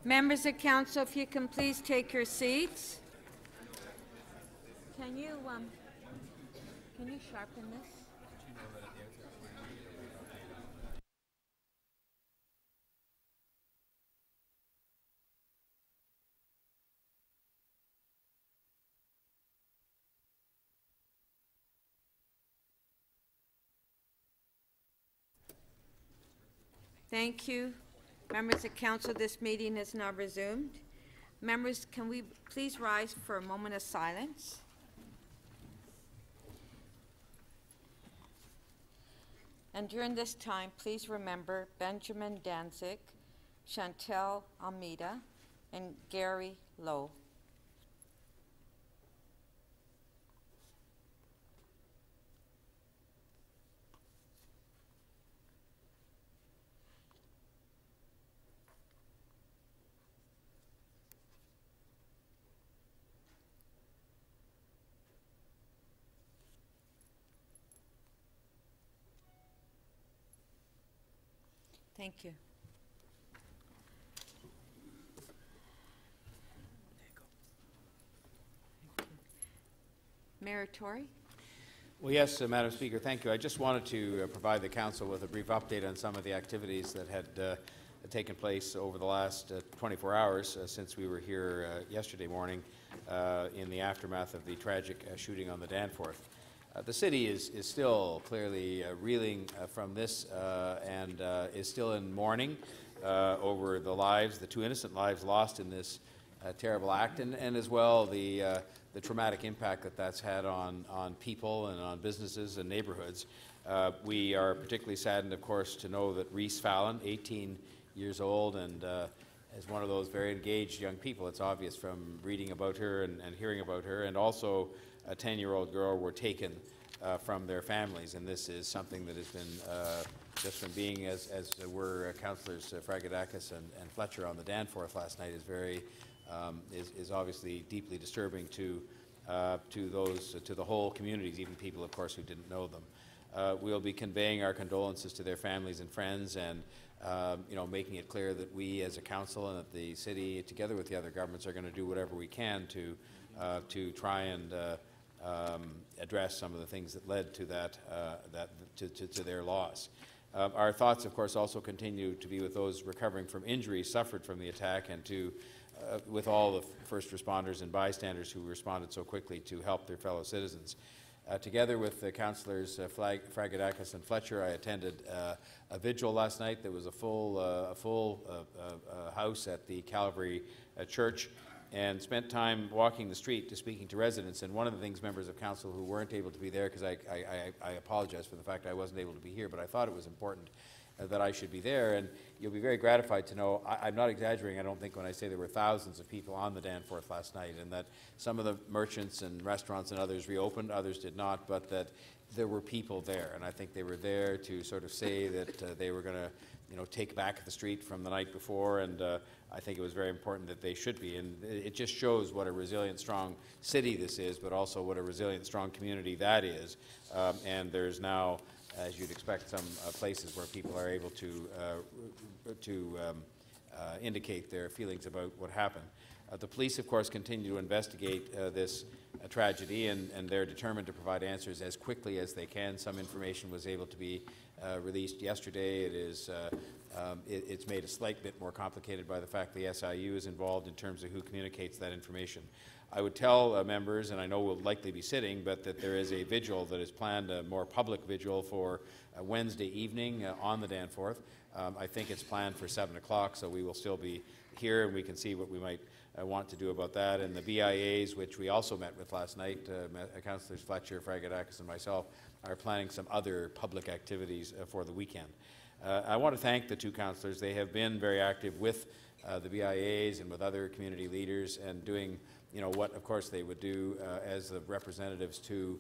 Members of Council, if you can please take your seats. Can you sharpen this? Thank you. Members of Council, this meeting is now resumed. Members, can we please rise for a moment of silence? And during this time, please remember Benjamin Danzig, Chantel Almeida, and Gary Lowe. Thank you. Mayor Tory? Well, yes, Madam Speaker, thank you. I just wanted to provide the Council with a brief update on some of the activities that had taken place over the last 24 hours since we were here yesterday morning in the aftermath of the tragic shooting on the Danforth. The city is still clearly reeling from this and is still in mourning over the lives, the two innocent lives lost in this terrible act, and as well the traumatic impact that that's had on people and on businesses and neighborhoods. We are particularly saddened, of course, to know that Reese Fallon, 18 years old, and is one of those very engaged young people. It's obvious from reading about her and hearing about her, and also a 10-year-old girl were taken from their families, and this is something that has been just from being as were Councillors Fragadakis and Fletcher on the Danforth last night is very is obviously deeply disturbing to the whole communities, even people, of course, who didn't know them. We'll be conveying our condolences to their families and friends, and making it clear that we, as a council and that the city, together with the other governments, are going to do whatever we can to try and address some of the things that led to to their loss. Our thoughts, of course, also continue to be with those recovering from injuries suffered from the attack, and with all the first responders and bystanders who responded so quickly to help their fellow citizens. Together with the councillors Fragadakis and Fletcher, I attended a vigil last night. There was a full house at the Calvary Church, and spent time walking the street to speaking to residents. And one of the things, members of council who weren't able to be there, because I apologize for the fact I wasn't able to be here, but I thought it was important that I should be there, and you'll be very gratified to know I'm not exaggerating, I don't think, when I say there were thousands of people on the Danforth last night, and that some of the merchants and restaurants and others reopened, others did not, but that there were people there, and I think they were there to sort of say that they were going to take back the street from the night before, and I think it was very important that they should be, and it just shows what a resilient, strong city this is, but also what a resilient, strong community that is, and there's now, as you'd expect, some places where people are able to indicate their feelings about what happened. The police, of course, continue to investigate this tragedy, and they're determined to provide answers as quickly as they can. Some information was able to be released yesterday. It's made a slight bit more complicated by the fact the SIU is involved in terms of who communicates that information. I would tell members, and I know we'll likely be sitting, but that there is a vigil that is planned, a more public vigil for Wednesday evening on the Danforth. I think it's planned for 7 o'clock, so we will still be here, and we can see what we might want to do about that. And the BIAs, which we also met with last night, Councillors Fletcher, Fragadakis, and myself, are planning some other public activities for the weekend. I want to thank the two councillors. They have been very active with the BIAs and with other community leaders, and doing what, of course, they would do as the representatives to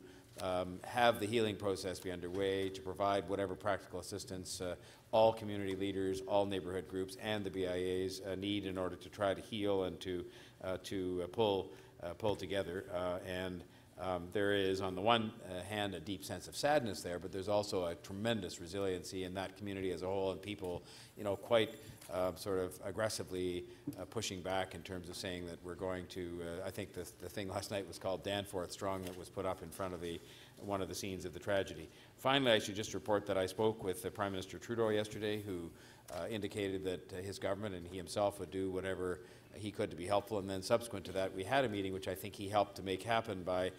have the healing process be underway, to provide whatever practical assistance all community leaders, all neighbourhood groups, and the BIAs need in order to try to heal and to pull together. There is, on the one hand, a deep sense of sadness there, but there's also a tremendous resiliency in that community as a whole, and people, quite sort of aggressively pushing back in terms of saying that we're going to, I think the thing last night was called Danforth Strong, that was put up in front of one of the scenes of the tragedy. Finally, I should just report that I spoke with Prime Minister Trudeau yesterday, who indicated that his government and he himself would do whatever he could to be helpful, and then subsequent to that we had a meeting which I think he helped to make happen by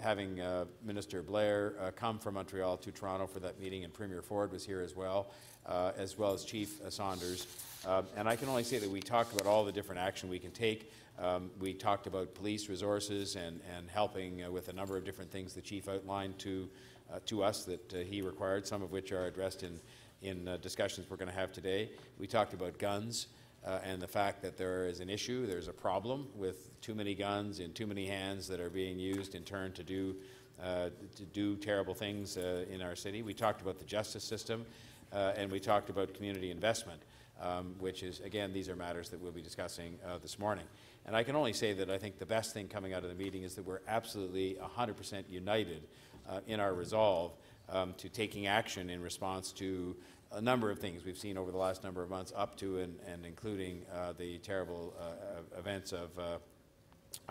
having Minister Blair come from Montreal to Toronto for that meeting, and Premier Ford was here as well as Chief Saunders. And I can only say that we talked about all the different action we can take. We talked about police resources and helping with a number of different things the Chief outlined to us that he required, some of which are addressed in discussions we're going to have today. We talked about guns. And the fact that there is an issue, there's a problem with too many guns in too many hands that are being used in turn to do terrible things in our city. We talked about the justice system, and we talked about community investment, which is, again, these are matters that we'll be discussing this morning. And I can only say that I think the best thing coming out of the meeting is that we're absolutely 100% united in our resolve to taking action in response to a number of things we've seen over the last number of months, up to and including the terrible events of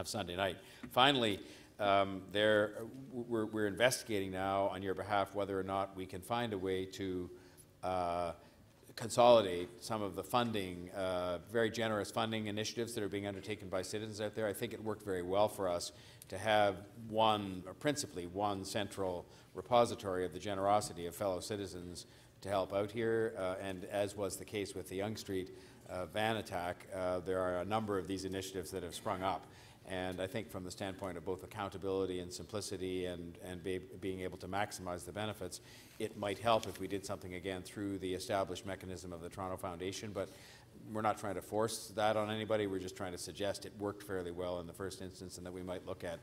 Sunday night. Finally, we're investigating now on your behalf whether or not we can find a way to consolidate some of the funding, very generous funding initiatives that are being undertaken by citizens out there. I think it worked very well for us to have principally one central repository of the generosity of fellow citizens to help out here, and as was the case with the Yonge Street van attack, there are a number of these initiatives that have sprung up. And I think from the standpoint of both accountability and simplicity and being able to maximize the benefits, it might help if we did something again through the established mechanism of the Toronto Foundation. But we're not trying to force that on anybody. We're just trying to suggest it worked fairly well in the first instance and that we might look at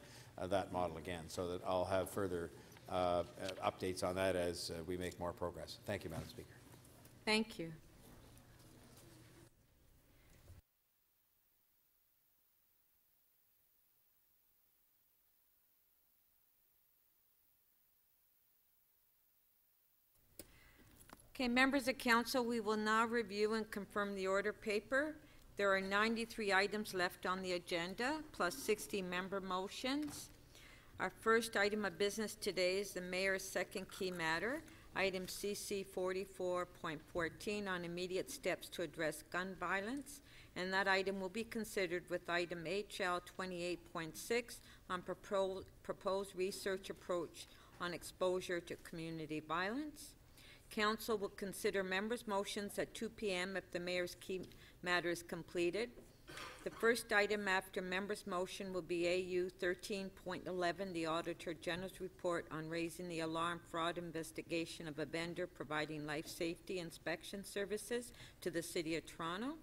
that model again. So that I'll have further updates on that as we make more progress. Thank you, Madam Speaker. Thank you. Okay, members of council, we will now review and confirm the order paper. There are 93 items left on the agenda, plus 60 member motions. Our first item of business today is the Mayor's second key matter, item CC 44.14 on immediate steps to address gun violence, and that item will be considered with item HL 28.6 on proposed research approach on exposure to community violence. Council will consider members' motions at 2 p.m. if the Mayor's key matter is completed. The first item after members' motion will be AU 13.11, the Auditor General's report on raising the alarm fraud investigation of a vendor providing life safety inspection services to the City of Toronto.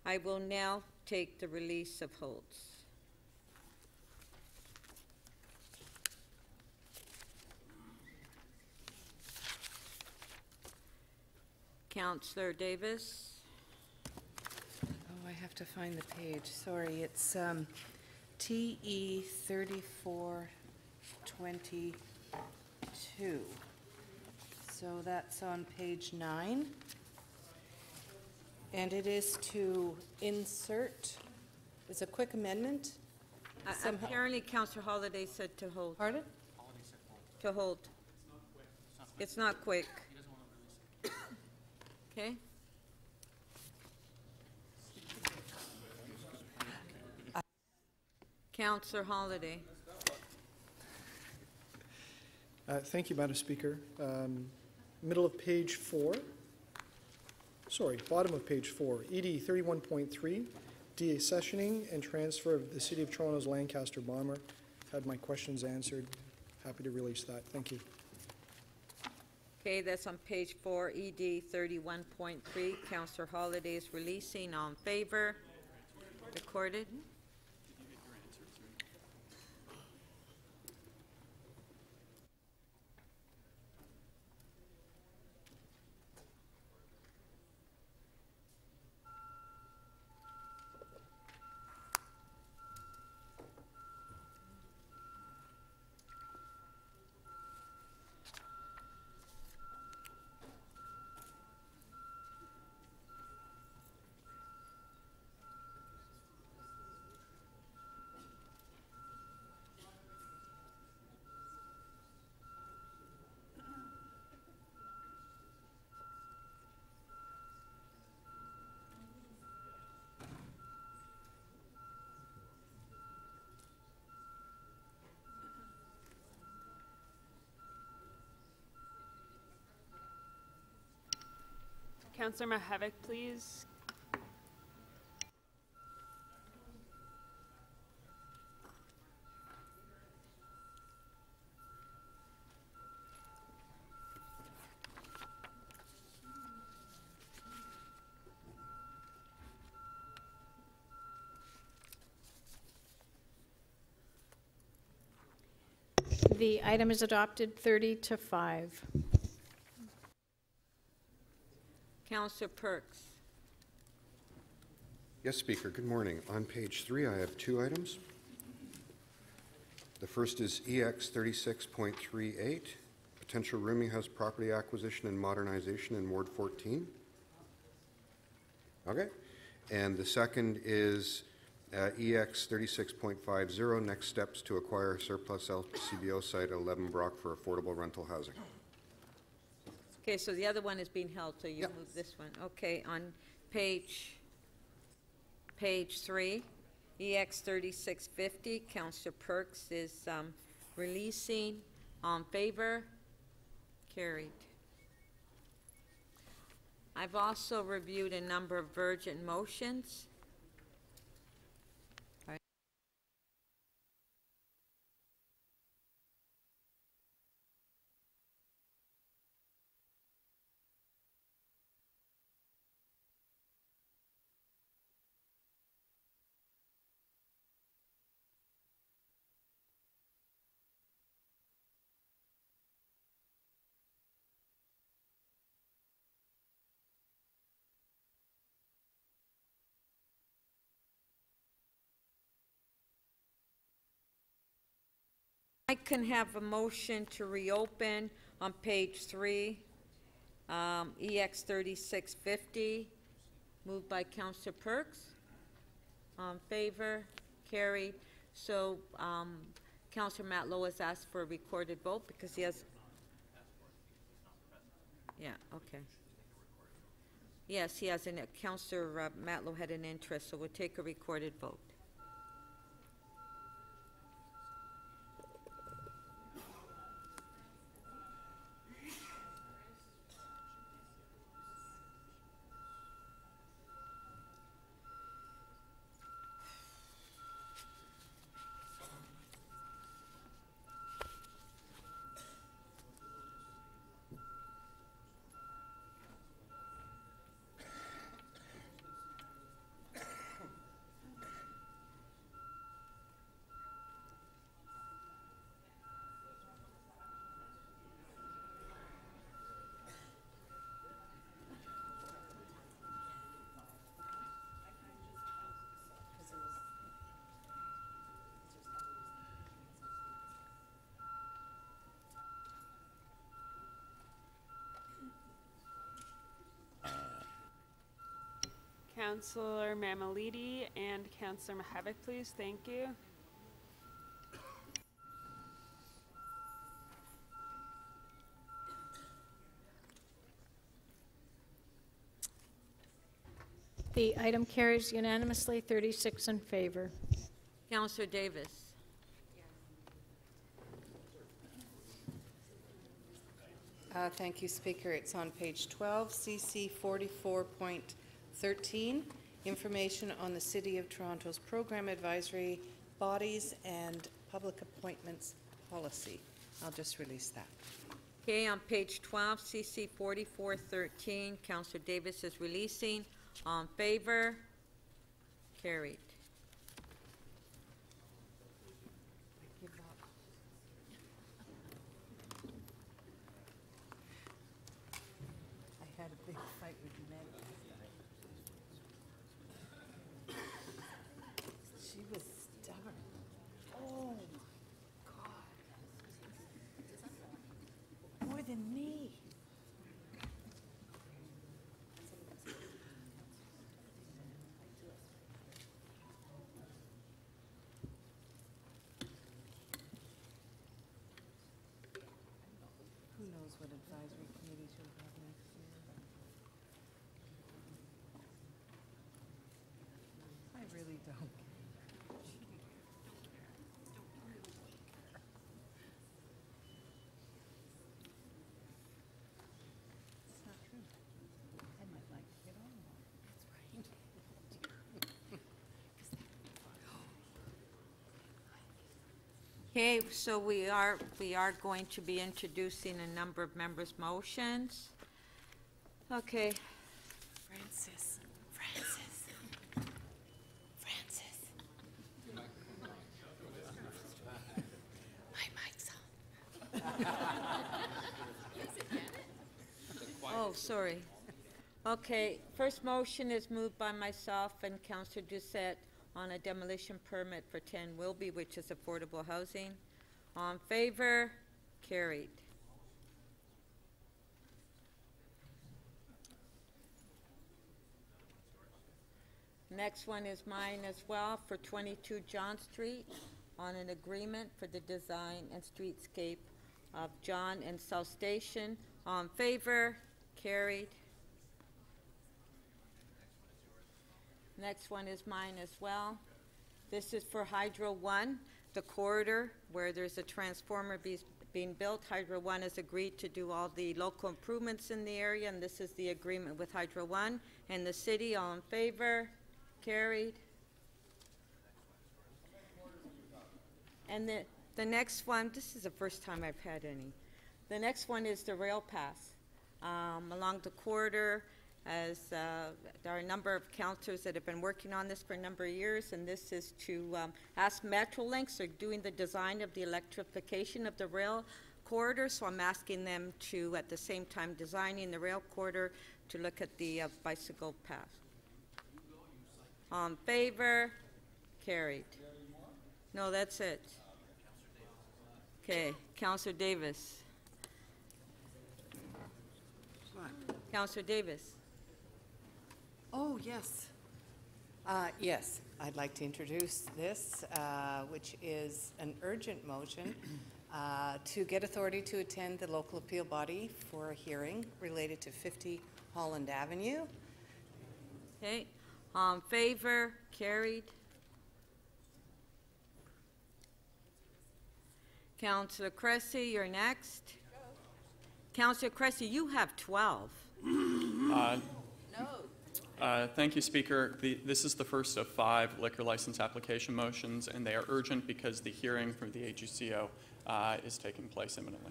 I will now take the release of holds. Councillor Davis. Oh, I have to find the page. Sorry, it's TE 3422. So that's on page 9. And it is to insert, it's a quick amendment. Apparently, Councillor Holliday said to hold. Pardon? To hold. It's not quick. Okay. Councillor Holliday. Thank you, Madam Speaker. Middle of page 4. Sorry, bottom of page 4. ED 31.3, deaccessioning and transfer of the City of Toronto's Lancaster bomber. Had my questions answered. Happy to release that. Thank you. Okay, that's on page 4, ED 31.3. Councillor Holliday is releasing. All in favor? Recorded. Councillor Mahevik, please. The item is adopted 30 to 5. Councillor Perks. Yes, Speaker. Good morning. On page 3, I have 2 items. The first is EX 36.38, potential rooming house property acquisition and modernization in Ward 14. Okay. And the second is EX 36.50, next steps to acquire surplus LCBO site at 11 Brock for affordable rental housing. Okay, so the other one is being held, so you Yep. move this one. Okay, on page 3, EX 3650, Councillor Perks is releasing. On favor? Carried. I've also reviewed a number of urgent motions. I can have a motion to reopen on page 3, EX 3650, moved by Councillor Perks. On favor, carried. So Councillor Matlow has asked for a recorded vote because he has... Yeah, okay. Yes, he has Councillor Matlow had an interest, so we'll take a recorded vote. Councillor Mamalidi and Councillor Mahevik, please. Thank you. The item carries unanimously, 36 in favor. Councillor Davis. Thank you, Speaker. It's on page 12, CC 44.13, information on the City of Toronto's program advisory bodies and public appointments policy. I'll just release that. Okay, on page 12, CC 4413, Councillor Davis is releasing. On favor? Carried. I had a big fight with Meg. She was stubborn. Oh, God. More than me. Who knows what advisory committees you'll have next year? I really don't. It's not true. I might like Okay, so we are going to be introducing a number of members' motions. Okay, Francis. My mic's on. oh, sorry. Okay, first motion is moved by myself and Councillor Doucette on a demolition permit for 10 Wilby, which is affordable housing. All in favor? Carried. Next one is mine as well for 22 John Street on an agreement for the design and streetscape of John and South Station. All in favor? Carried. Next one is mine as well. This is for Hydro One, the corridor where there's a transformer being built. Hydro One has agreed to do all the local improvements in the area, and this is the agreement with Hydro One and the city. All in favor? Carried. And the next one, this is the first time I've had any. The next one is the rail pass along the corridor. As there are a number of councillors that have been working on this for a number of years, and this is to ask Metrolinx. They're doing the design of the electrification of the rail corridor, so I'm asking them to, at the same time designing the rail corridor, to look at the bicycle path. On favor? Carried. No, that's it. Okay, Councillor Davis. Councillor Davis. Oh, yes. Yes, I'd like to introduce this, which is an urgent motion to get authority to attend the local appeal body for a hearing related to 50 Holland Avenue. Okay, on favor? Carried. Councillor Cressy, you're next. Councillor Cressy, you have 12. Thank you, Speaker. This is the first of 5 liquor license application motions, and they are urgent because the hearing for the AGCO is taking place imminently.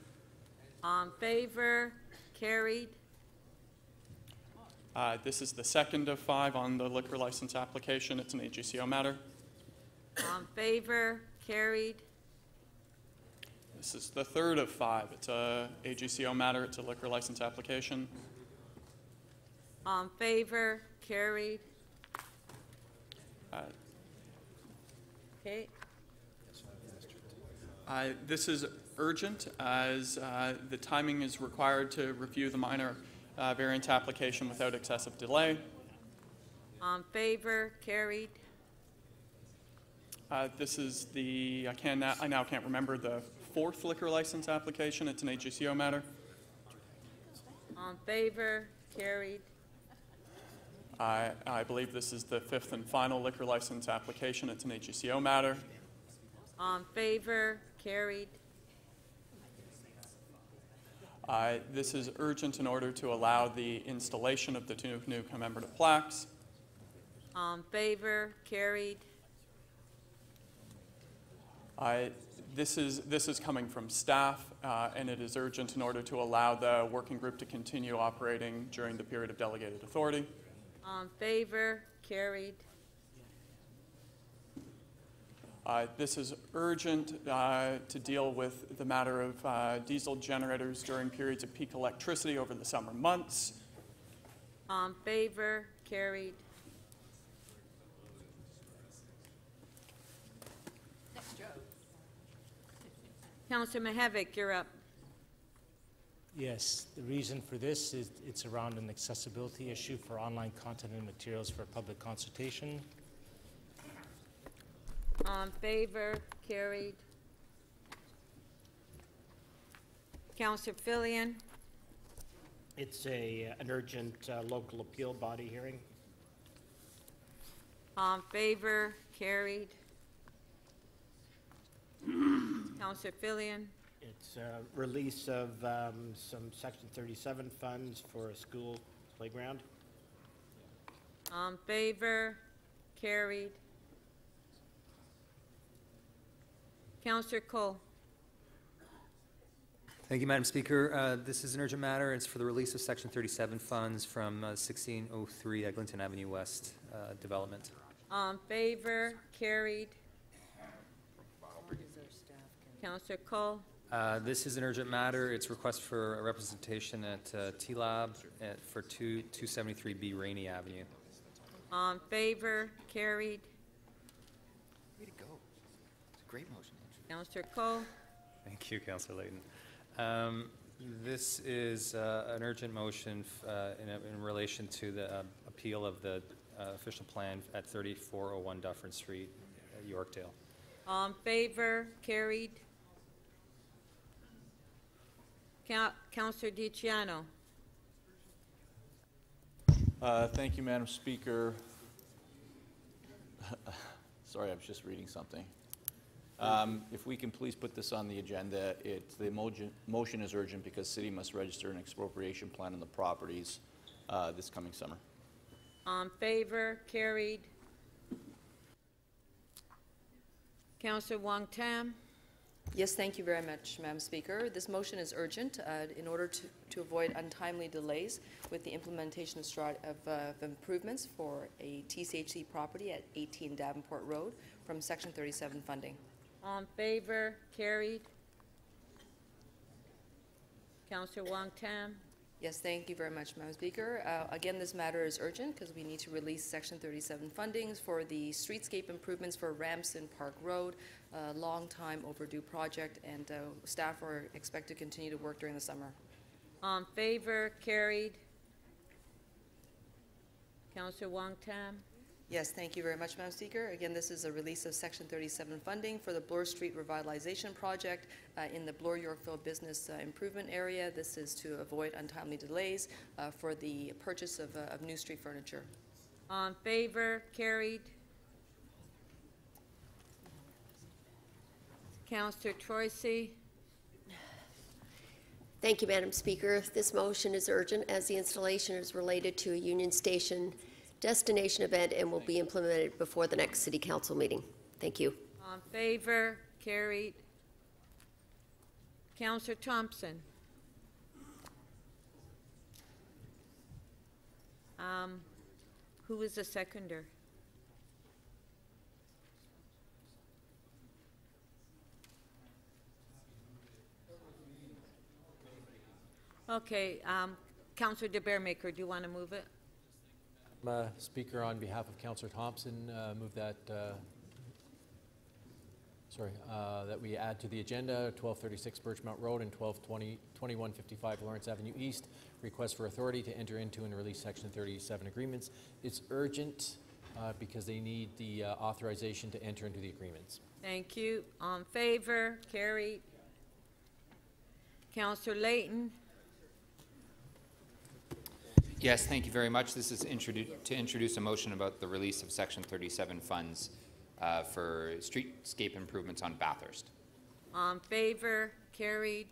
On favor? Carried. This is the second of 5 on the liquor license application. It's an AGCO matter. On favor? Carried. This is the third of 5. It's a AGCO matter. It's a liquor license application. On favor? Carried. Okay. This is urgent as the timing is required to review the minor variance application without excessive delay. On favor? Carried. This is the, I now can't remember the 4th liquor license application. It's an AGCO matter. On favor? Carried. I believe this is the 5th and final liquor license application. It's an AGCO matter. On favor? Carried. This is urgent in order to allow the installation of the 2 new commemorative plaques. On favor? Carried. This is coming from staff, and it is urgent in order to allow the working group to continue operating during the period of delegated authority. On favor? Carried. This is urgent to deal with the matter of diesel generators during periods of peak electricity over the summer months. On favor? Carried. Councillor Mihevik, you're up. Yes, the reason for this is it's around an accessibility issue for online content and materials for public consultation. On favor? Carried. Councillor Fillion. It's an urgent local appeal body hearing. On favor? Carried. Councillor Fillion. It's a release of some Section 37 funds for a school playground. On favor? Carried. Councillor Cole. Thank you, Madam Speaker. This is an urgent matter. It's for the release of Section 37 funds from 1603 Eglinton Avenue West development. On favor, carried. Councillor Cole. This is an urgent matter. It's request for a representation at T-Lab for 273B Rainey Avenue. On favor, carried. Way to go. It's a great motion, Andrew. Councillor Cole. Thank you, Councillor Layton. This is an urgent motion in relation to the appeal of the official plan at 3401 Dufferin Street, Yorkdale. On favor, carried. Councillor DiCiano. Thank you, Madam Speaker. Sorry, I was just reading something. If we can please put this on the agenda, the motion is urgent because City must register an expropriation plan on the properties this coming summer. On favor, carried. Councillor Wong Tam. Yes, thank you very much, Madam Speaker. This motion is urgent in order to avoid untimely delays with the implementation of improvements for a TCHC property at 18 Davenport Road from Section 37 funding. On favor, carried. Councillor Wong Tam. Yes, thank you very much, Madam Speaker. Again, this matter is urgent because we need to release Section 37 fundings for the streetscape improvements for Ramsden Park Road, a long time overdue project, and staff are expected to continue to work during the summer. On favor, carried. Councillor Wong Tam. Yes, thank you very much, Madam Speaker. Again, this is a release of Section 37 funding for the Bloor Street Revitalization Project in the Bloor-Yorkville Business Improvement Area. This is to avoid untimely delays for the purchase of new street furniture. On favor, carried. Councillor Troisi. Thank you, Madam Speaker. This motion is urgent as the installation is related to a Union Station destination event and will be implemented before the next City Council meeting. Thank you. On favor, carried. Councillor Thompson. Who is the seconder? Okay, Councillor DeBearmaker, do you want to move it? Speaker, on behalf of Councillor Thompson, move that that we add to the agenda 1236 Birchmount Road and 2155 Lawrence Avenue East. Request for authority to enter into and release Section 37 agreements. It's urgent because they need the authorization to enter into the agreements. Thank you. On favor, carried. Councillor Layton. Yes, thank you very much. This is to introduce a motion about the release of Section 37 funds for streetscape improvements on Bathurst. On favor, carried.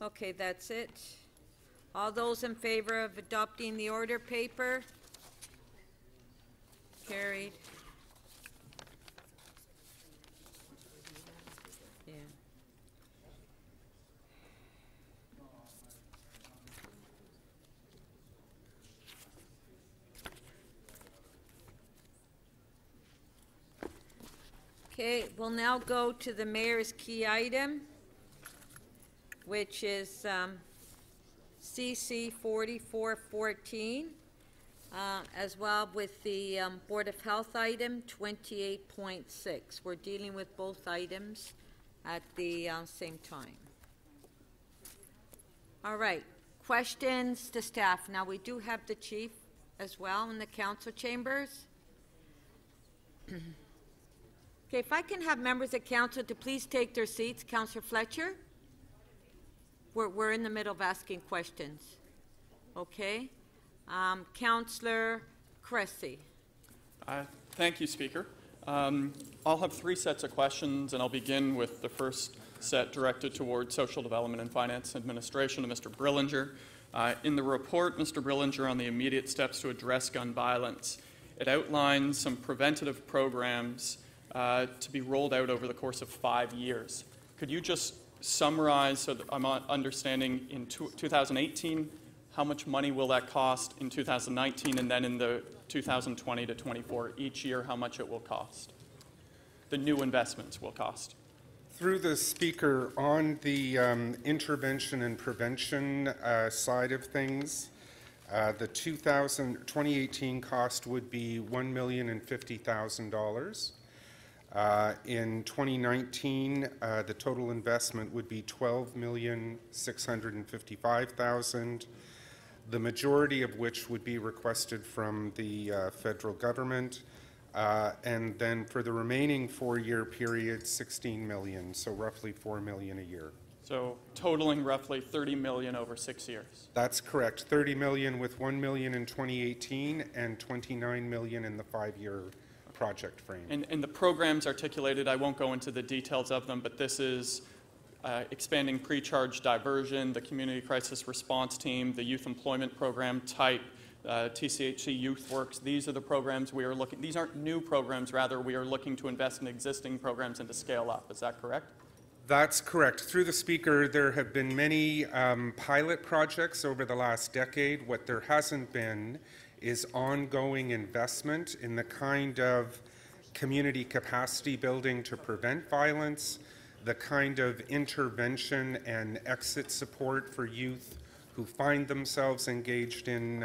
Okay, that's it. All those in favor of adopting the order paper? Carried. Yeah. Okay, we'll now go to the mayor's key item, which is CC 4414, as well with the Board of Health item 28.6. We're dealing with both items at the same time. All right, questions to staff. Now, we do have the chief as well in the council chambers. Okay, if I can have members of council to please take their seats. Councillor Fletcher? We're in the middle of asking questions. Okay. Councillor Cressy. Thank you, Speaker. I'll have three sets of questions, and I'll begin with the first set directed toward Social Development and Finance Administration to Mr. Brillinger. In the report, Mr. Brillinger, on the immediate steps to address gun violence, it outlines some preventative programs to be rolled out over the course of 5 years. Could you just summarize, so that I'm understanding, in 2018, how much money will that cost, in 2019, and then in the 2020 to 24, each year, how much it will cost? The new investments will cost. Through the Speaker, on the intervention and prevention side of things, the 2018 cost would be $1,050,000. In 2019, the total investment would be $12,655,000, the majority of which would be requested from the federal government. And then for the remaining 4-year period, $16 million, so roughly $4 million a year. So totaling roughly $30 million over 6 years. That's correct. $30 million with $1 million in 2018 and $29 million in the 5-year project frame. And the programs articulated, I won't go into the details of them, but this is expanding pre-charge diversion, the Community Crisis Response Team, the Youth Employment Program type, TCHC Youth Works. These are the programs we are looking, these aren't new programs, rather we are looking to invest in existing programs and to scale up. Is that correct? That's correct. Through the Speaker, there have been many pilot projects over the last decade. What there hasn't been is ongoing investment in the kind of community capacity building to prevent violence, the kind of intervention and exit support for youth who find themselves engaged in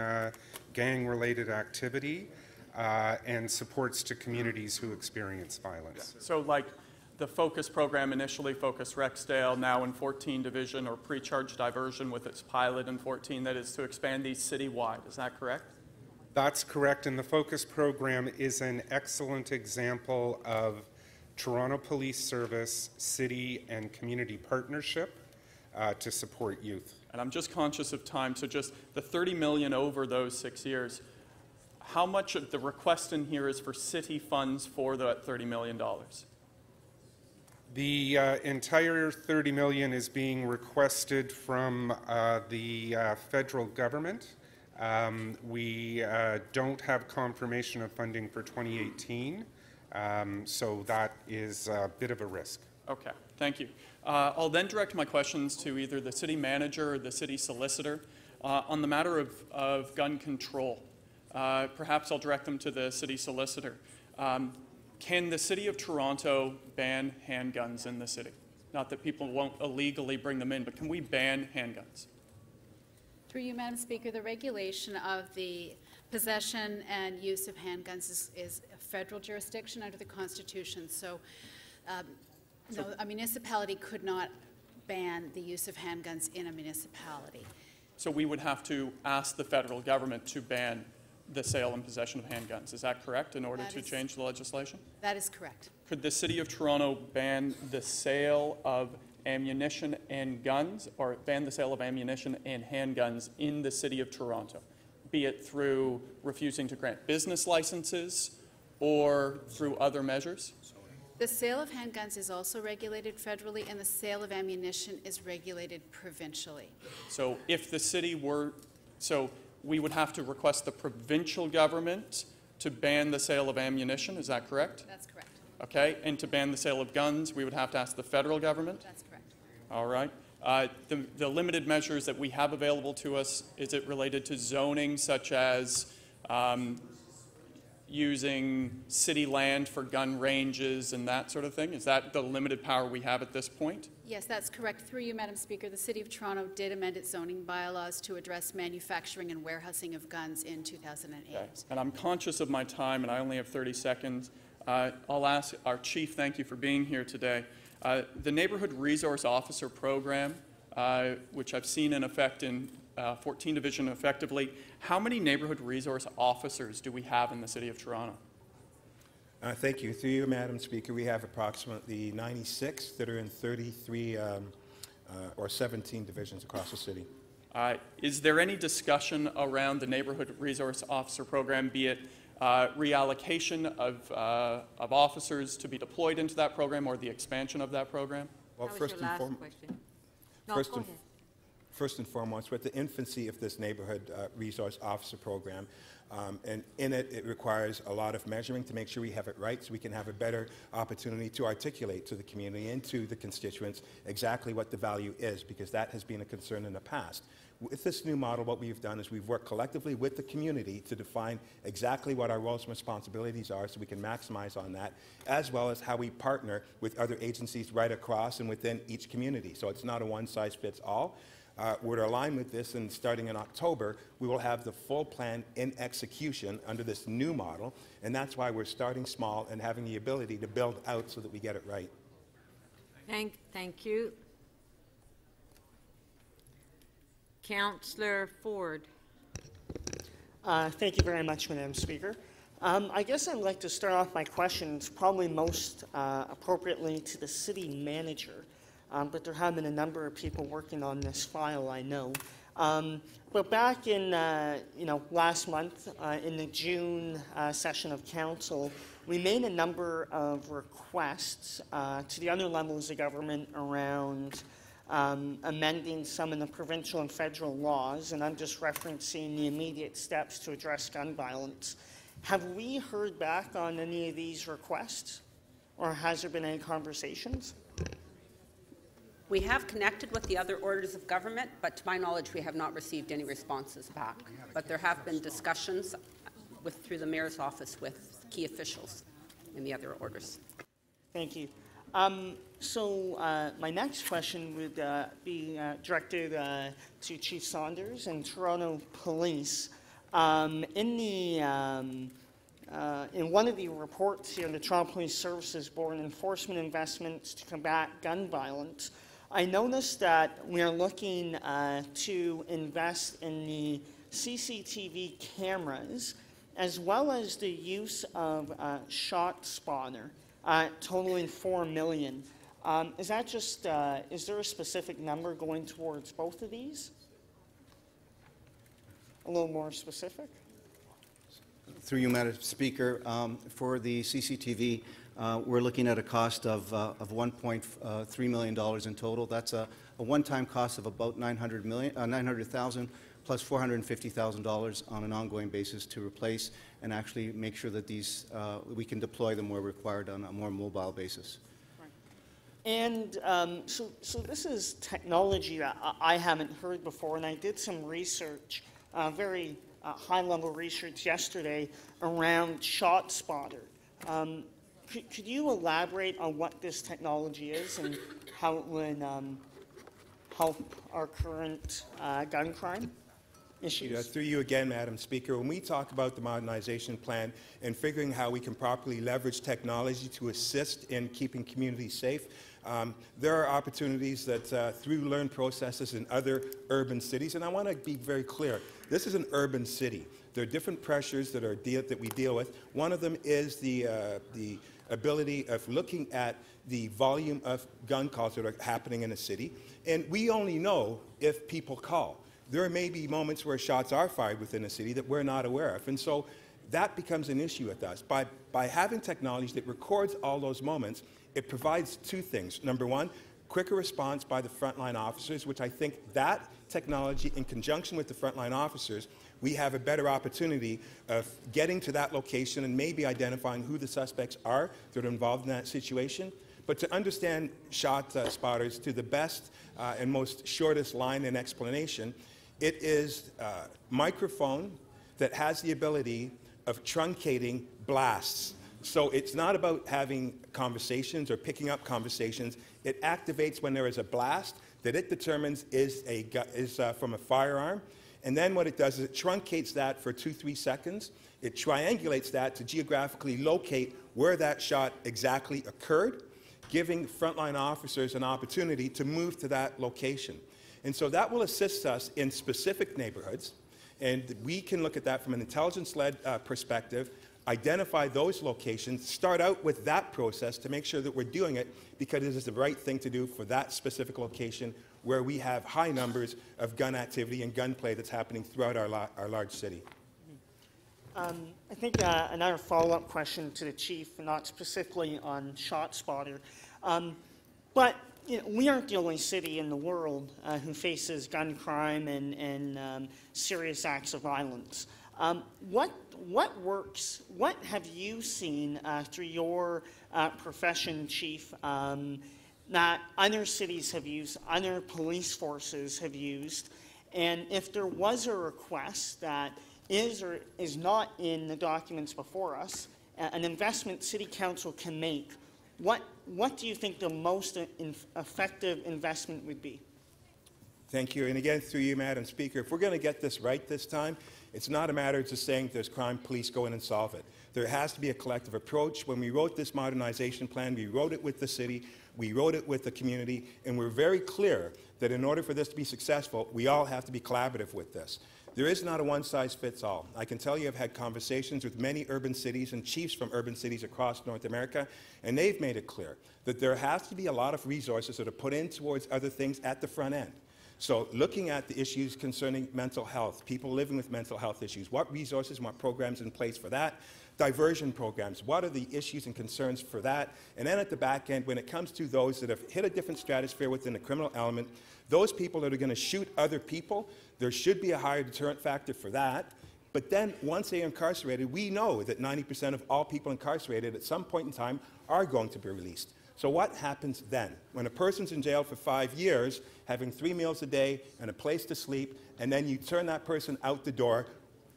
gang-related activity, and supports to communities who experience violence. So like the focus program initially focused Rexdale, now in 14 Division, or pre-charge diversion with its pilot in 14, that is to expand these citywide. Is that correct? That's correct, and the focus program is an excellent example of Toronto Police Service, city, and community partnership to support youth. And I'm just conscious of time, so just the $30 million over those 6 years, how much of the request in here is for city funds for that $30 million? The entire $30 million is being requested from the federal government. We don't have confirmation of funding for 2018, so that is a bit of a risk. Okay, thank you. I'll then direct my questions to either the city manager or the city solicitor. On the matter of gun control, perhaps I'll direct them to the city solicitor. Can the City of Toronto ban handguns in the city? Not that people won't illegally bring them in, but can we ban handguns? Through you, Madam Speaker, the regulation of the possession and use of handguns is a federal jurisdiction under the Constitution. So no, a municipality could not ban the use of handguns in a municipality. So we would have to ask the federal government to ban the sale and possession of handguns. Is that correct, in order to change the legislation? That is correct. Could the City of Toronto ban the sale of ammunition and guns, or ban the sale of ammunition and handguns in the City of Toronto, be it through refusing to grant business licenses or through other measures? The sale of handguns is also regulated federally, and the sale of ammunition is regulated provincially. So if the city were, so we would have to request the provincial government to ban the sale of ammunition, is that correct? That's correct. Okay, and to ban the sale of guns, we would have to ask the federal government? That's correct. All right. The limited measures that we have available to us, is it related to zoning, such as using city land for gun ranges and that sort of thing? Is that the limited power we have at this point? Yes, that's correct. Through you, Madam Speaker, the City of Toronto did amend its zoning bylaws to address manufacturing and warehousing of guns in 2008. Okay. And I'm conscious of my time, and I only have 30 seconds. I'll ask our chief, thank you for being here today. The Neighborhood Resource Officer Program, which I've seen in effect in 14 Division effectively, how many neighborhood resource officers do we have in the City of Toronto? Thank you. Through you, Madam Speaker, we have approximately 96 that are in 33 or 17 divisions across the city. Is there any discussion around the Neighborhood Resource Officer Program, be it reallocation of officers to be deployed into that program or the expansion of that program? Well, first and foremost, first and foremost, we're at the infancy of this neighborhood resource officer program. And in it, it requires a lot of measuring to make sure we have it right so we can have a better opportunity to articulate to the community and to the constituents exactly what the value is, because that has been a concern in the past. With this new model, what we've done is we've worked collectively with the community to define exactly what our roles and responsibilities are so we can maximize on that, as well as how we partner with other agencies right across and within each community. So it's not a one-size-fits-all. We're aligned with this, and starting in October, we will have the full plan in execution under this new model, and that's why we're starting small and having the ability to build out so that we get it right. Thank you. Councillor Ford. Thank you very much, Madam Speaker. I guess I'd like to start off my questions probably most appropriately to the city manager. But there have been a number of people working on this file, I know. But back in, last month, in the June session of council, we made a number of requests to the other levels of government around amending some of the provincial and federal laws, and I'm just referencing the immediate steps to address gun violence. Have we heard back on any of these requests, or has there been any conversations? We have connected with the other orders of government, but to my knowledge, we have not received any responses back. But there have been discussions through the mayor's office with key officials in the other orders. Thank you. My next question would be directed to Chief Saunders and Toronto Police. In one of the reports here, the Toronto Police Services Board Enforcement Investments to Combat Gun Violence, I noticed that we are looking to invest in the CCTV cameras as well as the use of Shot Spotter, totaling $4 million. Is that just, is there a specific number going towards both of these? A little more specific? Through you, Madam Speaker, for the CCTV, we're looking at a cost of $1.3 million in total. That's a one-time cost of about $900,000 plus $450,000 on an ongoing basis to replace and actually make sure that these we can deploy them where required on a more mobile basis. And so this is technology that I haven't heard before, and I did some research, very high-level research yesterday around Shot Spotter. Could you elaborate on what this technology is and how it would help our current gun crime issues? Through you again, Madam Speaker, when we talk about the modernization plan and figuring how we can properly leverage technology to assist in keeping communities safe, there are opportunities that through learned processes in other urban cities, and I want to be very clear, this is an urban city. There are different pressures that we deal with. One of them is the ability of looking at the volume of gun calls that are happening in a city, and we only know if people call. There may be moments where shots are fired within a city that we're not aware of, and so that becomes an issue with us. By having technology that records all those moments, it provides two things. Number one, quicker response by the frontline officers, which I think that technology in conjunction with the frontline officers, we have a better opportunity of getting to that location and maybe identifying who the suspects are that are involved in that situation. But to understand Shot Spotters to the best and most shortest line and explanation, it is a microphone that has the ability of truncating blasts. So it's not about having conversations or picking up conversations. It activates when there is a blast that it determines is from a firearm. And then what it does is it truncates that for 2-3 seconds. It triangulates that to geographically locate where that shot exactly occurred, giving frontline officers an opportunity to move to that location. And so that will assist us in specific neighborhoods. And we can look at that from an intelligence-led perspective, identify those locations, start out with that process to make sure that we're doing it because it is the right thing to do for that specific location where we have high numbers of gun activity and gunplay that's happening throughout our large city. I think another follow-up question to the Chief, not specifically on Shot Spotter, but we aren't the only city in the world who faces gun crime and serious acts of violence. What works? What have you seen through your profession, Chief, that other cities have used, other police forces have used? And if there was a request that is or is not in the documents before us, an investment City Council can make, what do you think the most effective investment would be? Thank you. And again, through you, Madam Speaker, if we're going to get this right this time, it's not a matter of just saying there's crime, police, go in and solve it. There has to be a collective approach. When we wrote this modernization plan, we wrote it with the city, we wrote it with the community, and we're very clear that in order for this to be successful, we all have to be collaborative with this. There is not a one-size-fits-all. I can tell you I've had conversations with many urban cities and chiefs from urban cities across North America, and they've made it clear that there has to be a lot of resources that are put in towards other things at the front end. So looking at the issues concerning mental health, people living with mental health issues, what resources and what programs in place for that, diversion programs, what are the issues and concerns for that, and then at the back end, when it comes to those that have hit a different stratosphere within the criminal element, those people that are going to shoot other people, there should be a higher deterrent factor for that. But then once they are incarcerated, we know that 90% of all people incarcerated at some point in time are going to be released. So what happens then? When a person's in jail for 5 years, having 3 meals a day and a place to sleep, and then you turn that person out the door,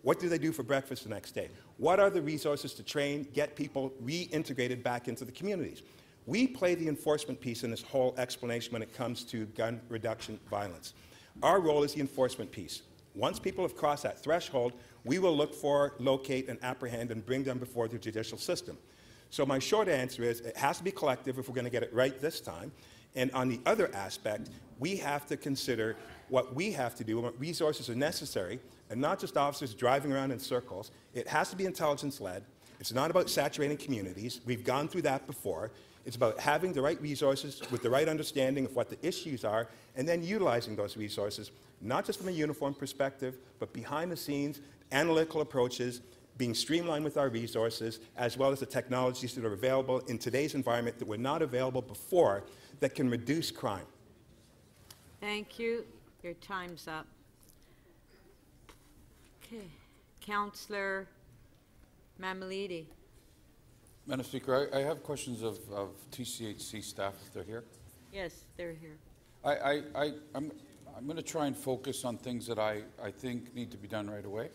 what do they do for breakfast the next day? What are the resources to train, get people reintegrated back into the communities? We play the enforcement piece in this whole explanation when it comes to gun reduction violence. Our role is the enforcement piece. Once people have crossed that threshold, we will look for, locate, and apprehend and bring them before the judicial system. So my short answer is it has to be collective if we're going to get it right this time. And on the other aspect, we have to consider what we have to do and what resources are necessary, and not just officers driving around in circles. It has to be intelligence-led. It's not about saturating communities. We've gone through that before. It's about having the right resources with the right understanding of what the issues are, and then utilizing those resources, not just from a uniform perspective, but behind the scenes, analytical approaches, being streamlined with our resources, as well as the technologies that are available in today's environment that were not available before that can reduce crime. Thank you. Your time's up. Okay. Councillor Mammoliti. Madam Speaker, I have questions of TCHC staff if they're here. Yes, they're here. I'm going to try and focus on things that I think need to be done right away.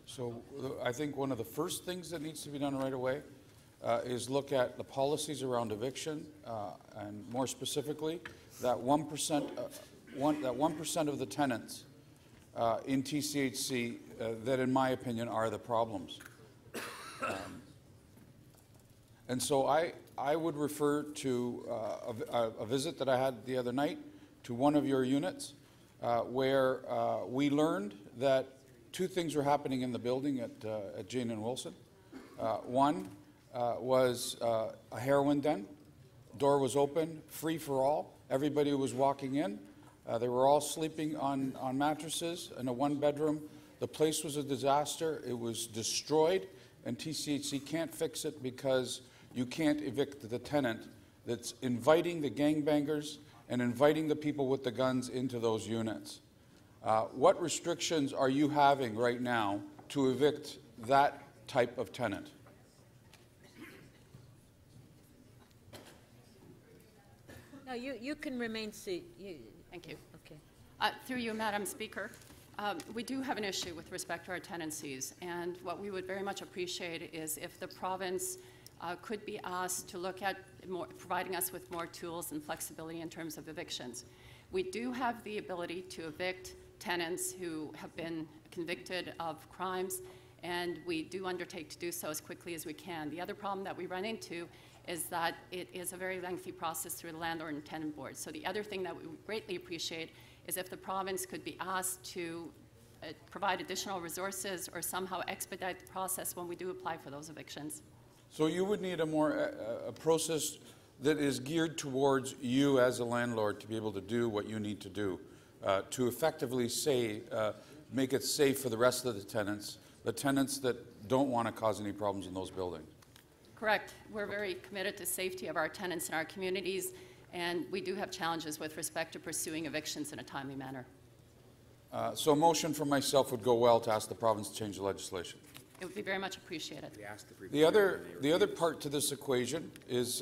So I think one of the first things that needs to be done right away is look at the policies around eviction, and more specifically, that 1% of the tenants in TCHC that, in my opinion, are the problems. And so I would refer to a visit that I had the other night to one of your units where we learned that 2 things were happening in the building at Jane and Wilson. One was a heroin den. Door was open, free for all. Everybody was walking in. They were all sleeping on mattresses in a 1-bedroom. The place was a disaster. It was destroyed, and TCHC can't fix it because you can't evict the tenant that's inviting the gangbangers and inviting the people with the guns into those units. What restrictions are you having right now to evict that type of tenant? No, you can remain seated. Thank you. Okay. Through you, Madam Speaker, we do have an issue with respect to our tenancies, and what we would very much appreciate is if the province could be asked to look at providing us with more tools and flexibility in terms of evictions. We do have the ability to evict tenants who have been convicted of crimes, and we do undertake to do so as quickly as we can. The other problem that we run into is that it is a very lengthy process through the landlord and tenant board. So the other thing that we would greatly appreciate is if the province could be asked to provide additional resources or somehow expedite the process when we do apply for those evictions. So you would need a process that is geared towards you as a landlord to be able to do what you need to do, to effectively make it safe for the rest of the tenants that don't want to cause any problems in those buildings. Correct. We're very committed to safety of our tenants in our communities, And we do have challenges with respect to pursuing evictions in a timely manner. So a motion from myself would go well to ask the province to change the legislation. It would be very much appreciated. The other part to this equation is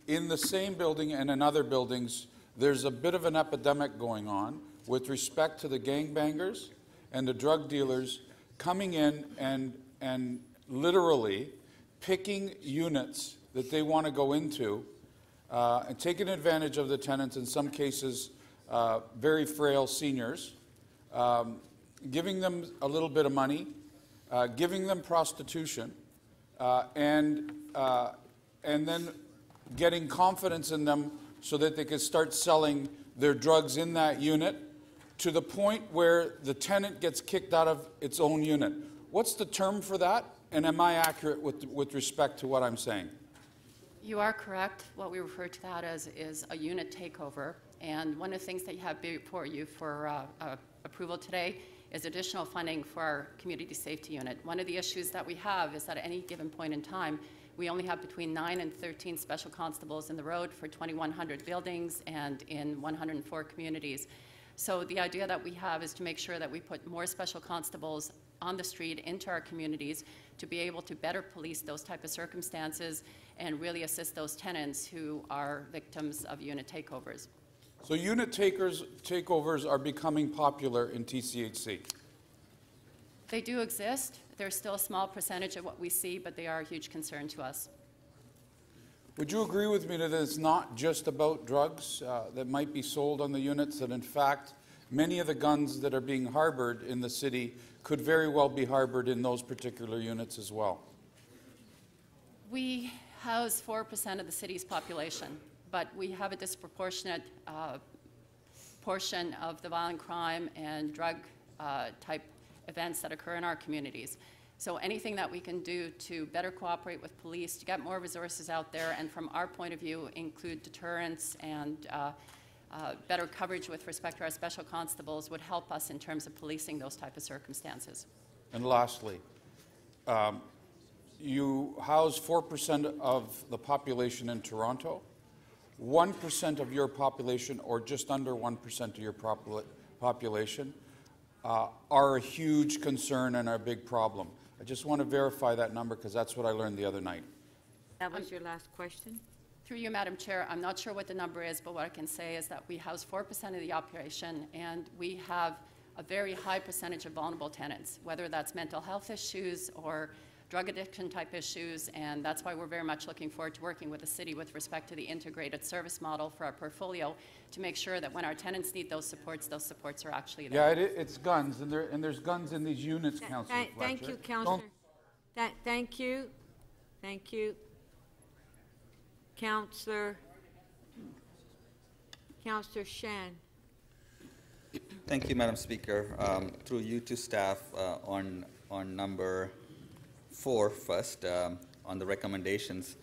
in the same building and in other buildings, there's a bit of an epidemic going on with respect to the gangbangers and the drug dealers coming in and literally picking units that they want to go into and taking advantage of the tenants, in some cases very frail seniors, giving them a little bit of money, giving them prostitution, and then getting confidence in them so that they can start selling their drugs in that unit to the point where the tenant gets kicked out of its own unit. What's the term for that? And am I accurate with respect to what I'm saying? You are correct. What we refer to that as is a unit takeover. And one of the things that you have before you for approval today is additional funding for our community safety unit. One of the issues that we have is that at any given point in time, we only have between 9 and 13 special constables in the road for 2,100 buildings and in 104 communities. So the idea that we have is to make sure that we put more special constables on the street into our communities to be able to better police those type of circumstances and really assist those tenants who are victims of unit takeovers. So unit takeovers are becoming popular in TCHC. They do exist. They're still a small percentage of what we see, but they are a huge concern to us. Would you agree with me that it's not just about drugs that might be sold on the units, that in fact many of the guns that are being harbored in the city could very well be harbored in those particular units as well? We house 4% of the city's population, but we have a disproportionate portion of the violent crime and drug type events that occur in our communities. So anything that we can do to better cooperate with police, to get more resources out there, and from our point of view include deterrence and better coverage with respect to our special constables would help us in terms of policing those type of circumstances. And lastly, you house 4% of the population in Toronto. 1% of your population, or just under 1% of your population, are a huge concern and are a big problem. I just want to verify that number because that's what I learned the other night. That was your last question? Through you, Madam Chair, I'm not sure what the number is, but what I can say is that we house 4% of the population, and we have a very high percentage of vulnerable tenants, whether that's mental health issues or drug addiction type issues, and that's why we're very much looking forward to working with the city with respect to the integrated service model for our portfolio to make sure that when our tenants need those supports are actually there. Yeah, it's guns, and there's guns in these units, Councillor Fletcher. Thank you, Councillor. Thank you. Thank you. Councillor Shan. Thank you, Madam Speaker. Through you to staff on number 4 first, on the recommendations.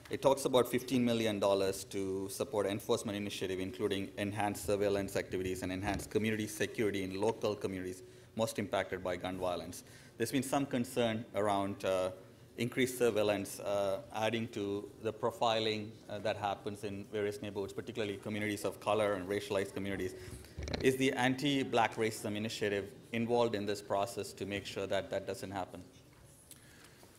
It talks about $15 million to support enforcement initiative, including enhanced surveillance activities and enhanced community security in local communities most impacted by gun violence. There's been some concern around increased surveillance, adding to the profiling that happens in various neighborhoods, particularly communities of color and racialized communities. Is the anti-black racism initiative involved in this process to make sure that that doesn't happen?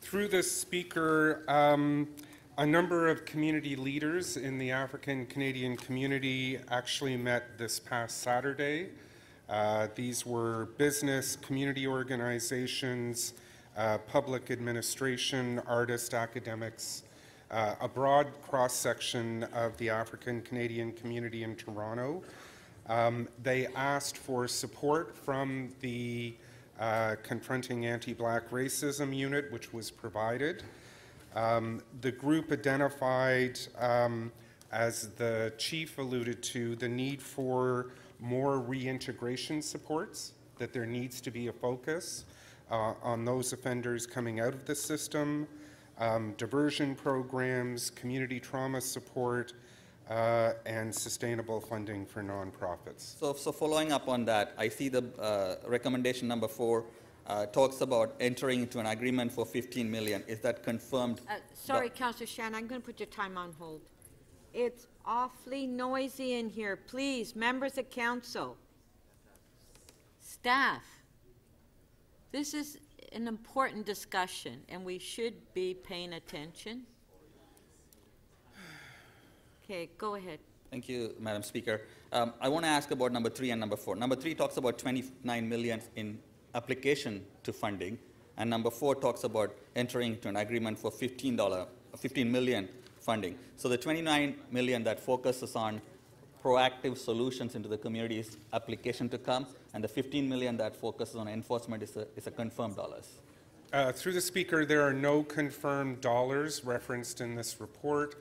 Through the Speaker, a number of community leaders in the African Canadian community actually met this past Saturday. These were business, community organizations, public administration, artists, academics, a broad cross-section of the African Canadian community in Toronto. They asked for support from the Confronting Anti-Black Racism unit, which was provided. The group identified, as the chief alluded to, the need for more reintegration supports, that there needs to be a focus on those offenders coming out of the system, diversion programs, community trauma support, and sustainable funding for nonprofits. So following up on that, I see the recommendation number 4 talks about entering into an agreement for $15 million. Is that confirmed? Sorry, Councillor Shan, I'm going to put your time on hold. it's awfully noisy in here. Please, members of council, staff, this is an important discussion, and we should be paying attention. Okay, go ahead. Thank you, Madam Speaker. I want to ask about number 3 and number 4. Number 3 talks about 29 million in application to funding, and number 4 talks about entering into an agreement for $15 million funding. So the 29 million that focuses on proactive solutions into the community's application to come, and the 15 million that focuses on enforcement is a confirmed dollars. Through the Speaker, there are no confirmed dollars referenced in this report.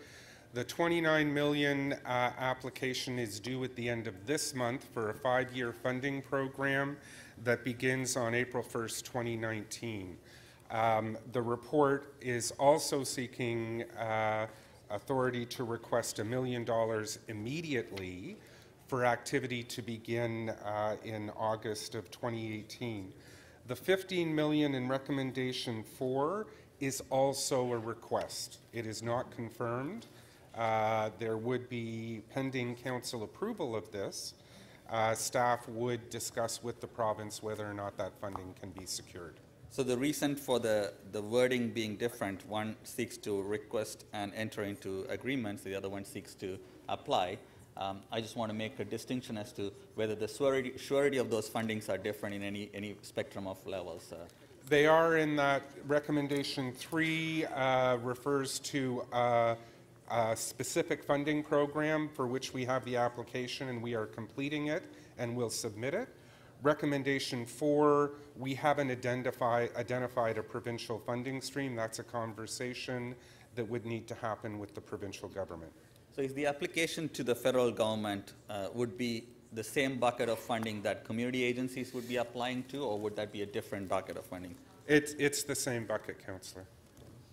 The 29 million application is due at the end of this month for a 5-year funding program that begins on April 1st, 2019. The report is also seeking authority to request $1 million immediately for activity to begin in August of 2018. The $15 million in recommendation 4 is also a request. It is not confirmed. There would be pending council approval of this. Staff would discuss with the province whether or not that funding can be secured. So the reason for the wording being different, one seeks to request and enter into agreements, the other one seeks to apply. I just want to make a distinction as to whether the surety of those fundings are different in any spectrum of levels. They are in that recommendation 3 refers to a specific funding program for which we have the application and we are completing it and will submit it. Recommendation 4, we haven't identified a provincial funding stream. That's a conversation that would need to happen with the provincial government. So is the application to the federal government would be the same bucket of funding that community agencies would be applying to, or would that be a different bucket of funding? It's the same bucket, Councillor.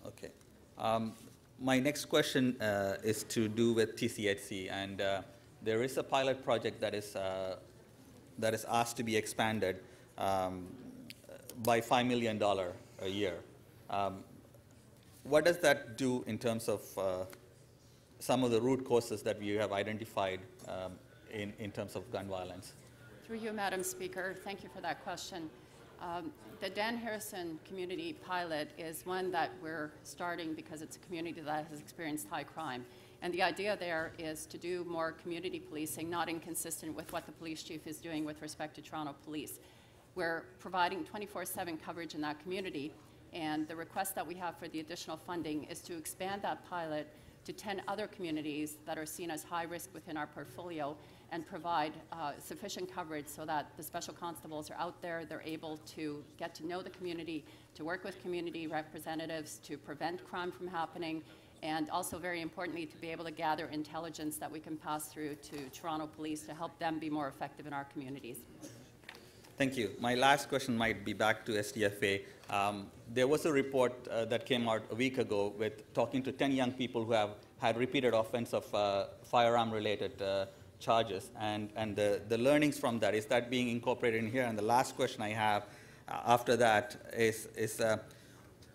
Okay. My next question is to do with TCHC, and there is a pilot project that is asked to be expanded by $5 million a year. What does that do in terms of some of the root causes that we have identified in terms of gun violence? Through you, Madam Speaker, thank you for that question. The Dan Harrison community pilot is one that we're starting because it's a community that has experienced high crime. And the idea there is to do more community policing, not inconsistent with what the police chief is doing with respect to Toronto Police. We're providing 24/7 coverage in that community, and the request that we have for the additional funding is to expand that pilot to 10 other communities that are seen as high risk within our portfolio, and provide sufficient coverage so that the special constables are out there, they're able to get to know the community, to work with community representatives, to prevent crime from happening, and also very importantly to be able to gather intelligence that we can pass through to Toronto Police to help them be more effective in our communities. Thank you. My last question might be back to SDFA. There was a report that came out a week ago with talking to 10 young people who have had repeated offense of firearm-related charges, and the learnings from that, is that being incorporated in here? And the last question I have after that is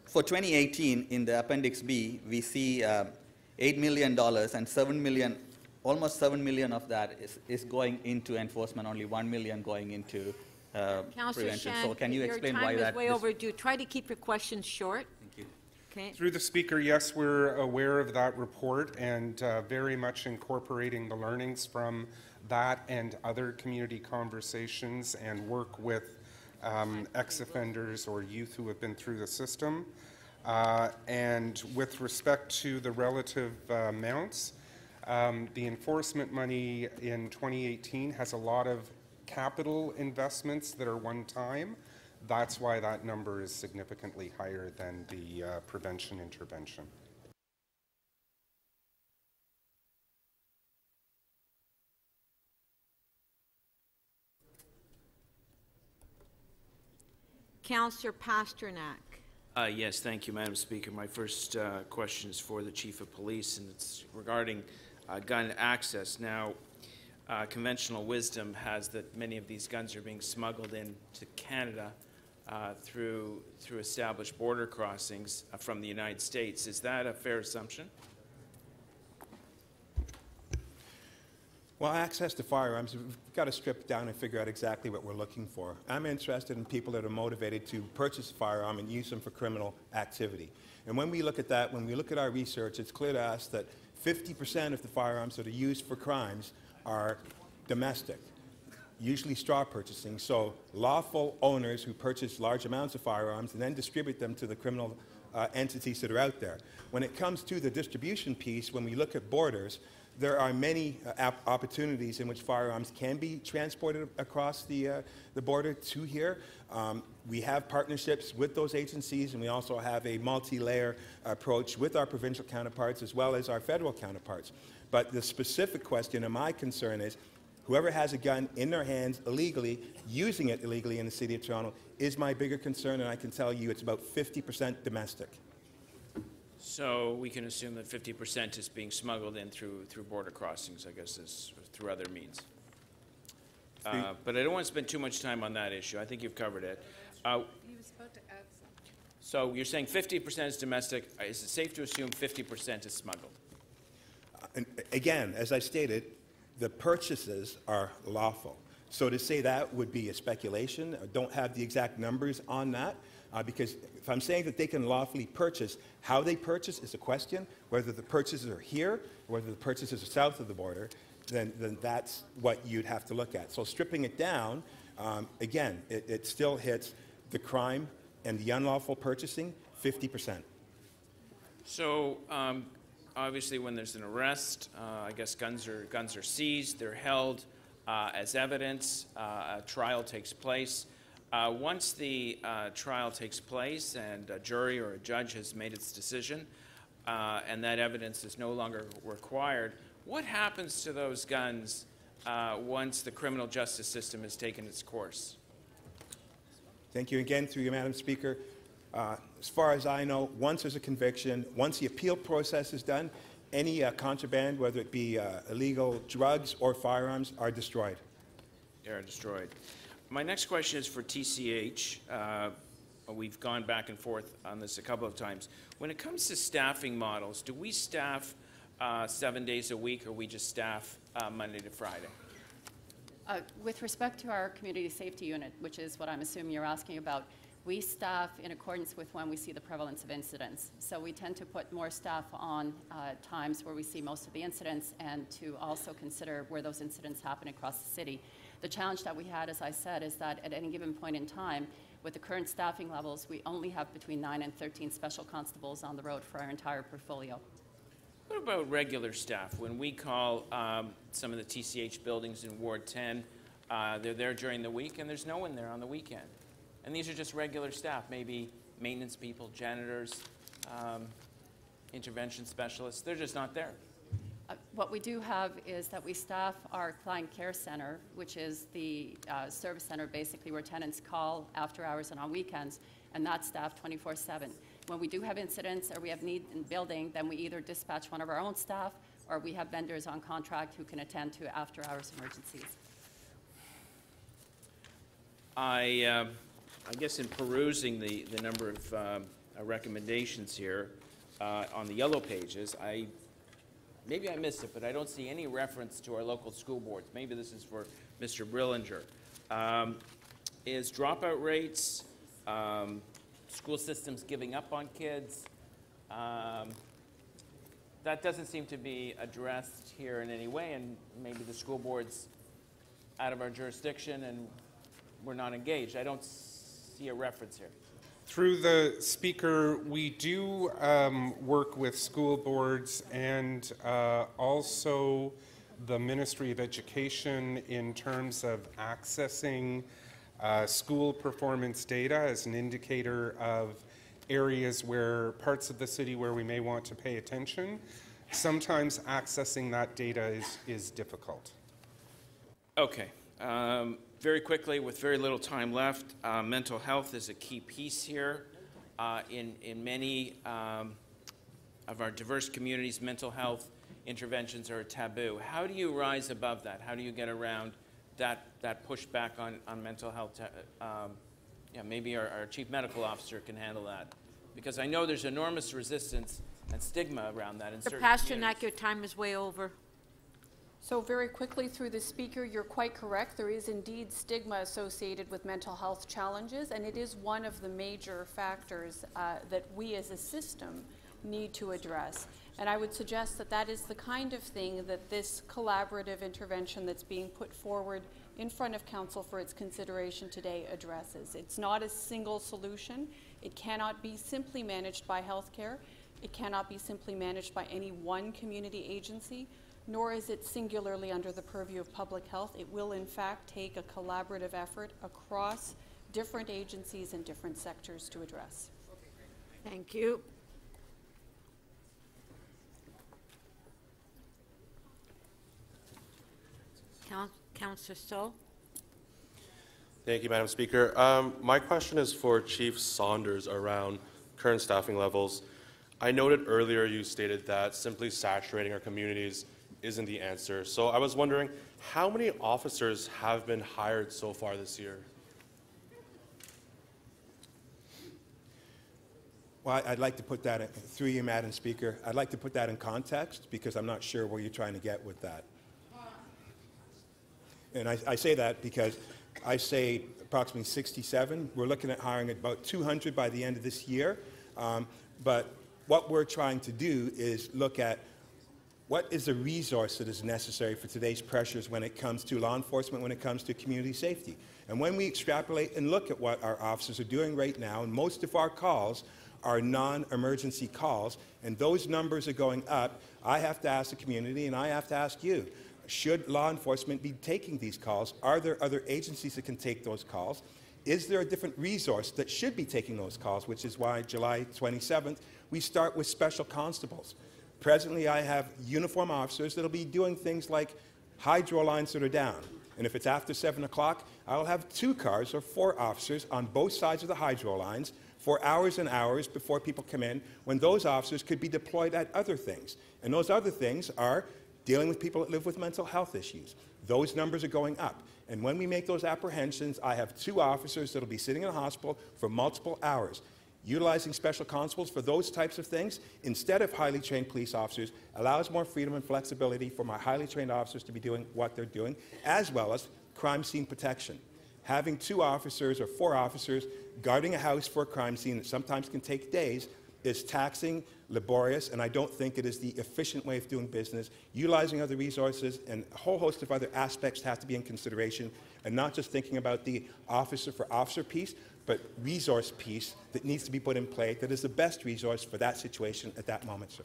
for 2018, in the Appendix B, we see $8 million and almost $7 million of that is going into enforcement, only $1 million going into prevention. So can you explain why that? Your time is way overdue. Try to keep your questions short. Thank you. Okay. Through the Speaker, yes, we're aware of that report and very much incorporating the learnings from that and other community conversations and work with ex-offenders or youth who have been through the system. And with respect to the relative amounts, the enforcement money in 2018 has a lot of capital investments that are one-time. That's why that number is significantly higher than the prevention intervention. Councillor Pasternak. Yes, thank you, Madam Speaker. My first question is for the Chief of Police, and it's regarding gun access. Now, conventional wisdom has that many of these guns are being smuggled into Canada through established border crossings from the United States. Is that a fair assumption? Well, access to firearms, we've got to strip down and figure out exactly what we're looking for. I'm interested in people that are motivated to purchase a firearm and use them for criminal activity. And when we look at that, when we look at our research, it's clear to us that 50% of the firearms that are used for crimes are domestic, usually straw purchasing. So lawful owners who purchase large amounts of firearms and then distribute them to the criminal entities that are out there. When it comes to the distribution piece, when we look at borders, there are many opportunities in which firearms can be transported across the border to here. We have partnerships with those agencies, and we also have a multi-layer approach with our provincial counterparts as well as our federal counterparts. But the specific question and my concern is, whoever has a gun in their hands illegally, using it illegally in the City of Toronto, is my bigger concern, and I can tell you it's about 50% domestic. So we can assume that 50% is being smuggled in through border crossings, I guess, through other means. But I don't want to spend too much time on that issue. I think you've covered it. He was about to add something. So you're saying 50% is domestic. Is it safe to assume 50% is smuggled? And again, as I stated, the purchases are lawful. So to say that would be a speculation. I don't have the exact numbers on that. Because if I'm saying that they can lawfully purchase, how they purchase is a question. Whether the purchases are here, or whether the purchases are south of the border, then that's what you'd have to look at. So stripping it down, again, it still hits the crime and the unlawful purchasing 50%. So obviously when there's an arrest, I guess guns are seized, they're held as evidence, a trial takes place. Once the trial takes place and a jury or a judge has made its decision and that evidence is no longer required, what happens to those guns once the criminal justice system has taken its course? Thank you again, through you, Madam Speaker. As far as I know, once there's a conviction, once the appeal process is done, any contraband, whether it be illegal drugs or firearms, are destroyed. They are destroyed. My next question is for TCH. We've gone back and forth on this a couple of times. When it comes to staffing models, do we staff 7 days a week, or we just staff Monday to Friday? With respect to our community safety unit, which is what I'm assuming you're asking about, we staff in accordance with when we see the prevalence of incidents. So we tend to put more staff on times where we see most of the incidents, and to also consider where those incidents happen across the city. The challenge that we had, as I said, is that at any given point in time, with the current staffing levels, we only have between 9 and 13 special constables on the road for our entire portfolio. What about regular staff? When we call some of the TCH buildings in Ward 10, they're there during the week, and there's no one there on the weekend. And these are just regular staff, maybe maintenance people, janitors, intervention specialists. They're just not there. What we do have is that we staff our client care center, which is the service center basically where tenants call after hours and on weekends, and that's staffed 24/7. When we do have incidents or we have need in building, then we either dispatch one of our own staff or we have vendors on contract who can attend to after hours emergencies. I guess in perusing the number of recommendations here on the yellow pages, maybe I missed it, but I don't see any reference to our local school boards. Maybe this is for Mr. Brillinger. Is dropout rates, school systems giving up on kids, that doesn't seem to be addressed here in any way, and maybe the school board's out of our jurisdiction and we're not engaged. I don't see a reference here. Through the Speaker, we do work with school boards and also the Ministry of Education in terms of accessing school performance data as an indicator of areas where parts of the city where we may want to pay attention. Sometimes accessing that data is difficult. Okay. Very quickly, with very little time left, mental health is a key piece here. In many of our diverse communities, mental health interventions are a taboo. How do you rise above that? How do you get around that pushback on mental health? Maybe our chief medical officer can handle that. Because I know there's enormous resistance and stigma around that in certain communities. Pasternak, your time is way over. So very quickly through the speaker, you're quite correct. There is indeed stigma associated with mental health challenges, and it is one of the major factors that we as a system need to address. And I would suggest that that is the kind of thing that this collaborative intervention that's being put forward in front of Council for its consideration today addresses. It's not a single solution. It cannot be simply managed by healthcare. It cannot be simply managed by any one community agency, nor is it singularly under the purview of public health. It will in fact take a collaborative effort across different agencies and different sectors to address. Thank you. Councillor Stoll. Thank you, Madam Speaker. My question is for Chief Saunders around current staffing levels. I noted earlier you stated that simply saturating our communities isn't the answer. So I was wondering, how many officers have been hired so far this year? Well, I'd like to put that, through you, Madam Speaker, I'd like to put that in context because I'm not sure where you're trying to get with that. And I say that because I say approximately 67. We're looking at hiring about 200 by the end of this year. But what we're trying to do is look at what is the resource that is necessary for today's pressures when it comes to law enforcement, when it comes to community safety. And when we extrapolate and look at what our officers are doing right now, and most of our calls are non-emergency calls, and those numbers are going up, I have to ask the community and I have to ask you, should law enforcement be taking these calls? Are there other agencies that can take those calls? Is there a different resource that should be taking those calls, which is why July 27th, we start with special constables. Presently, I have uniform officers that will be doing things like hydro lines that are down. And if it's after 7 o'clock, I'll have 2 cars or 4 officers on both sides of the hydro lines for hours and hours before people come in, when those officers could be deployed at other things. And those other things are dealing with people that live with mental health issues. Those numbers are going up. And when we make those apprehensions, I have 2 officers that will be sitting in a hospital for multiple hours. Utilizing special constables for those types of things, instead of highly trained police officers, allows more freedom and flexibility for my highly trained officers to be doing what they're doing, as well as crime scene protection. Having 2 officers or 4 officers guarding a house for a crime scene that sometimes can take days is taxing, laborious, and I don't think it is the efficient way of doing business. Utilizing other resources and a whole host of other aspects have to be in consideration, and not just thinking about the officer for officer piece, but resource piece that needs to be put in play that is the best resource for that situation at that moment, sir.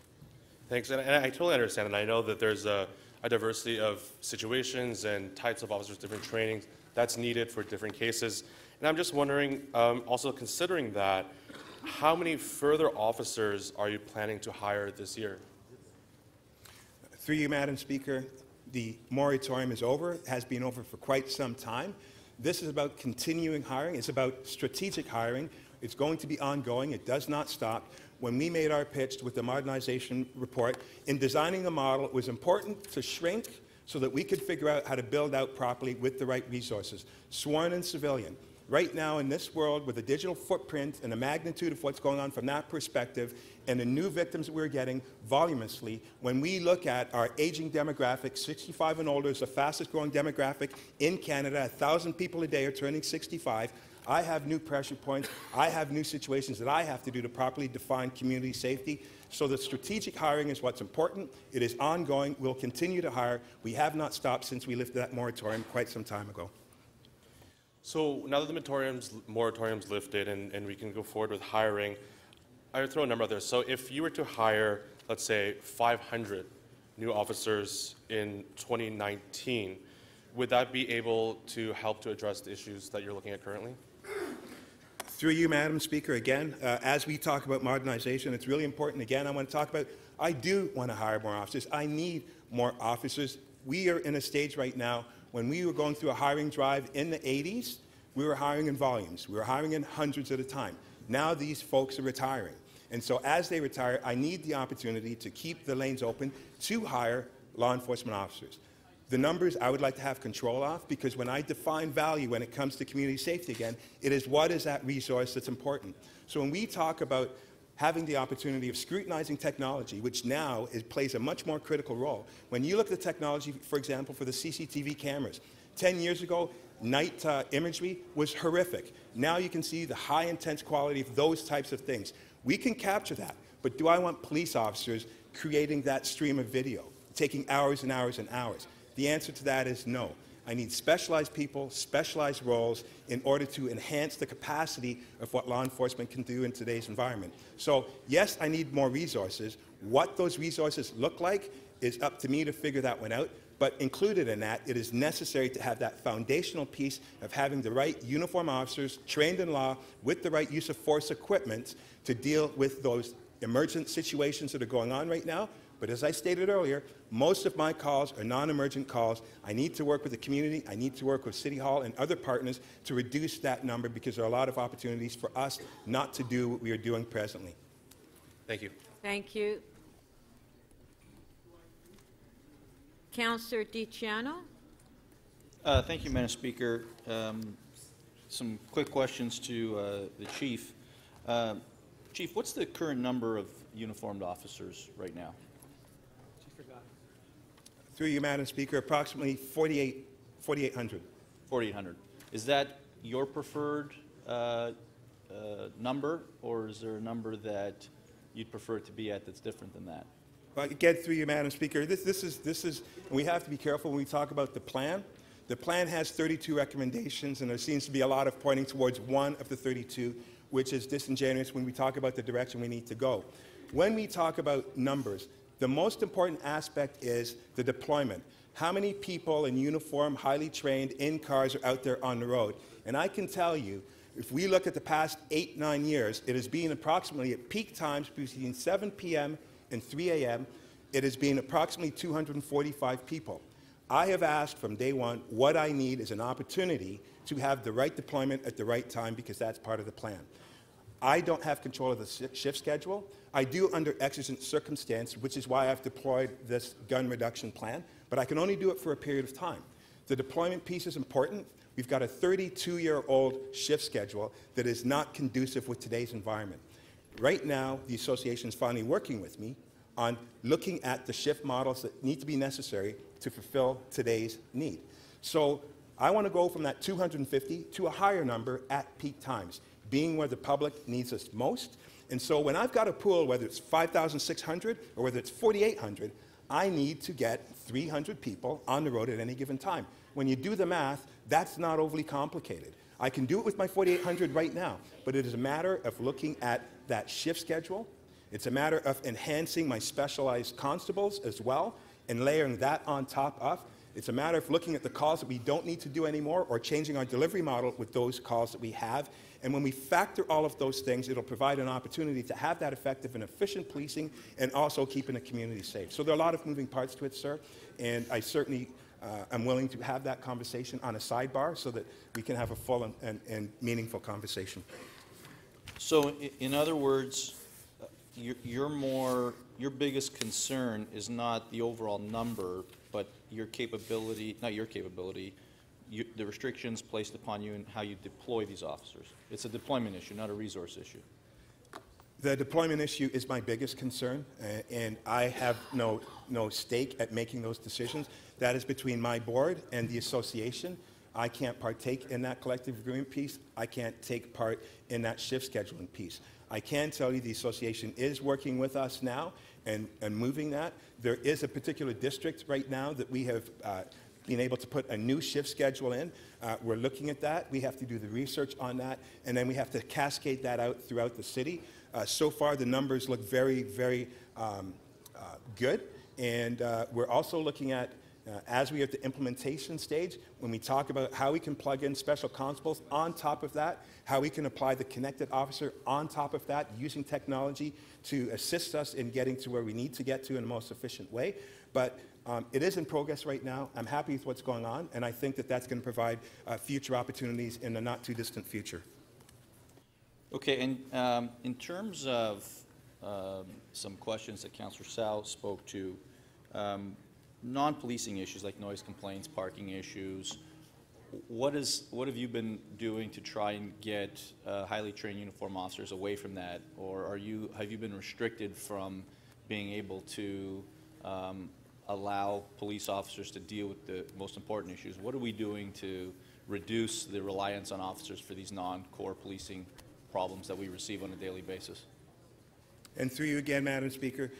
Thanks, and I totally understand, and I know that there's a diversity of situations and types of officers, different trainings that's needed for different cases. And I'm just wondering, also considering that, how many further officers are you planning to hire this year? Through you, Madam Speaker, the moratorium is over. It has been over for quite some time. This is about continuing hiring. It's about strategic hiring. It's going to be ongoing. It does not stop. When we made our pitch with the modernization report, in designing the model, it was important to shrink so that we could figure out how to build out properly with the right resources, sworn and civilian. Right now in this world, with the digital footprint and the magnitude of what's going on from that perspective and the new victims that we're getting voluminously, when we look at our aging demographic, 65 and older is the fastest growing demographic in Canada. 1,000 people a day are turning 65. I have new pressure points. I have new situations that I have to do to properly define community safety. So the strategic hiring is what's important. It is ongoing. We'll continue to hire. We have not stopped since we lifted that moratorium quite some time ago. So now that the moratorium's lifted and we can go forward with hiring, I would throw a number out there. So if you were to hire, let's say, 500 new officers in 2019, would that be able to help to address the issues that you're looking at currently? Through you, Madam Speaker, again, as we talk about modernization, it's really important. Again, I want to talk about, I do want to hire more officers. I need more officers. We are in a stage right now. When we were going through a hiring drive in the 80s, we were hiring in volumes. We were hiring in hundreds at a time. Now these folks are retiring. And so as they retire, I need the opportunity to keep the lanes open to hire law enforcement officers. The numbers I would like to have control of, because when I define value when it comes to community safety again, it is what is that resource that's important. So when we talk about having the opportunity of scrutinizing technology, which now plays a much more critical role. When you look at the technology, for example, for the CCTV cameras, 10 years ago, night imagery was horrific. Now you can see the high intense quality of those types of things. We can capture that, but do I want police officers creating that stream of video, taking hours and hours and hours? The answer to that is no. I need specialized people, specialized roles in order to enhance the capacity of what law enforcement can do in today's environment. So yes, I need more resources. What those resources look like is up to me to figure that one out. But included in that, it is necessary to have that foundational piece of having the right uniformed officers trained in law with the right use of force equipment to deal with those emergent situations that are going on right now. But as I stated earlier, most of my calls are non-emergent calls. I need to work with the community. I need to work with City Hall and other partners to reduce that number because there are a lot of opportunities for us not to do what we are doing presently. Thank you. Thank you. Councillor DiCiano. Thank you, Madam Speaker. Some quick questions to the Chief. Chief, what's the current number of uniformed officers right now? Through you, Madam Speaker, approximately 4,800. 4,800. Is that your preferred number, or is there a number that you'd prefer it to be at that's different than that? Well, again, through you, Madam Speaker, this is, and we have to be careful when we talk about the plan. The plan has 32 recommendations, and there seems to be a lot of pointing towards one of the 32, which is disingenuous when we talk about the direction we need to go. When we talk about numbers, the most important aspect is the deployment. How many people in uniform, highly trained, in cars are out there on the road? And I can tell you, if we look at the past 8-9 years, it has been approximately at peak times between 7 p.m. and 3 a.m., it has been approximately 245 people. I have asked from day one what I need is an opportunity to have the right deployment at the right time because that's part of the plan. I don't have control of the shift schedule. I do under exigent circumstance, which is why I've deployed this gun reduction plan, but I can only do it for a period of time. The deployment piece is important. We've got a 32-year-old shift schedule that is not conducive with today's environment. Right now, the association is finally working with me on looking at the shift models that need to be necessary to fulfill today's need. So I want to go from that 250 to a higher number at peak times, being where the public needs us most. And so when I've got a pool, whether it's 5,600 or whether it's 4,800, I need to get 300 people on the road at any given time. When you do the math, that's not overly complicated. I can do it with my 4,800 right now, but it is a matter of looking at that shift schedule. It's a matter of enhancing my specialized constables as well and layering that on top of. It's a matter of looking at the calls that we don't need to do anymore or changing our delivery model with those calls that we have. And when we factor all of those things, it'll provide an opportunity to have that effective and efficient policing and also keeping the community safe. So there are a lot of moving parts to it, sir, and I certainly am willing to have that conversation on a sidebar so that we can have a full and meaningful conversation. So in other words, your biggest concern is not the overall number, but your capability, not your capability, the restrictions placed upon you and how you deploy these officers. It's a deployment issue, not a resource issue. The deployment issue is my biggest concern, and I have no stake at making those decisions. That is between my board and the association. I can't partake in that collective agreement piece. I can't take part in that shift scheduling piece. I can tell you the association is working with us now and moving that. There is a particular district right now that we have been able to put a new shift schedule in. We're looking at that. We have to do the research on that, and then we have to cascade that out throughout the city. So far, the numbers look very, very good, and we're also looking at, as we are at the implementation stage, when we talk about how we can plug in special constables on top of that, how we can apply the connected officer on top of that, using technology to assist us in getting to where we need to get to in the most efficient way. But it is in progress right now. I'm happy with what's going on, and I think that that's going to provide future opportunities in the not-too-distant future. Okay, and in terms of some questions that Councillor Sal spoke to, non-policing issues like noise complaints, parking issues, what have you been doing to try and get highly trained uniformed officers away from that, or have you been restricted from being able to allow police officers to deal with the most important issues? What are we doing to reduce the reliance on officers for these non-core policing problems that we receive on a daily basis? And through you again, Madam Speaker,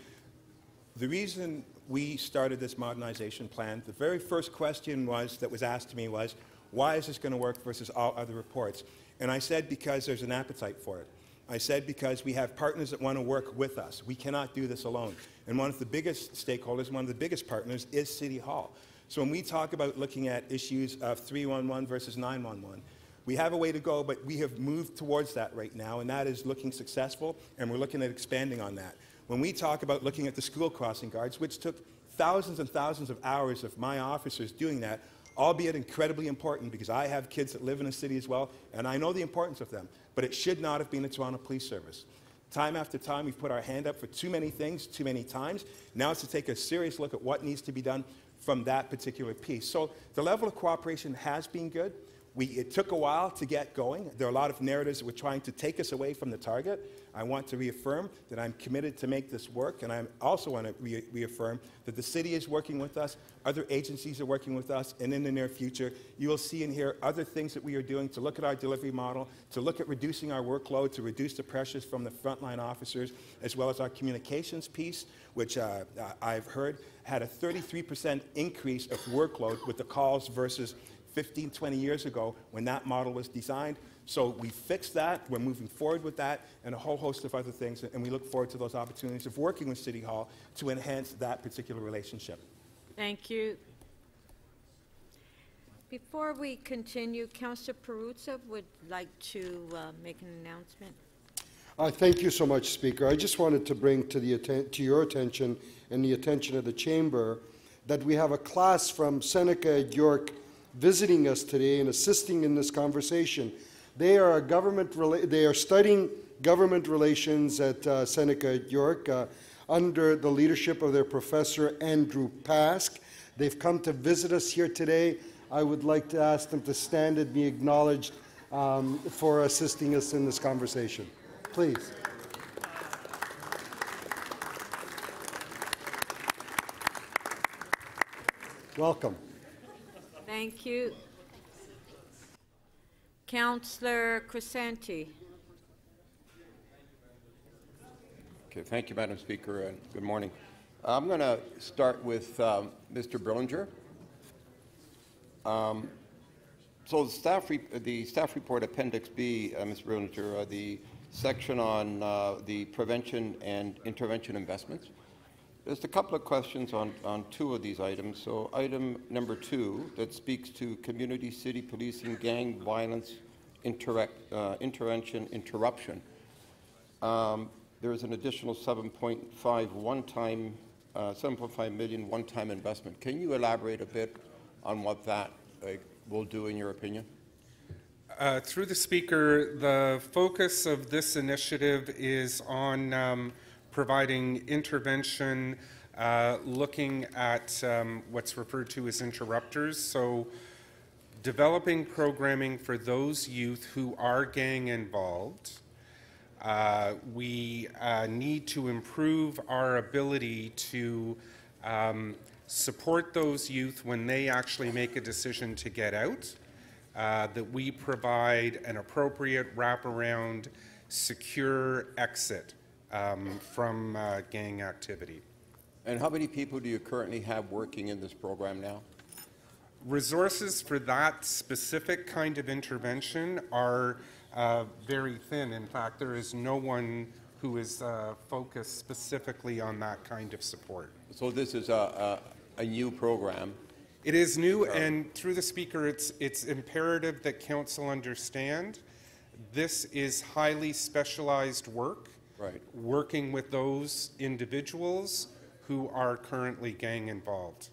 the reason we started this modernization plan, the very first question that was asked to me was, why is this going to work versus all other reports? And I said, because there's an appetite for it. I said, because we have partners that want to work with us. We cannot do this alone. And one of the biggest stakeholders, one of the biggest partners is City Hall. So when we talk about looking at issues of 311 versus 911, we have a way to go, but we have moved towards that right now, and that is looking successful, and we're looking at expanding on that. When we talk about looking at the school crossing guards, which took thousands and thousands of hours of my officers doing that, albeit incredibly important because I have kids that live in the city as well, and I know the importance of them, but it should not have been the Toronto Police Service. Time after time, we've put our hand up for too many things, too many times. Now it's to take a serious look at what needs to be done from that particular piece. So the level of cooperation has been good. It took a while to get going. There are a lot of narratives that were trying to take us away from the target. I want to reaffirm that I'm committed to make this work, and I also want to reaffirm that the city is working with us, other agencies are working with us, and in the near future, you will see and hear other things that we are doing to look at our delivery model, to look at reducing our workload, to reduce the pressures from the frontline officers, as well as our communications piece, which I've heard had a 33% increase of workload with the calls versus 15, 20 years ago when that model was designed. So we fixed that, we're moving forward with that, and a whole host of other things, and we look forward to those opportunities of working with City Hall to enhance that particular relationship. Thank you. Before we continue, Councillor Perruzza would like to make an announcement. Thank you so much, Speaker. I just wanted to bring to your attention and the attention of the Chamber that we have a class from Seneca at York visiting us today and assisting in this conversation. They are studying government relations at Seneca at York under the leadership of their professor Andrew Pask. They've come to visit us here today. I would like to ask them to stand and be acknowledged for assisting us in this conversation. Please. Welcome. Thank you. Councillor Crescenti. Okay, thank you, Madam Speaker, and good morning. I'm going to start with Mr. Brillinger. So the staff report, Appendix B, Mr. Brillinger, the section on the prevention and intervention investments. Just a couple of questions on two of these items. So item number 2 that speaks to community city policing, gang violence, intervention, interruption. There is an additional 7.5 million one-time investment. Can you elaborate a bit on what that will do in your opinion? Through the Speaker, the focus of this initiative is on providing intervention, looking at what's referred to as interrupters. So developing programming for those youth who are gang involved. We need to improve our ability to support those youth when they actually make a decision to get out, that we provide an appropriate wraparound, secure exit from gang activity. And how many people do you currently have working in this program now? Resources for that specific kind of intervention are very thin. In fact, there is no one who is focused specifically on that kind of support. So this is a new program. It is new, and through the Speaker, it's imperative that Council understand this is highly specialized work, right, working with those individuals who are currently gang involved.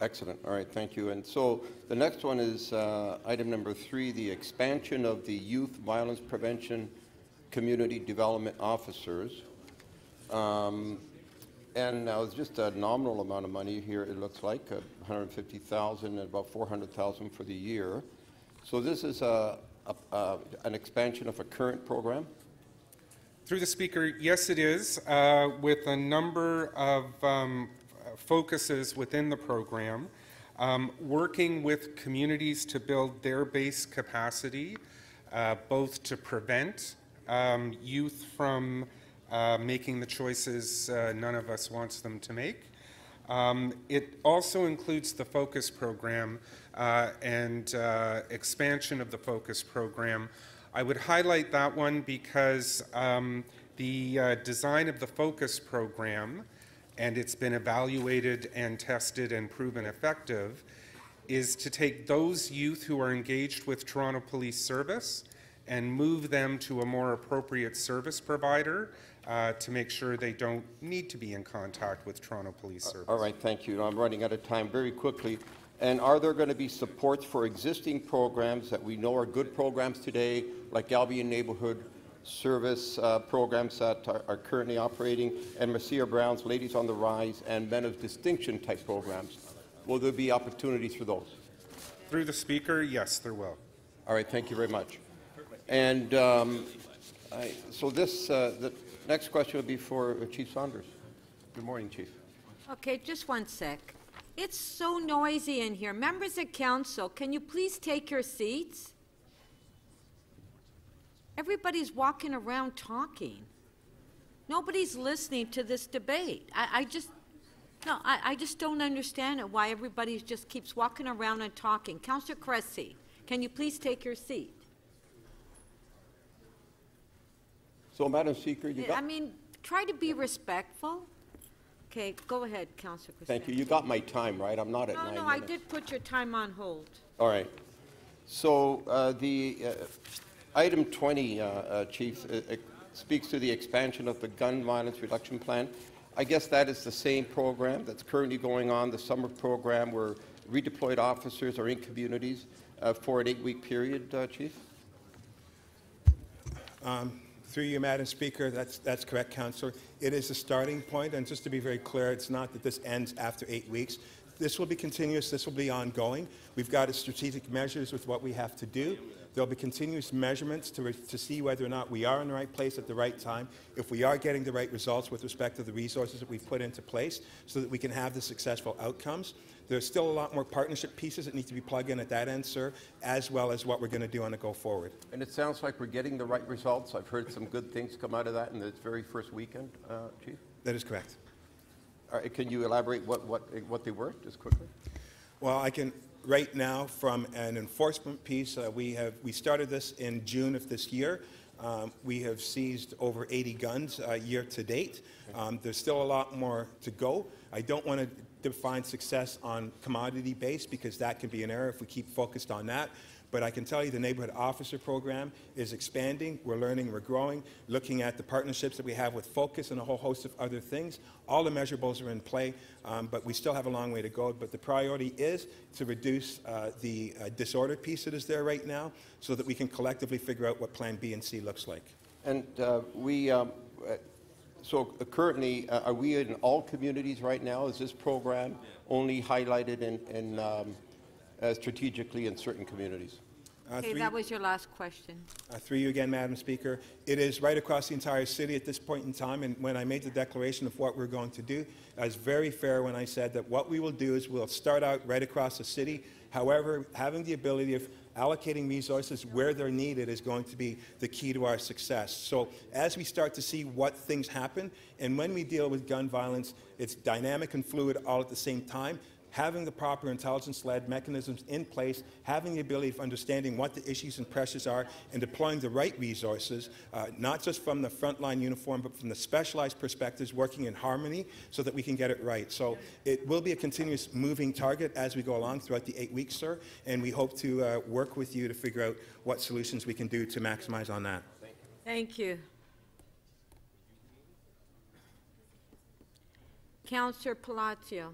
Excellent. All right, thank you. And so the next one is item number 3, the expansion of the Youth Violence Prevention Community Development Officers. And now it's just a nominal amount of money here, it looks like, 150,000 and about 400,000 for the year. So this is an expansion of a current program? Through the Speaker, yes it is, with a number of focuses within the program, working with communities to build their base capacity, both to prevent youth from making the choices none of us wants them to make. It also includes the focus program and expansion of the focus program. I would highlight that one because the design of the focus program, and it's been evaluated and tested and proven effective, is to take those youth who are engaged with Toronto Police Service and move them to a more appropriate service provider to make sure they don't need to be in contact with Toronto Police Service. All right, thank you. I'm running out of time very quickly. And are there going to be supports for existing programs that we know are good programs today, like Albion Neighborhood Service programs that are currently operating, and Marcia Brown's Ladies on the Rise and Men of Distinction type programs? Will there be opportunities for those? Through the Speaker, yes, there will. All right, thank you very much. And so this, the next question will be for Chief Saunders. Good morning, Chief. Okay, just one sec. It's so noisy in here. Members of council, can you please take your seats? Everybody's walking around talking. Nobody's listening to this debate. I just don't understand it, why everybody just keeps walking around and talking. Councillor Cressy, can you please take your seat? So, Madam Speaker, you got... I mean, try to be respectful. Okay, go ahead, Councillor Cressy. Thank you. You got my time, right? I'm not at 9 minutes. No, I did put your time on hold. All right. So the item 20, Chief, speaks to the expansion of the gun violence reduction plan. I guess that is the same program that's currently going on, the summer program where redeployed officers are in communities for an 8-week period, Chief? Through you, Madam Speaker, that's correct, Councillor. It is a starting point, and just to be very clear, it's not that this ends after 8 weeks. This will be continuous, this will be ongoing. We've got strategic measures with what we have to do. There'll be continuous measurements to see whether or not we are in the right place at the right time, if we are getting the right results with respect to the resources that we've put into place so that we can have the successful outcomes. There's still a lot more partnership pieces that need to be plugged in at that end, sir, as well as what we're going to do on the go forward. And it sounds like we're getting the right results. I've heard some good things come out of that in the very first weekend, Chief. That is correct. Can you elaborate what they were, just quickly? Well, I can. Right now, from an enforcement piece, we started this in June of this year. We have seized over 80 guns year to date. There's still a lot more to go. I don't want to define success on commodity base because that can be an error if we keep focused on that. But I can tell you the neighborhood officer program is expanding. We're learning, we're growing, looking at the partnerships that we have with Focus and a whole host of other things. All the measurables are in play, but we still have a long way to go. But the priority is to reduce the disorder piece that is there right now so that we can collectively figure out what Plan B and C looks like. And so currently, are we in all communities right now? Is this program only highlighted strategically in certain communities? Okay, that was your last question. Through you again, Madam Speaker. It is right across the entire city at this point in time, and when I made the declaration of what we're going to do, I was very fair when I said that what we will do is we'll start out right across the city. However, having the ability of allocating resources where they're needed is going to be the key to our success. So as we start to see what things happen, and when we deal with gun violence, it's dynamic and fluid all at the same time. Having the proper intelligence-led mechanisms in place, having the ability of understanding what the issues and pressures are, and deploying the right resources, not just from the frontline uniform, but from the specialized perspectives, working in harmony so that we can get it right. So it will be a continuous moving target as we go along throughout the 8 weeks, sir, and we hope to work with you to figure out what solutions we can do to maximize on that. Thank you. Councillor Palacio.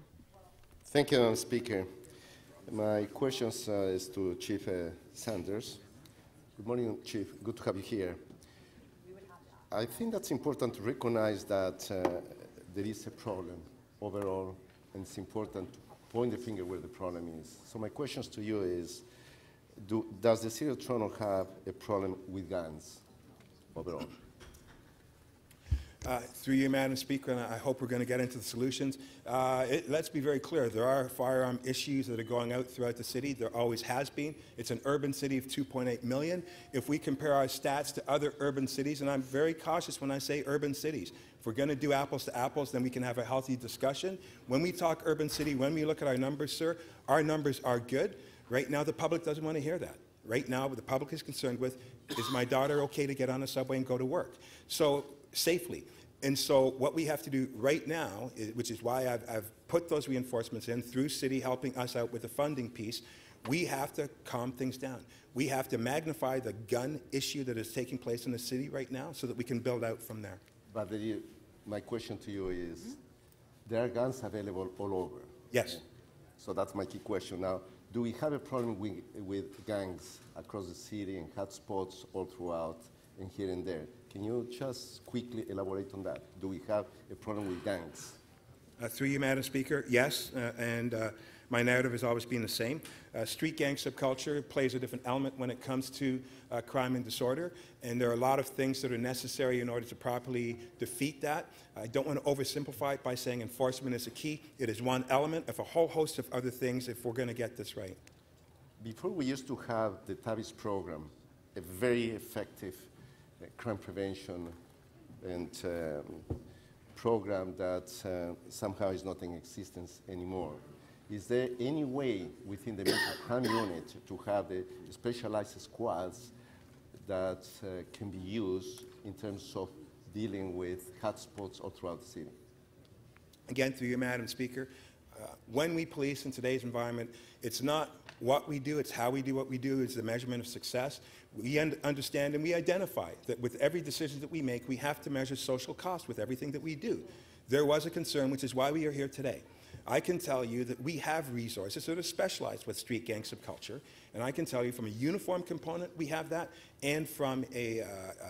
Thank you, Madam Speaker. My question is to Chief Sanders. Good morning, Chief. Good to have you here. I think that's important to recognize that there is a problem overall, and it's important to point the finger where the problem is. So my questions to you is, does the City of Toronto have a problem with guns overall? Through you, Madam Speaker, and I hope we're going to get into the solutions. Let's be very clear. There are firearm issues that are going out throughout the city. There always has been. It's an urban city of 2.8 million. If we compare our stats to other urban cities, and I'm very cautious when I say urban cities, if we're going to do apples to apples, then we can have a healthy discussion. When we talk urban city, when we look at our numbers, sir, our numbers are good. Right now, the public doesn't want to hear that. Right now, what the public is concerned with is my daughter okay to get on a subway and go to work? So, safely. And so what we have to do right now, which is why I've put those reinforcements in through City helping us out with the funding piece, we have to calm things down. We have to magnify the gun issue that is taking place in the city right now so that we can build out from there. But my question to you is, there are guns available all over. Yes. So that's my key question. Now, do we have a problem with gangs across the city and hotspots all throughout and here and there? Can you just quickly elaborate on that? Do we have a problem with gangs? Through you, Madam Speaker, yes, and my narrative has always been the same. Street gang subculture plays a different element when it comes to crime and disorder, and there are a lot of things that are necessary in order to properly defeat that. I don't want to oversimplify it by saying enforcement is a key. It is one element of a whole host of other things if we're going to get this right. Before, we used to have the TAVIS program, a very effective crime prevention and program that somehow is not in existence anymore. Is there any way within the mental crime unit to have the specialized squads that can be used in terms of dealing with hotspots all throughout the city? Again, through you, Madam Speaker, when we police in today's environment, it's not what we do, it's how we do what we do is the measurement of success. We understand and we identify that with every decision that we make, we have to measure social cost with everything that we do. There was a concern, which is why we are here today. I can tell you that we have resources that are specialized with street gang subculture, and I can tell you from a uniform component, we have that, and from a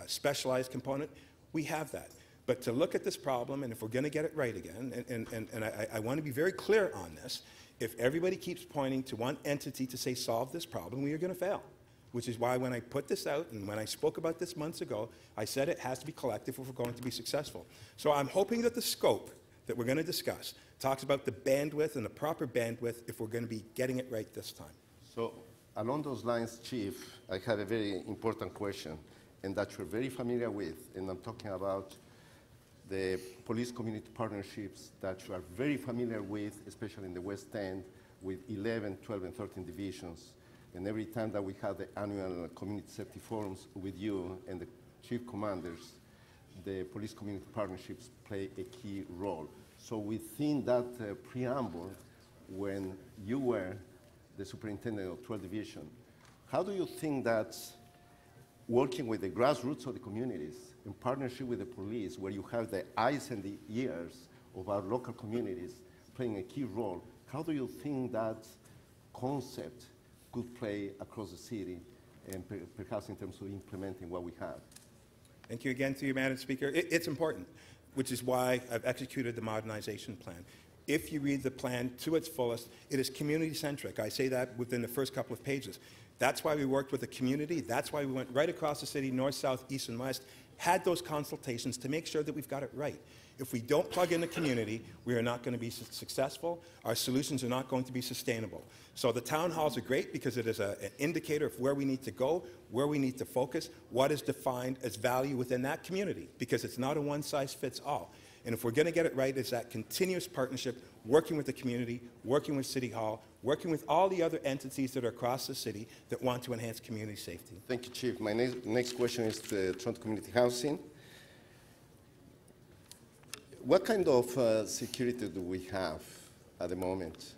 specialized component, we have that. But to look at this problem, and if we're going to get it right again, and I want to be very clear on this, if everybody keeps pointing to one entity to say solve this problem, we are going to fail. Which is why when I put this out and when I spoke about this months ago, I said it has to be collective if we're going to be successful. So I'm hoping that the scope that we're going to discuss talks about the bandwidth and the proper bandwidth if we're going to be getting it right this time. So along those lines, Chief, I have a very important question, and that you're very familiar with, and I'm talking about the police community partnerships that you are very familiar with, especially in the West End, with 11, 12, and 13 divisions. And every time that we have the annual community safety forums with you and the chief commanders, the police community partnerships play a key role. So within that preamble, when you were the superintendent of 12 Division, how do you think that working with the grassroots of the communities in partnership with the police, where you have the eyes and the ears of our local communities playing a key role, how do you think that concept could play across the city and perhaps in terms of implementing what we have? Thank you again to you, Madam Speaker. It's important, which is why I've executed the modernization plan. If you read the plan to its fullest, it is community-centric. I say that within the first couple of pages. That's why we worked with the community. That's why we went right across the city, north, south, east, and west, had those consultations to make sure that we've got it right. If we don't plug in the community, we are not going to be successful. Our solutions are not going to be sustainable. So the town halls are great because it is an indicator of where we need to go, where we need to focus, what is defined as value within that community, because it's not a one-size-fits-all. And if we're going to get it right, it's that continuous partnership, working with the community, working with City Hall, working with all the other entities that are across the city that want to enhance community safety. Thank you, Chief. My next question is to Toronto Community Housing. What kind of security do we have at the moment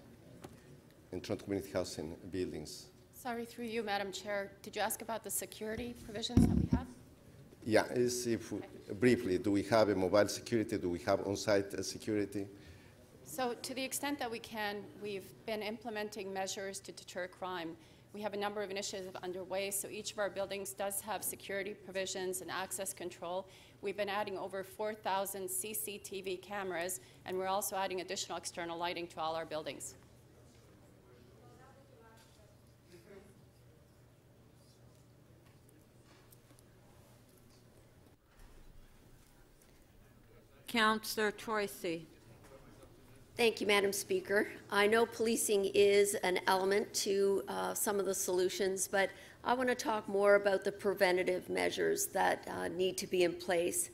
in Toronto Community Housing buildings? Sorry, through you, Madam Chair, did you ask about the security provisions that we have? Yeah, briefly, do we have a mobile security? Do we have on-site security? So to the extent that we can, we've been implementing measures to deter crime. We have a number of initiatives underway, so each of our buildings does have security provisions and access control. We've been adding over 4,000 CCTV cameras, and we're also adding additional external lighting to all our buildings. Councillor Troisi. Thank you, Madam Speaker. I know policing is an element to some of the solutions, but I want to talk more about the preventative measures that need to be in place.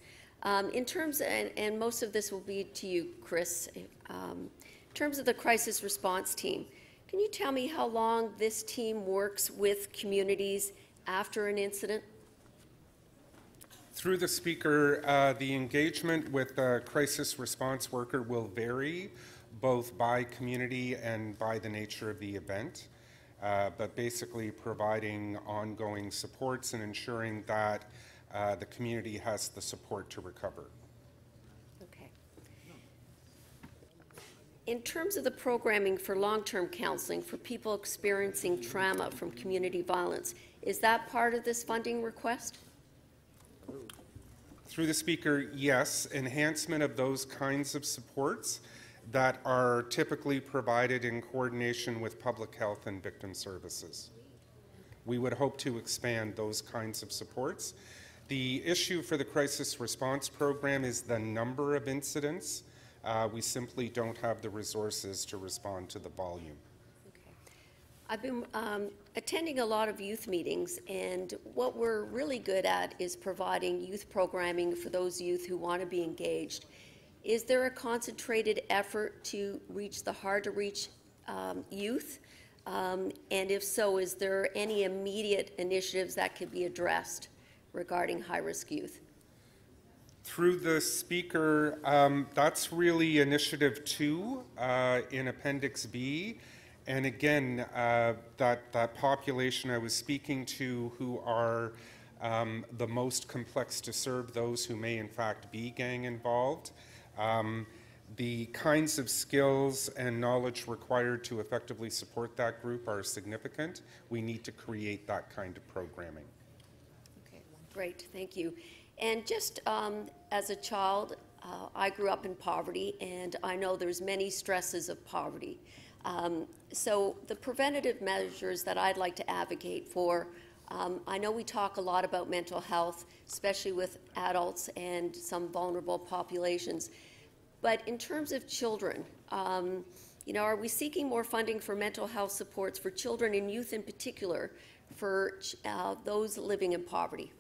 In terms, and most of this will be to you, Chris, in terms of the crisis response team, can you tell me how long this team works with communities after an incident? Through the Speaker, the engagement with the crisis response worker will vary both by community and by the nature of the event, but basically providing ongoing supports and ensuring that the community has the support to recover. Okay. In terms of the programming for long-term counseling for people experiencing trauma from community violence, is that part of this funding request? Through the Speaker, yes, enhancement of those kinds of supports that are typically provided in coordination with public health and victim services. We would hope to expand those kinds of supports. The issue for the crisis response program is the number of incidents. We simply don't have the resources to respond to the volume. I've been attending a lot of youth meetings, and what we're really good at is providing youth programming for those youth who want to be engaged. Is there a concentrated effort to reach the hard-to-reach youth? And if so, is there any immediate initiatives that could be addressed regarding high-risk youth? Through the Speaker, that's really Initiative 2 in Appendix B. And again, that population I was speaking to who are the most complex to serve, those who may in fact be gang involved, the kinds of skills and knowledge required to effectively support that group are significant. We need to create that kind of programming. Okay, great, thank you. And just as a child, I grew up in poverty, and I know there's many stresses of poverty. So the preventative measures that I'd like to advocate for, I know we talk a lot about mental health, especially with adults and some vulnerable populations. But in terms of children, you know, are we seeking more funding for mental health supports for children and youth in particular for those living in poverty?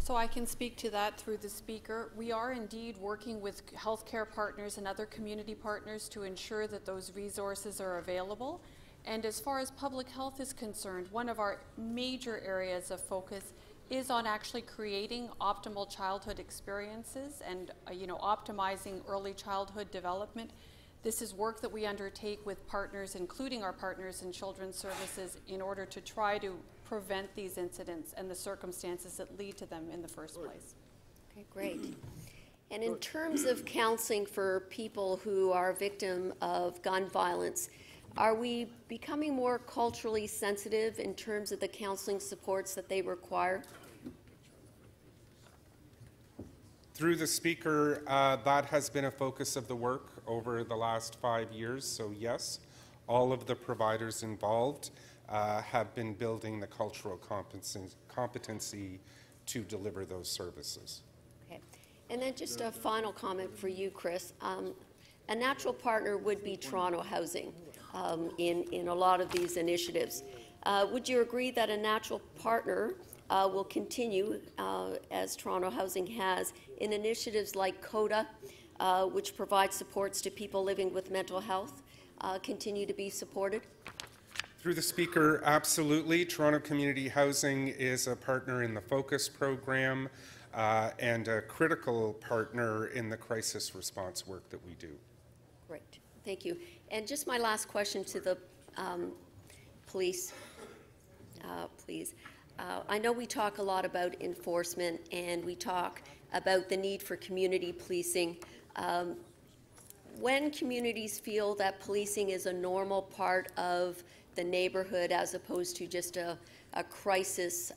So I can speak to that through the Speaker. We are indeed working with healthcare partners and other community partners to ensure that those resources are available. And as far as public health is concerned, one of our major areas of focus is on actually creating optimal childhood experiences and you know, optimizing early childhood development. This is work that we undertake with partners, including our partners in Children's Services, in order to try to prevent these incidents and the circumstances that lead to them in the first place. Okay, great. And in terms of counseling for people who are a victim of gun violence, are we becoming more culturally sensitive in terms of the counseling supports that they require? Through the Speaker, that has been a focus of the work over the last 5 years. So yes, all of the providers involved have been building the cultural competency to deliver those services. Okay. And then just a final comment for you, Chris. A natural partner would be Toronto Housing in a lot of these initiatives. Would you agree that a natural partner will continue, as Toronto Housing has, in initiatives like CODA, which provides supports to people living with mental health, continue to be supported? Through the Speaker, absolutely. Toronto Community Housing is a partner in the FOCUS program and a critical partner in the crisis response work that we do. Great, thank you. And just my last question to the police, please. I know we talk a lot about enforcement and we talk about the need for community policing. when communities feel that policing is a normal part of the neighborhood as opposed to just a crisis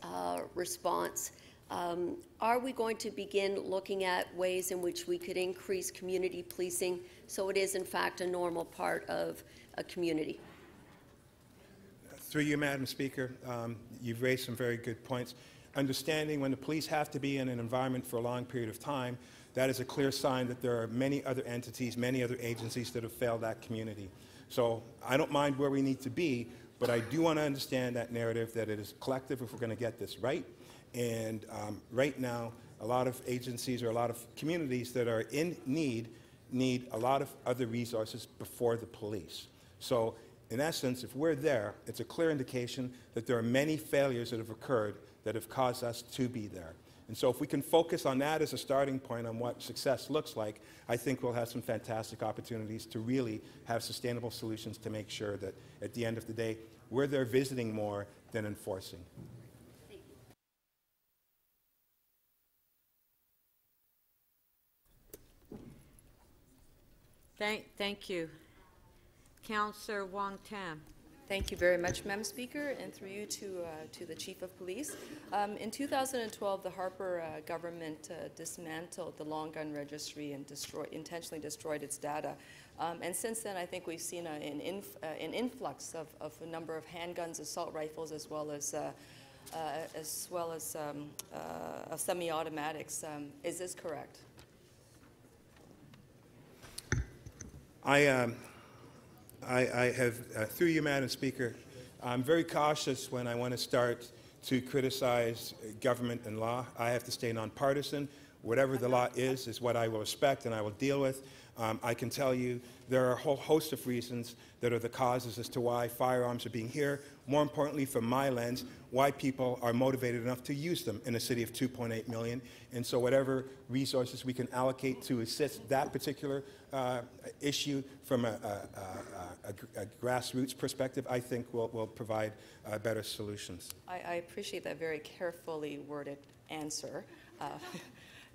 response, are we going to begin looking at ways in which we could increase community policing so it is in fact a normal part of a community? Through you, Madam Speaker, you've raised some very good points. Understanding when the police have to be in an environment for a long period of time, that is a clear sign that there are many other entities, many other agencies that have failed that community. So I don't mind where we need to be, but I do want to understand that narrative that it is collective if we're going to get this right. And right now, a lot of agencies or a lot of communities that are in need a lot of other resources before the police. So in essence, if we're there, it's a clear indication that there are many failures that have occurred that have caused us to be there. And so if we can focus on that as a starting point on what success looks like, I think we'll have some fantastic opportunities to really have sustainable solutions to make sure that at the end of the day, we're there visiting more than enforcing. Thank you. Councillor Wong Tam. Thank you very much, Madam Speaker, and through you to the Chief of Police. In 2012, the Harper government dismantled the long gun registry and intentionally destroyed its data. And since then, I think we've seen an influx of a number of handguns, assault rifles, as well as semi-automatics. Is this correct? I have, through you, Madam Speaker, I'm very cautious when I want to start to criticize government and law. I have to stay nonpartisan. Whatever the law is what I will respect and I will deal with. I can tell you there are a whole host of reasons that are the causes as to why firearms are being here. More importantly, from my lens, why people are motivated enough to use them in a city of 2.8 million. And so whatever resources we can allocate to assist that particular issue from a grassroots perspective, I think will provide better solutions. I appreciate that very carefully worded answer.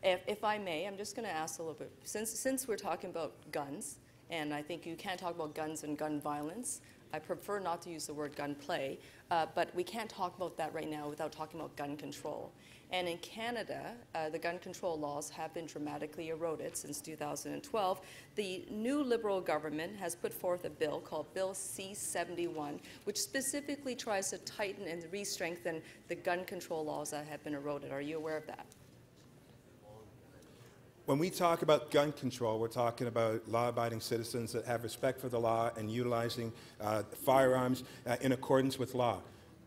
If I may, I'm just going to ask a little bit, since we're talking about guns, and I think you can't talk about guns and gun violence. I prefer not to use the word gunplay, but we can't talk about that right now without talking about gun control. And in Canada, the gun control laws have been dramatically eroded since 2012. The new Liberal government has put forth a bill called Bill C-71, which specifically tries to tighten and re-strengthen the gun control laws that have been eroded. Are you aware of that? When we talk about gun control, we're talking about law-abiding citizens that have respect for the law and utilizing firearms in accordance with law.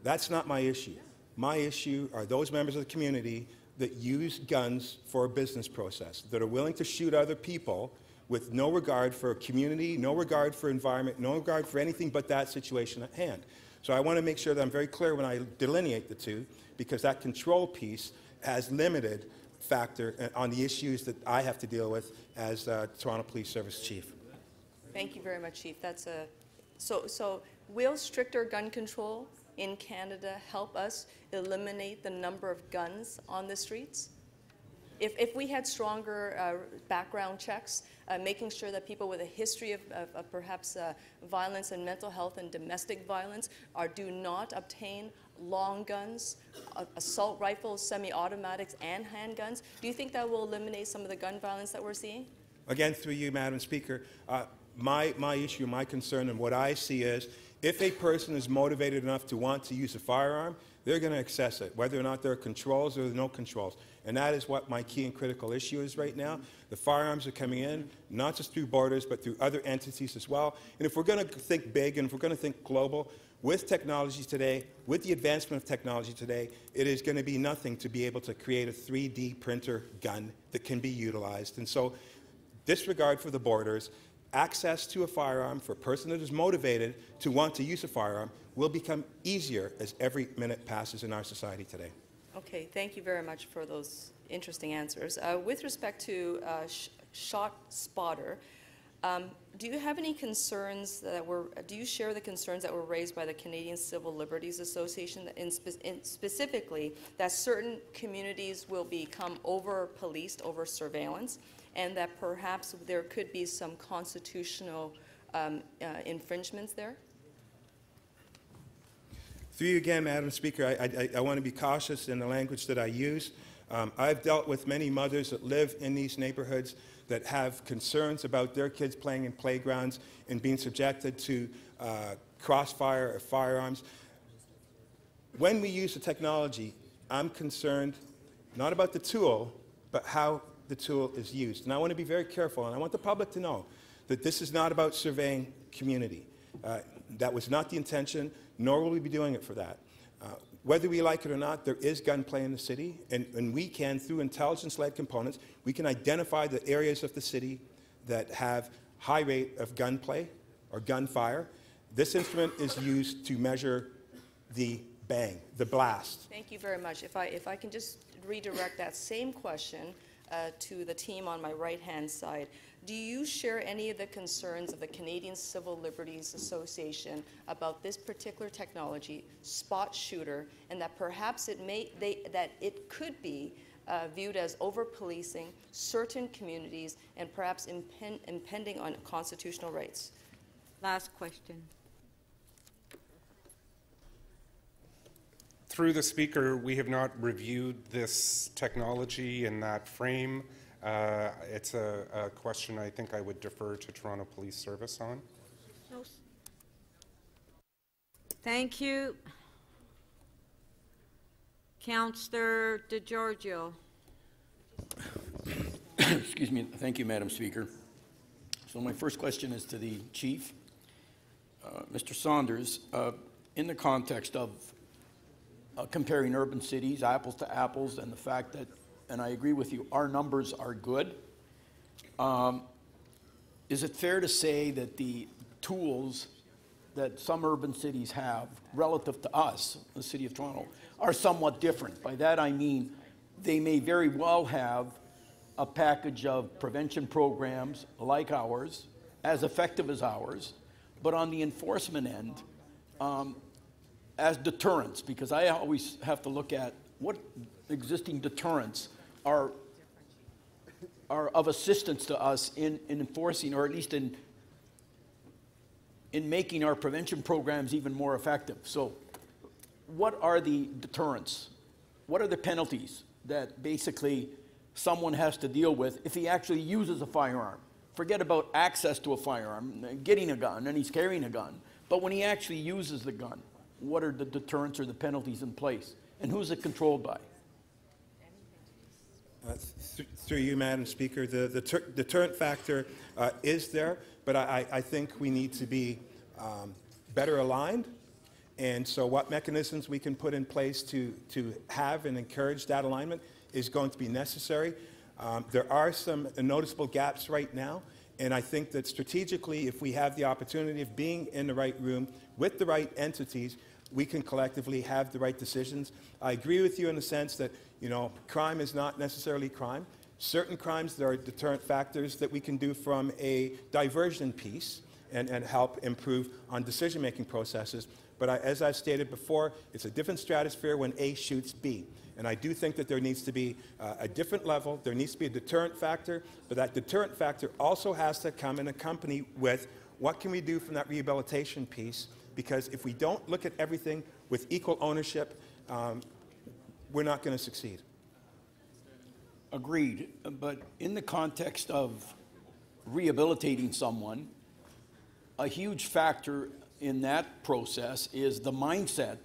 That's not my issue. My issue are those members of the community that use guns for a business process, that are willing to shoot other people with no regard for community, no regard for environment, no regard for anything but that situation at hand. So I want to make sure that I'm very clear when I delineate the two, because that control piece has limited factor on the issues that I have to deal with as Toronto Police Service Chief. Thank you very much, Chief. That's a so will stricter gun control in Canada help us eliminate the number of guns on the streets? If we had stronger background checks, making sure that people with a history of perhaps violence and mental health and domestic violence do not obtain long guns, assault rifles, semi-automatics, and handguns, do you think that will eliminate some of the gun violence that we're seeing? Again, through you, Madam Speaker, my issue, my concern, and what I see is if a person is motivated enough to want to use a firearm, they're going to access it, whether or not there are controls or no controls. And that is what my key and critical issue is right now. The firearms are coming in, not just through borders, but through other entities as well. And if we're going to think big and if we're going to think global, with technology today, with the advancement of technology today, it is going to be nothing to be able to create a 3D printer gun that can be utilized. And so, disregard for the borders, access to a firearm for a person that is motivated to want to use a firearm will become easier as every minute passes in our society today. Okay, thank you very much for those interesting answers. With respect to Shot Spotter, do you have any concerns do you share the concerns that were raised by the Canadian Civil Liberties Association, specifically that certain communities will become over-policed, over-surveillance, and that perhaps there could be some constitutional infringements there? Through you again, Madam Speaker, I want to be cautious in the language that I use. I've dealt with many mothers that live in these neighborhoods that have concerns about their kids playing in playgrounds and being subjected to crossfire or firearms. When we use the technology, I'm concerned not about the tool, but how the tool is used. And I want to be very careful, and I want the public to know that this is not about surveying community. That was not the intention, nor will we be doing it for that. Whether we like it or not, there is gunplay in the city, and we can, through intelligence-led components, we can identify the areas of the city that have high rate of gunplay or gunfire. This instrument is used to measure the bang, the blast. Thank you very much. If I can just redirect that same question to the team on my right-hand side. Do you share any of the concerns of the Canadian Civil Liberties Association about this particular technology, spot shooter, and that perhaps that it could be viewed as over-policing certain communities and perhaps impending on constitutional rights? Last question. Through the Speaker, we have not reviewed this technology in that frame. It's a question I think I would defer to Toronto Police Service on. No. Thank you. Councillor DeGiorgio. Excuse me. Thank you, Madam Speaker. So my first question is to the Chief. Mr. Saunders, in the context of comparing urban cities, apples to apples, and the fact that, and I agree with you, our numbers are good. Is it fair to say that the tools that some urban cities have relative to us, the City of Toronto, are somewhat different? By that I mean they may very well have a package of prevention programs like ours, as effective as ours, but on the enforcement end, as deterrents, because I always have to look at what existing deterrents are of assistance to us in enforcing, or at least in making our prevention programs even more effective. So what are the deterrents? What are the penalties that basically someone has to deal with if he actually uses a firearm? Forget about access to a firearm, getting a gun, and he's carrying a gun. But when he actually uses the gun, what are the deterrents or the penalties in place? And who's it controlled by? Through you, Madam Speaker, the deterrent factor is there, but I think we need to be better aligned. And so what mechanisms we can put in place to have and encourage that alignment is going to be necessary. There are some noticeable gaps right now, and I think that strategically, if we have the opportunity of being in the right room with the right entities, we can collectively have the right decisions. I agree with you in the sense that, you know, crime is not necessarily crime. Certain crimes, there are deterrent factors that we can do from a diversion piece and help improve on decision-making processes. But as I've stated before, it's a different stratosphere when A shoots B. And I do think that there needs to be a different level. There needs to be a deterrent factor, but that deterrent factor also has to come and accompany with what can we do from that rehabilitation piece, because if we don't look at everything with equal ownership, we're not going to succeed. Agreed, but in the context of rehabilitating someone, a huge factor in that process is the mindset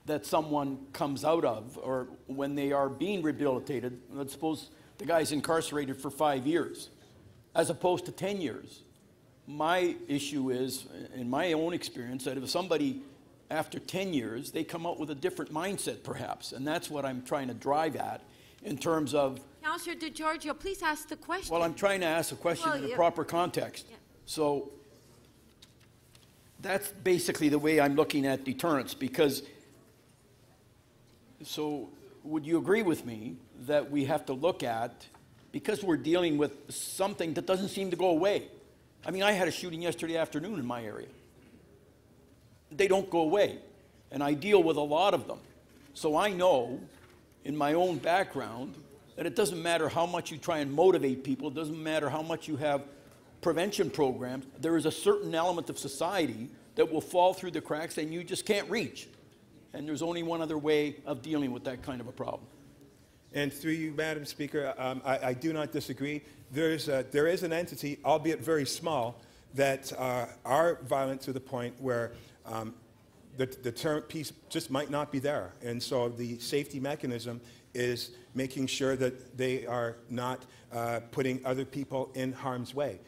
that someone comes out of, or when they are being rehabilitated. Let's suppose the guy's incarcerated for 5 years, as opposed to 10 years. My issue is, in my own experience, that if somebody, after 10 years, they come out with a different mindset, perhaps, and that's what I'm trying to drive at in terms of... Councillor DeGiorgio, please ask the question. Well, I'm trying to ask a question in the proper context. Yeah. So that's basically the way I'm looking at deterrence, because... So would you agree with me that we have to look at, because we're dealing with something that doesn't seem to go away? I mean, I had a shooting yesterday afternoon in my area. They don't go away, and I deal with a lot of them. So I know, in my own background, that it doesn't matter how much you try and motivate people, it doesn't matter how much you have prevention programs, there is a certain element of society that will fall through the cracks and you just can't reach. And there's only one other way of dealing with that kind of a problem. And through you, Madam Speaker, I do not disagree. There is an entity, albeit very small, that are violent to the point where the deterrent piece just might not be there. And so the safety mechanism is making sure that they are not putting other people in harm's way.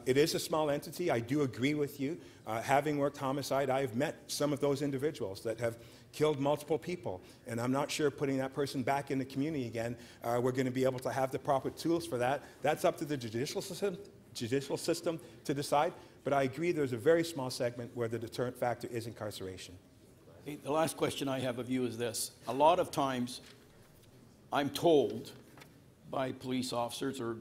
It is a small entity. I do agree with you. Having worked homicide, I have met some of those individuals that have killed multiple people, and I'm not sure putting that person back in the community again, we're going to be able to have the proper tools for that. That's up to the judicial system to decide, but I agree there's a very small segment where the deterrent factor is incarceration. Okay, the last question I have of you is this. A lot of times I'm told by police officers or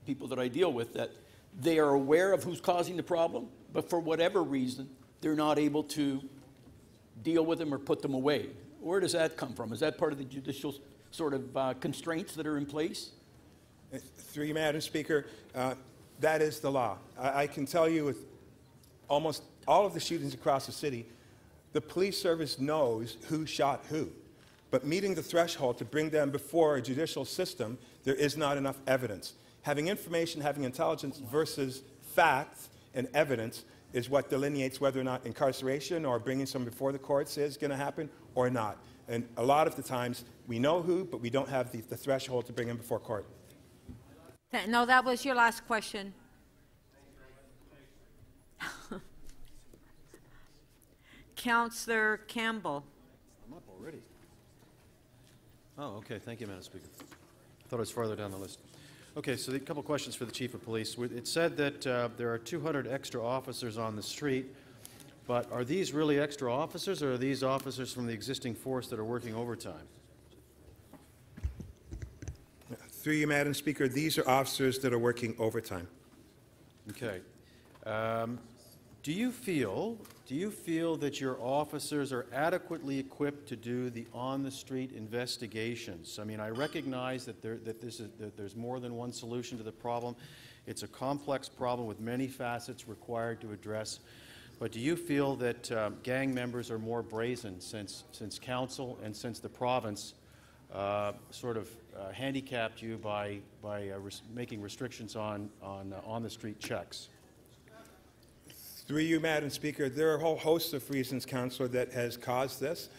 people that I deal with that they are aware of who's causing the problem, but for whatever reason, they're not able to deal with them or put them away. Where does that come from? Is that part of the judicial sort of constraints that are in place? Through you, Madam Speaker, that is the law. I can tell you with almost all of the shootings across the city, the police service knows who shot who. But meeting the threshold to bring them before a judicial system, there is not enough evidence. Having information, having intelligence versus facts and evidence is what delineates whether or not incarceration or bringing someone before the courts is going to happen or not. And a lot of the times, we know who, but we don't have the threshold to bring him before court. No, that was your last question. Councillor Campbell. I'm up already. Oh, okay. Thank you, Madam Speaker. I thought I was farther down the list. Okay, so a couple questions for the Chief of Police. It said that there are 200 extra officers on the street, but are these really extra officers, or are these officers from the existing force that are working overtime? Through you, Madam Speaker, these are officers that are working overtime. Okay. Do you feel that your officers are adequately equipped to do the on-the-street investigations? I mean, I recognize that there's more than one solution to the problem. It's a complex problem with many facets required to address. But do you feel that gang members are more brazen since council and since the province sort of handicapped you by making restrictions on the-street checks? Through you, Madam Speaker, there are a whole host of reasons, Councillor, that has caused this.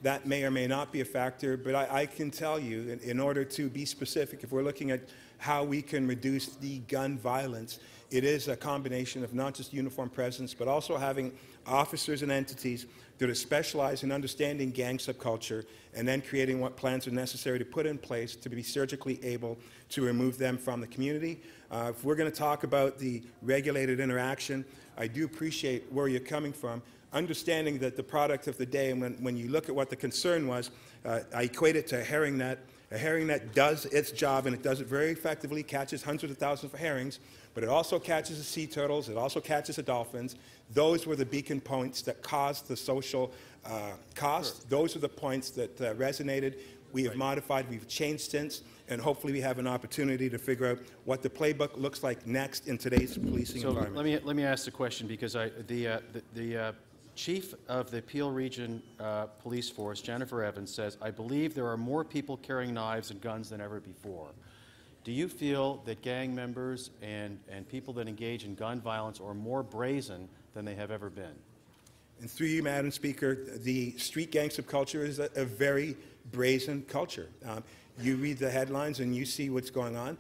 That may or may not be a factor, but I can tell you, in order to be specific, if we're looking at how we can reduce the gun violence, it is a combination of not just uniform presence, but also having officers and entities that are specialized in understanding gang subculture and then creating what plans are necessary to put in place to be surgically able to remove them from the community. If we're going to talk about the regulated interaction, I do appreciate where you're coming from, understanding that the product of the day, and when you look at what the concern was, I equate it to a herring net. A herring net does its job, and it does it very effectively, catches hundreds of thousands of herrings, but it also catches the sea turtles, it also catches the dolphins. Those were the beacon points that caused the social cost. Sure. Those are the points that resonated. We have modified, we've changed since, and hopefully we have an opportunity to figure out what the playbook looks like next in today's policing environment. Let me ask the question, because the Chief of the Peel Region Police Force, Jennifer Evans, says, "I believe there are more people carrying knives and guns than ever before." Do you feel that gang members and people that engage in gun violence are more brazen than they have ever been? And through you, Madam Speaker, the street gang subculture is a very brazen culture. You read the headlines and you see what's going on.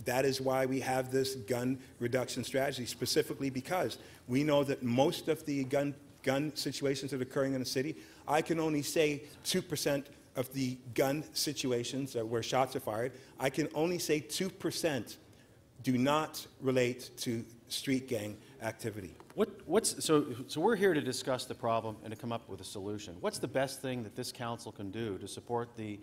That is why we have this gun reduction strategy, specifically because we know that most of the gun situations that are occurring in the city, I can only say 2% of the gun situations where shots are fired, I can only say 2% do not relate to street gang activity. So we're here to discuss the problem and to come up with a solution. What's the best thing that this council can do to support the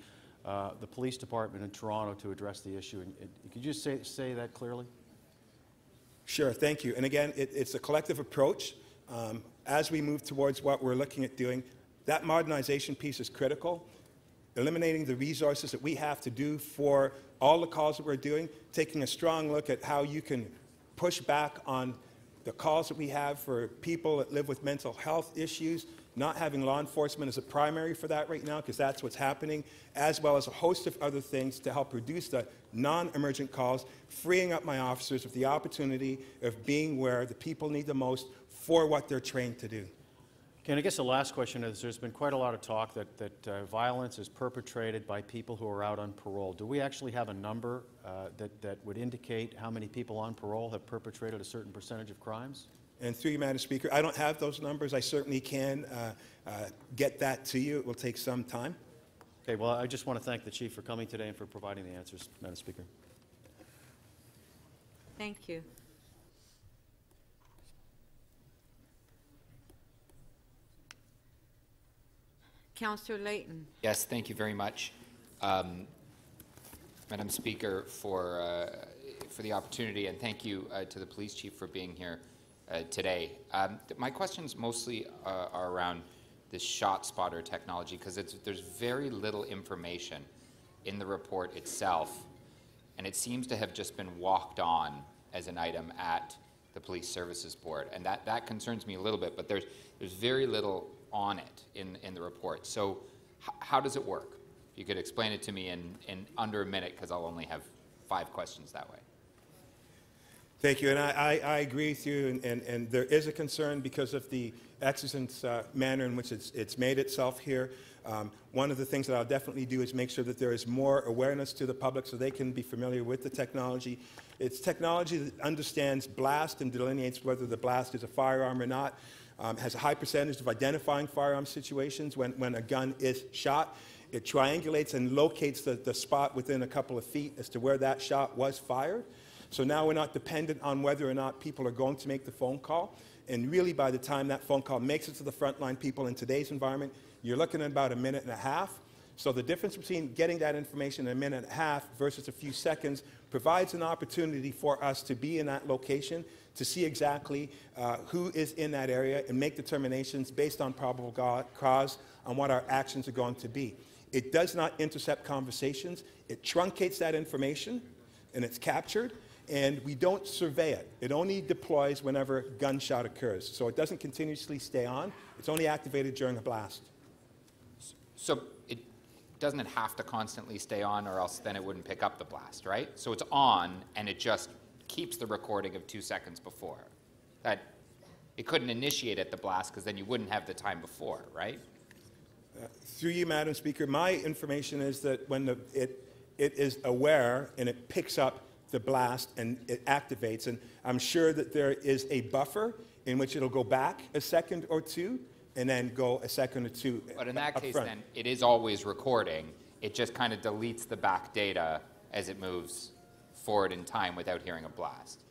police department in Toronto to address the issue? And could you say that clearly? Sure, thank you. And again, it's a collective approach. As we move towards what we're looking at doing, that modernization piece is critical. eliminating the resources that we have to do for all the calls that we're doing, taking a strong look at how you can push back on the calls that we have for people that live with mental health issues, not having law enforcement as a primary for that right now, because that's what's happening, as well as a host of other things to help reduce the non-emergent calls, freeing up my officers with the opportunity of being where the people need the most for what they're trained to do. Okay, and I guess the last question is, there's been quite a lot of talk that violence is perpetrated by people who are out on parole. Do we actually have a number that would indicate how many people on parole have perpetrated a certain percentage of crimes? And through you, Madam Speaker, I don't have those numbers. I certainly can get that to you. It will take some time. Okay, well, I just want to thank the Chief for coming today and for providing the answers, Madam Speaker. Thank you. Councillor Layton. Yes, thank you very much, Madam Speaker, for the opportunity, and thank you to the police chief for being here today. My questions mostly are around this shot spotter technology, because there's very little information in the report itself, and it seems to have just been walked on as an item at the Police Services Board, and that concerns me a little bit. But there's very little on it in the report. So how does it work? If you could explain it to me in under a minute, because I'll only have 5 questions that way. Thank you, and I agree with you, and there is a concern because of the exigent manner in which it's made itself here. One of the things that I'll definitely do is make sure that there is more awareness to the public so they can be familiar with the technology. It's technology that understands blast and delineates whether the blast is a firearm or not. Has a high percentage of identifying firearm situations when a gun is shot. It triangulates and locates the spot within a couple of feet as to where that shot was fired. So now we're not dependent on whether or not people are going to make the phone call. And really, by the time that phone call makes it to the frontline people in today's environment, you're looking at about a minute and a half. So the difference between getting that information in a minute and a half versus a few seconds provides an opportunity for us to be in that location, to see exactly who is in that area and make determinations based on probable cause on what our actions are going to be. It does not intercept conversations. It truncates that information, and it's captured, and we don't survey it. It only deploys whenever a gunshot occurs. So it doesn't continuously stay on. It's only activated during a blast. So doesn't it have to constantly stay on, or else then it wouldn't pick up the blast, right? So it's on, and it just keeps the recording of 2 seconds before. That it couldn't initiate at the blast, because then you wouldn't have the time before, right? Through you, Madam Speaker, my information is that when it is aware and it picks up the blast and it activates, and I'm sure that there is a buffer in which it'll go back a second or two and then go a second or two. But in that case, front. then, it is always recording. It just kind of deletes the back data as it moves forward in time without hearing a blast.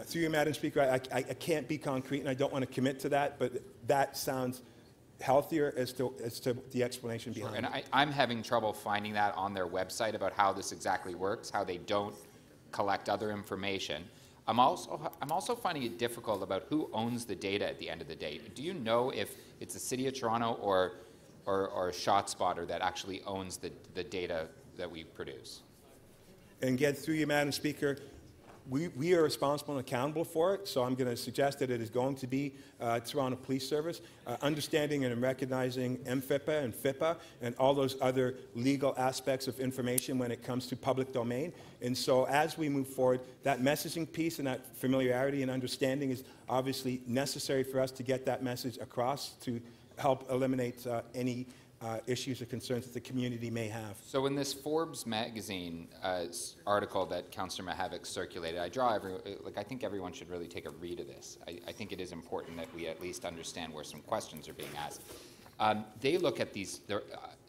Through you, Madam Speaker, I can't be concrete, and I don't want to commit to that, but that sounds healthier as to the explanation behind it. And I'm having trouble finding that on their website about how this exactly works, how they don't collect other information. I'm also finding it difficult about who owns the data at the end of the day. Do you know if it's the City of Toronto or ShotSpotter that actually owns the data that we produce? And again, through you, Madam Speaker, we are responsible and accountable for it, so I'm going to suggest that it is going to be Toronto Police Service, understanding and recognizing MFIPA and FIPA and all those other legal aspects of information when it comes to public domain. And so as we move forward, that messaging piece and that familiarity and understanding is obviously necessary for us to get that message across to help eliminate any issues or concerns that the community may have. So in this Forbes magazine article that Councillor Mahavik circulated, I think everyone should really take a read of this. I think it is important that we at least understand where some questions are being asked. They look at these,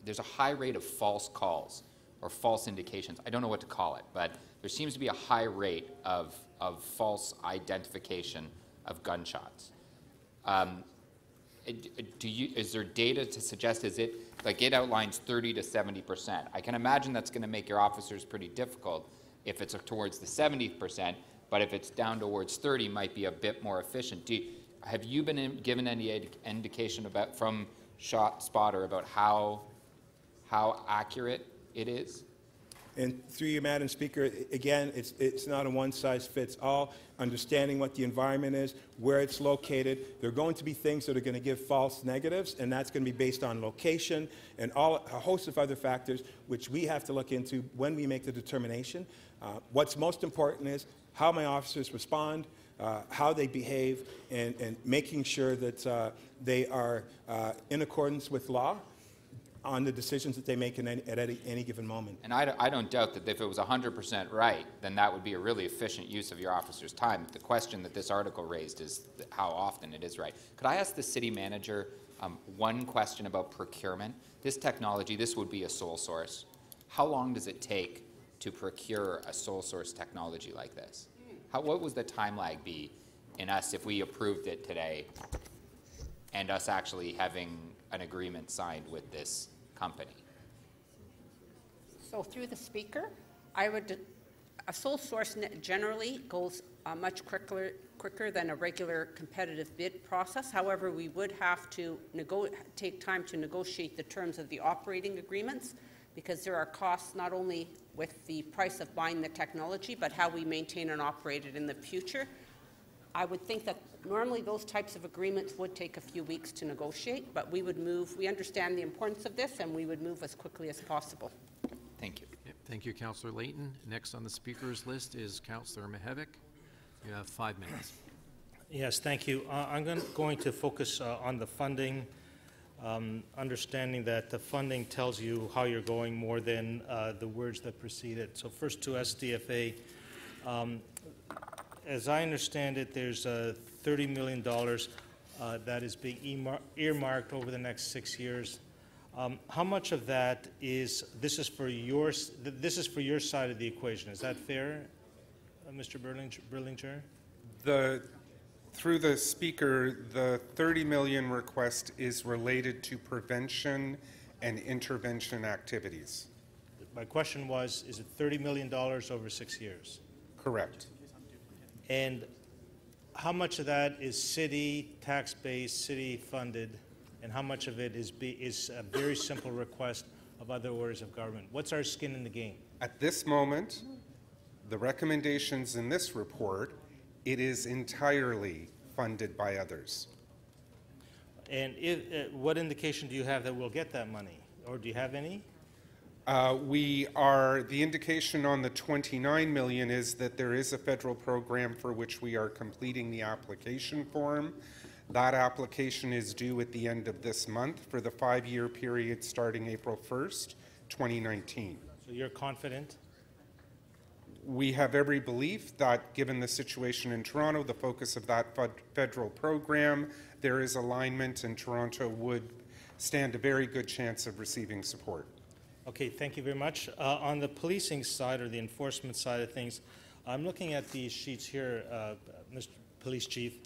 there's a high rate of false calls or false indications. I don't know what to call it, but there seems to be a high rate of false identification of gunshots. Is there data to suggest, is it, like it outlines 30 to 70%. I can imagine that's going to make your officers pretty difficult if it's towards the 70%, but if it's down towards 30, might be a bit more efficient. Have you been given any indication from ShotSpotter about how how accurate it is? And through you, Madam Speaker, again, it's not a one-size-fits-all. Understanding what the environment is, where it's located, there are going to be things that are going to give false negatives, and that's going to be based on location and a host of other factors which we have to look into when we make the determination. What's most important is how my officers respond, how they behave, and making sure that they are in accordance with law on the decisions that they make at any given moment. And I don't doubt that if it was 100% right, then that would be a really efficient use of your officers' time. The question that this article raised is how often it is right. Could I ask the city manager one question about procurement? This technology, this would be a sole source. How long does it take to procure a sole source technology like this? What would the time lag be in us if we approved it today and us actually having an agreement signed with this company? So through the speaker, a sole source generally goes much quicker than a regular competitive bid process. However, we would have to take time to negotiate the terms of the operating agreements, because there are costs not only with the price of buying the technology, but how we maintain and operate it in the future. I would think that normally those types of agreements would take a few weeks to negotiate, but we understand the importance of this, and we would move as quickly as possible. Thank you. Yep, thank you, Councillor Layton. Next on the speakers list is Councillor Mihevc. You have 5 minutes. Yes, thank you. I'm going to focus on the funding, understanding that the funding tells you how you're going more than the words that precede it. So first to SDFA. As I understand it, there's $30 million that is being earmarked over the next 6 years. How much of that is this is for your side of the equation? Is that fair, Mr. Berlinger? Through the speaker, the 30 million request is related to prevention and intervention activities. My question was, is it $30 million over 6 years? Correct. And how much of that is city tax-based, city funded, and how much of it is a very simple request of other orders of government? What's our skin in the game? At this moment, the recommendations in this report, it is entirely funded by others. And what indication do you have that we'll get that money? Or do you have any? The indication on the 29 million is that there is a federal program for which we are completing the application form. That application is due at the end of this month for the 5-year period starting April 1st, 2019. So you're confident? We have every belief that given the situation in Toronto, the focus of that federal program, there is alignment, and Toronto would stand a very good chance of receiving support. Okay, thank you very much. On the policing side or the enforcement side of things, I'm looking at these sheets here, Mr. Police Chief,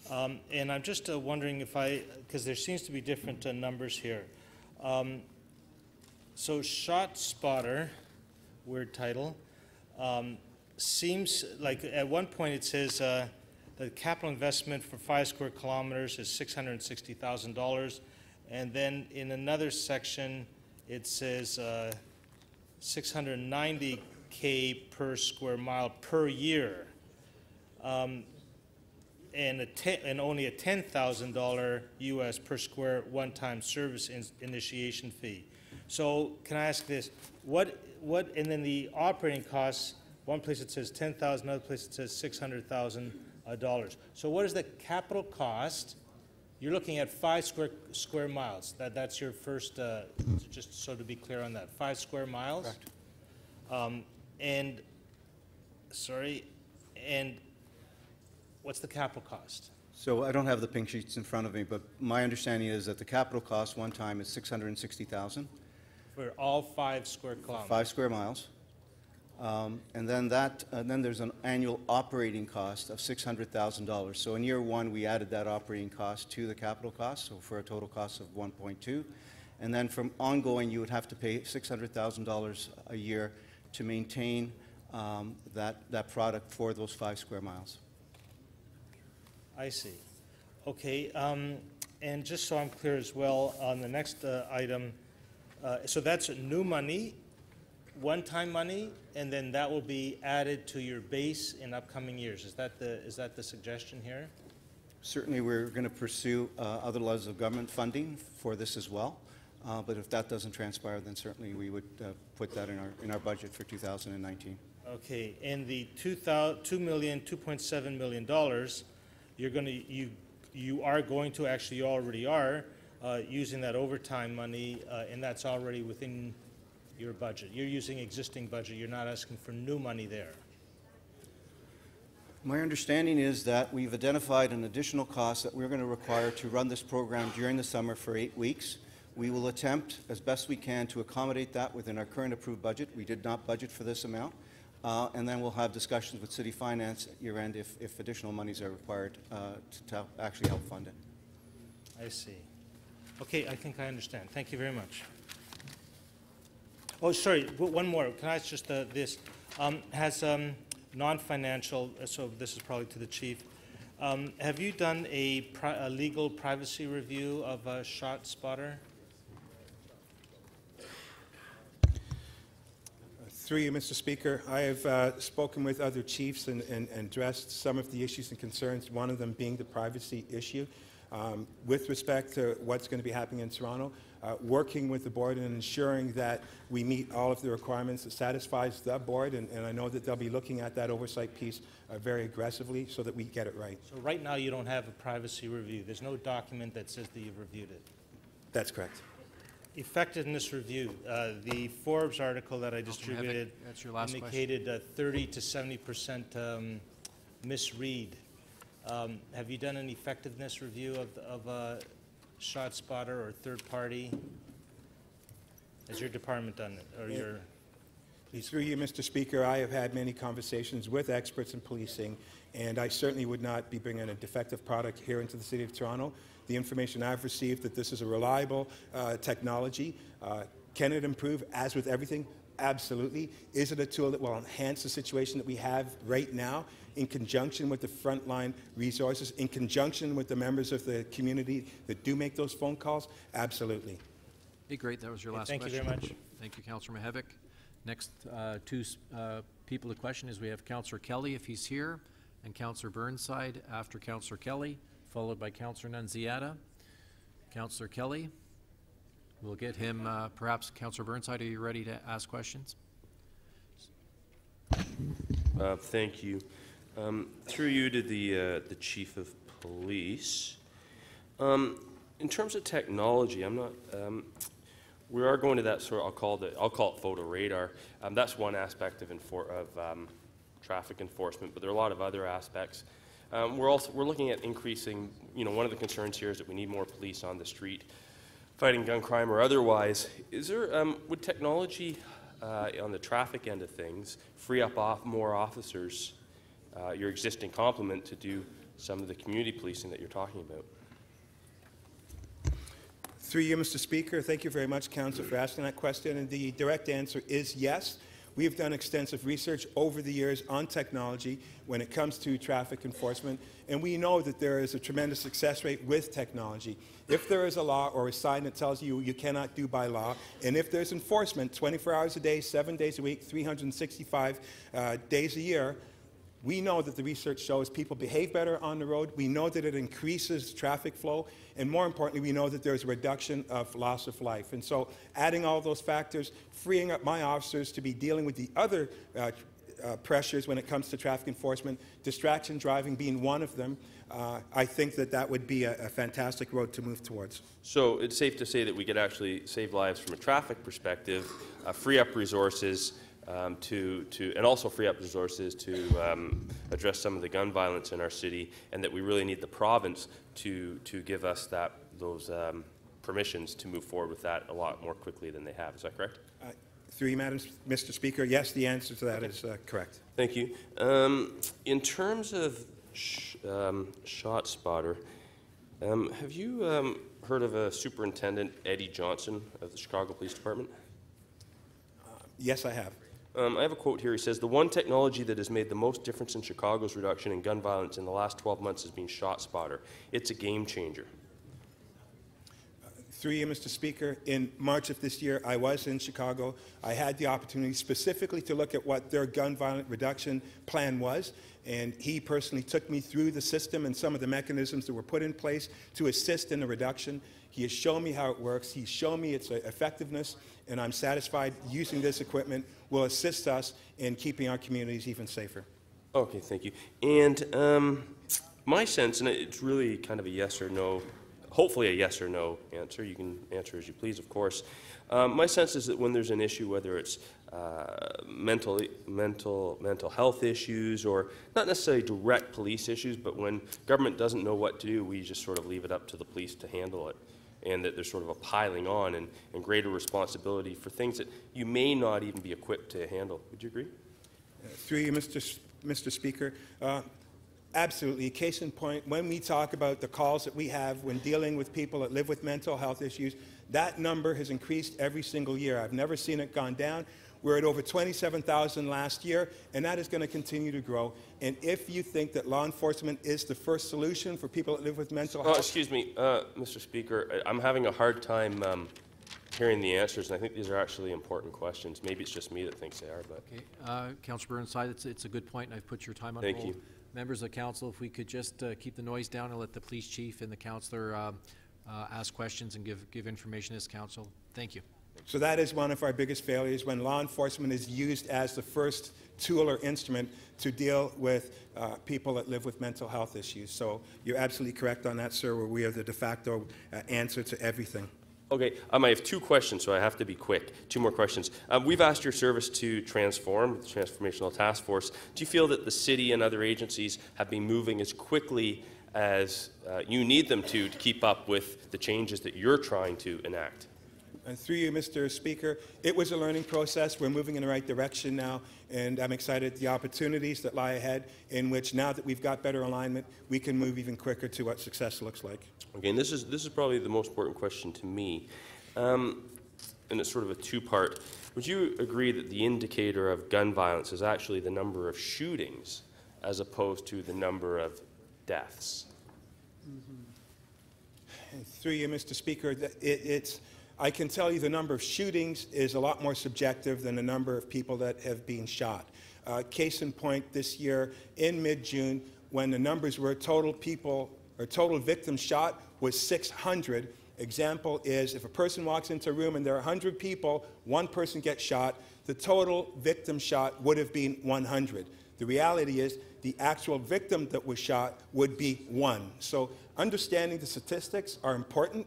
and I'm just wondering because there seems to be different numbers here. So Shot Spotter, word title, seems like at one point it says the capital investment for 5 square kilometers is $660,000, and then in another section it says $690K per square mile per year, and only a $10,000 US per square one-time service initiation fee. So can I ask this? And then the operating costs, one place it says $10,000, another place it says $600,000. So what is the capital cost? You're looking at 5 square miles. That's your first, just so to be clear on that, 5 square miles? Correct. And what's the capital cost? So I don't have the pink sheets in front of me, but my understanding is that the capital cost one time is $660,000. For all 5 square kilometers? 5 square miles. And then there's an annual operating cost of $600,000. So in year one, we added that operating cost to the capital cost, so for a total cost of 1.2. And then from ongoing, you would have to pay $600,000 a year to maintain that product for those 5 square miles. I see. Okay, and just so I'm clear as well, on the next item, So that's new money, one-time money, and then that will be added to your base in upcoming years. Is that the suggestion here? Certainly, we're going to pursue other levels of government funding for this as well. But if that doesn't transpire, then certainly we would put that in our budget for 2019. Okay, and the $2.7 million, you are going to actually, you already are using that overtime money, and that's already within your budget. You're using existing budget. You're not asking for new money there. My understanding is that we've identified an additional cost that we're going to require to run this program during the summer for 8 weeks. We will attempt as best we can to accommodate that within our current approved budget. We did not budget for this amount. And then we'll have discussions with City Finance at year end if additional monies are required to actually help fund it. I see. Okay, I think I understand. Thank you very much. Oh, sorry, one more. Can I ask just this? Has non-financial, so this is probably to the Chief, have you done a legal privacy review of ShotSpotter? Through you, Mr. Speaker, I have spoken with other chiefs and addressed some of the issues and concerns, one of them being the privacy issue. With respect to what's going to be happening in Toronto, working with the board and ensuring that we meet all of the requirements that satisfies the board, and I know that they'll be looking at that oversight piece very aggressively so that we get it right. So right now you don't have a privacy review. There's no document that says that you've reviewed it. That's correct. Effectiveness review. The Forbes article that I distributed that's your last indicated 30 to 70% misread. Have you done an effectiveness review of ShotSpotter or third party? Has your department done it, or your police? Through you, Mr. Speaker, I have had many conversations with experts in policing, and I certainly would not be bringing a defective product here into the City of Toronto. The information I've received that this is a reliable technology. Can it improve? As with everything, absolutely. Is it a tool that will enhance the situation that we have right now in conjunction with the frontline resources, in conjunction with the members of the community that do make those phone calls? Absolutely. Hey, great. That was your last Thank question. you very much. Thank you, Councillor Mihevc. Next two people to question is we have Councillor Kelly, if he's here, and Councillor Burnside after Councillor Kelly, followed by Councillor Nunziata. Councillor Kelly, we'll get him, perhaps Councillor Burnside, are you ready to ask questions? Thank you. Through you to the Chief of Police. In terms of technology, I'm not. We are going to that sort. I'll call it photo radar. That's one aspect of traffic enforcement, but there are a lot of other aspects. We're looking at increasing. One of the concerns here is that we need more police on the street, fighting gun crime or otherwise. Is there would technology on the traffic end of things free up more officers, your existing complement, to do some of the community policing that you're talking about? Through you, Mr. Speaker, thank you very much, Councillor, for asking that question. And the direct answer is yes. We have done extensive research over the years on technology when it comes to traffic enforcement, and we know that there is a tremendous success rate with technology. If there is a law or a sign that tells you you cannot do by law, and if there's enforcement 24 hours a day, 7 days a week, 365 days a year, we know that the research shows people behave better on the road. We know that it increases traffic flow. And more importantly, we know that there's a reduction of loss of life. And so adding all those factors, freeing up my officers to be dealing with the other pressures when it comes to traffic enforcement, distraction driving being one of them, I think that would be a fantastic road to move towards. So it's safe to say that we could actually save lives from a traffic perspective, free up resources, and also free up resources to address some of the gun violence in our city, and that we really need the province to give us those permissions to move forward with that a lot more quickly than they have. Is that correct? Through you, Mr. Speaker, yes, the answer to that is correct. Thank you. In terms of ShotSpotter, have you heard of a Superintendent Eddie Johnson of the Chicago Police Department? Yes, I have. I have a quote here. He says, "The one technology that has made the most difference in Chicago's reduction in gun violence in the last 12 months has been ShotSpotter. It's a game changer." Through you, Mr. Speaker, in March of this year, I was in Chicago. I had the opportunity specifically to look at what their gun violence reduction plan was, and he personally took me through the system and some of the mechanisms that were put in place to assist in the reduction. He has shown me how it works. He's shown me its effectiveness, and I'm satisfied using this equipment will assist us in keeping our communities even safer. Okay, thank you. And my sense, and it's really kind of a yes or no, hopefully a yes or no answer. You can answer as you please, of course. My sense is that when there's an issue, whether it's mental health issues or not necessarily direct police issues, but when government doesn't know what to do, we just sort of leave it up to the police to handle it. And that there's sort of a piling on and greater responsibility for things that you may not even be equipped to handle. Would you agree? Through you, Mr. Speaker, absolutely. Case in point, when we talk about the calls that we have when dealing with people that live with mental health issues, that number has increased every single year. I've never seen it gone down. We're at over 27,000 last year, and that is going to continue to grow. And if you think that law enforcement is the first solution for people that live with mental health... Excuse me, Mr. Speaker, I'm having a hard time hearing the answers, and I think these are actually important questions. Maybe it's just me that thinks they are, but... Okay, Councillor Burnside, it's a good point, and I've put your time on hold. Thank you. Members of council, if we could just keep the noise down and let the police chief and the councillor ask questions and give information as council. Thank you. So that is one of our biggest failures, when law enforcement is used as the first tool or instrument to deal with people that live with mental health issues. So you're absolutely correct on that, sir, where we are the de facto answer to everything. Okay, I have two questions, so I have to be quick. Two more questions. We've asked your service to transform, the Transformational Task Force. Do you feel that the city and other agencies have been moving as quickly as you need them to keep up with the changes that you're trying to enact? And through you, Mr. Speaker, it was a learning process. We're moving in the right direction now, and I'm excited at the opportunities that lie ahead, in which now that we've got better alignment, we can move even quicker to what success looks like. Okay, and this is probably the most important question to me, and it's sort of a two-part. Would you agree that the indicator of gun violence is actually the number of shootings as opposed to the number of deaths? Through you, Mr. Speaker, I can tell you the number of shootings is a lot more subjective than the number of people that have been shot. Case in point, this year in mid-June, when the numbers were total victims shot was 600. Example is, if a person walks into a room and there are 100 people, one person gets shot, the total victim shot would have been 100. The reality is the actual victim that was shot would be one. So understanding the statistics are important.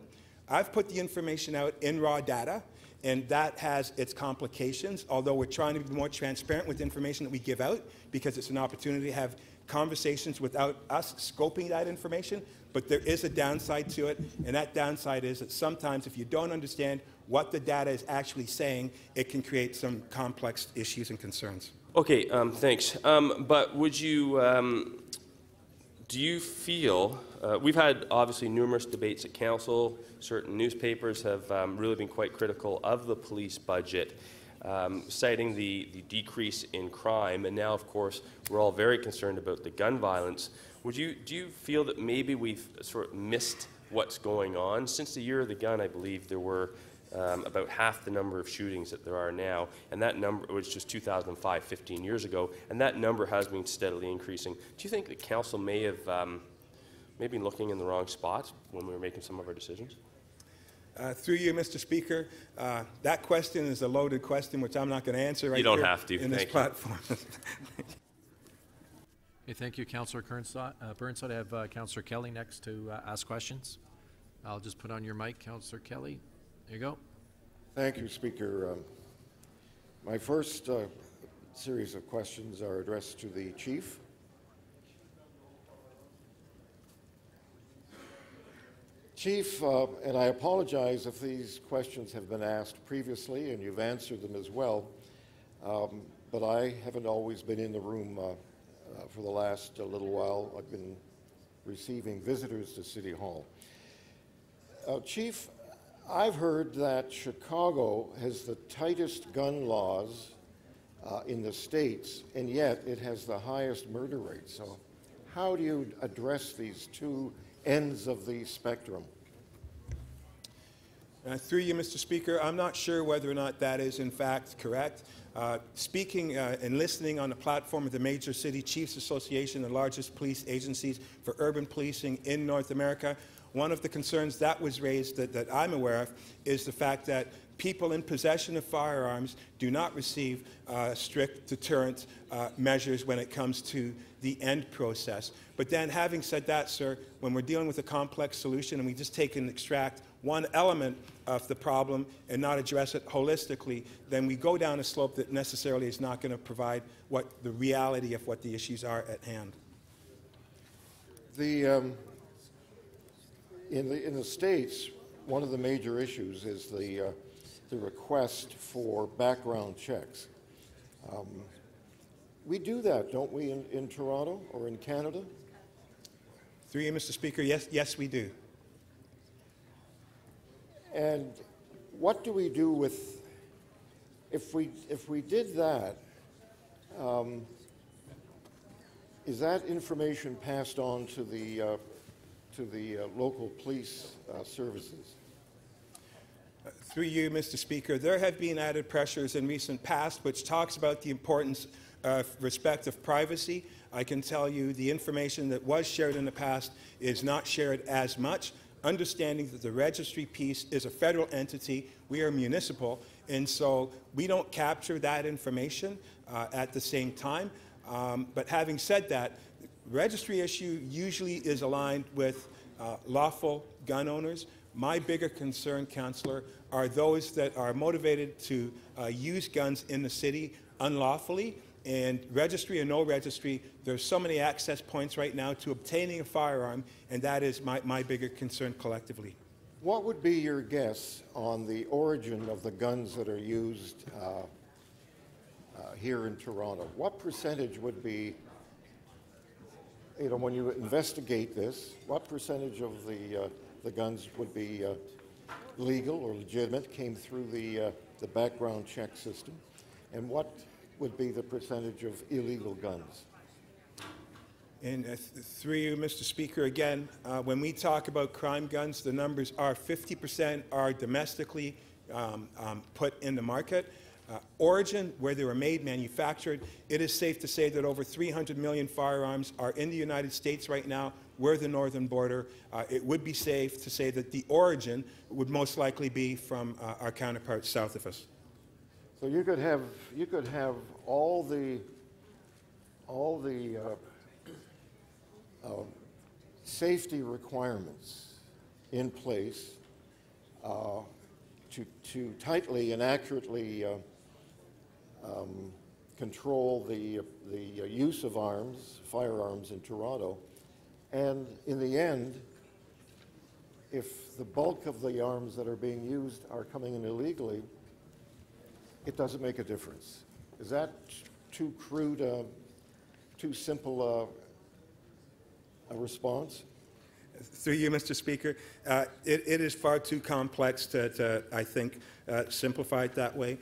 I've put the information out in raw data, and that has its complications, although we're trying to be more transparent with the information that we give out, because it's an opportunity to have conversations without us scoping that information. But there is a downside to it, and that downside is that sometimes if you don't understand what the data is actually saying, it can create some complex issues and concerns. Okay, thanks. But would you, do you feel, we've had obviously numerous debates at council. Certain newspapers have really been quite critical of the police budget, citing the decrease in crime, and now, of course, we're all very concerned about the gun violence. Do you feel that maybe we've sort of missed what's going on? Since the year of the gun, I believe there were about half the number of shootings that there are now, and that number was just 2005, 15 years ago, and that number has been steadily increasing. Do you think that council may have maybe looking in the wrong spots when we were making some of our decisions? Through you, Mr. Speaker, that question is a loaded question, which I'm not going to answer right you don't here have to. in this platform. Okay, thank you, Councillor Burnside. I have Councillor Kelly next to ask questions. I'll just put on your mic, Councillor Kelly. There you go. Thank you, Speaker. My first series of questions are addressed to the Chief. Chief, and I apologize if these questions have been asked previously and you've answered them as well, but I haven't always been in the room for the last little while. I've been receiving visitors to City Hall. Chief, I've heard that Chicago has the tightest gun laws in the states, and yet it has the highest murder rate. So how do you address these two ends of the spectrum? Through you, Mr. Speaker, I'm not sure whether or not that is in fact correct. Speaking and listening on the platform of the Major City Chiefs Association, the largest police agencies for urban policing in North America, one of the concerns that was raised that I'm aware of is the fact that people in possession of firearms do not receive strict deterrent measures when it comes to the end process. But then having said that, sir, when we're dealing with a complex solution and we just take and extract one element of the problem and not address it holistically, then we go down a slope that necessarily is not going to provide what the reality of what the issues are at hand. In the States, one of the major issues is the request for background checks. We do that, don't we, in Toronto or in Canada? Through you, Mr. Speaker, yes, we do. And what do we do with, if we did that, is that information passed on to the local police services? Through you, Mr. Speaker, there have been added pressures in recent past which talks about the importance of respect of privacy. I can tell you the information that was shared in the past is not shared as much, understanding that the registry piece is a federal entity, we are municipal, and so we don't capture that information at the same time. But having said that, the registry issue usually is aligned with lawful gun owners. My bigger concern, Councillor, are those that are motivated to use guns in the city unlawfully. And registry or no registry, there's so many access points right now to obtaining a firearm, and that is my bigger concern collectively. What would be your guess on the origin of the guns that are used here in Toronto? What percentage would be, when you investigate this, what percentage of the guns would be legal or legitimate, came through the background check system, and what would be the percentage of illegal guns? And through you, Mr. Speaker, again, when we talk about crime guns, the numbers are 50% are domestically put in the market. Origin, where they were made, manufactured, it is safe to say that over 300 million firearms are in the United States right now. We're the northern border. It would be safe to say that the origin would most likely be from our counterparts south of us. So you could have all the safety requirements in place to tightly and accurately control the use of firearms in Toronto, and in the end, if the bulk of the arms that are being used are coming in illegally, it doesn't make a difference. Is that too crude, too simple a response? Through you, Mr. Speaker, it is far too complex to I think, simplify it that way.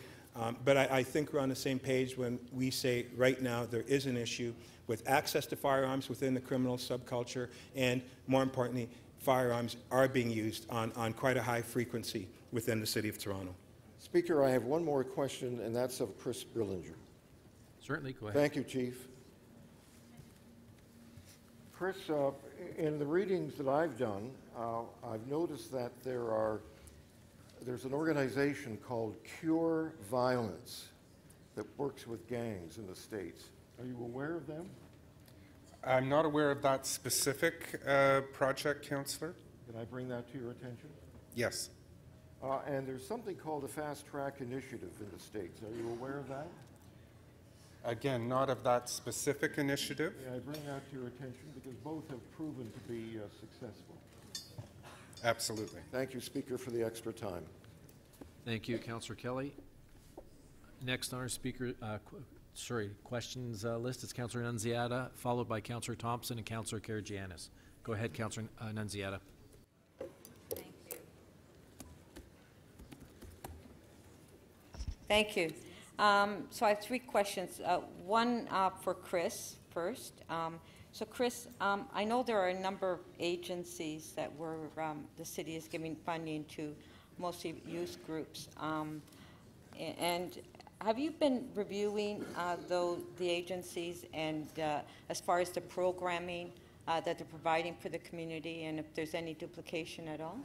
But I think we're on the same page when we say right now there is an issue with access to firearms within the criminal subculture, and more importantly, firearms are being used on quite a high frequency within the City of Toronto. Speaker, I have one more question, and that's of Chris Brillinger. Certainly, go ahead. Thank you, Chief. Chris, in the readings that I've done, I've noticed that there's an organization called Cure Violence that works with gangs in the States. Are you aware of them? I'm not aware of that specific project, Councillor. Can I bring that to your attention? Yes. And there's something called the Fast Track Initiative in the States. Are you aware of that? Again, not of that specific initiative. Yeah, I bring that to your attention because both have proven to be successful. Absolutely. Thank you, Speaker, for the extra time. Thank you, Councillor Kelly. Next on our questions list is Councillor Nunziata, followed by Councillor Thompson and Councillor Karagianis. Go ahead, Councillor Nunziata. Thank you. So I have three questions. One for Chris first. So Chris, I know there are a number of agencies that the city is giving funding to mostly youth groups. And have you been reviewing the agencies and as far as the programming that they're providing for the community, and if there's any duplication at all?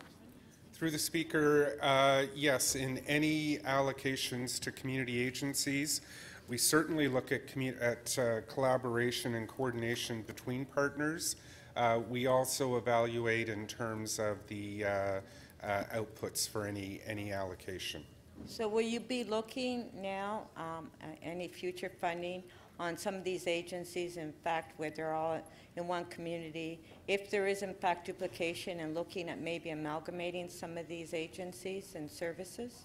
Through the Speaker, yes, in any allocations to community agencies, we certainly look at collaboration and coordination between partners. We also evaluate in terms of the outputs for any allocation. So will you be looking now any future funding on some of these agencies, in fact, where they're all in one community, if there is in fact duplication, and looking at maybe amalgamating some of these agencies and services?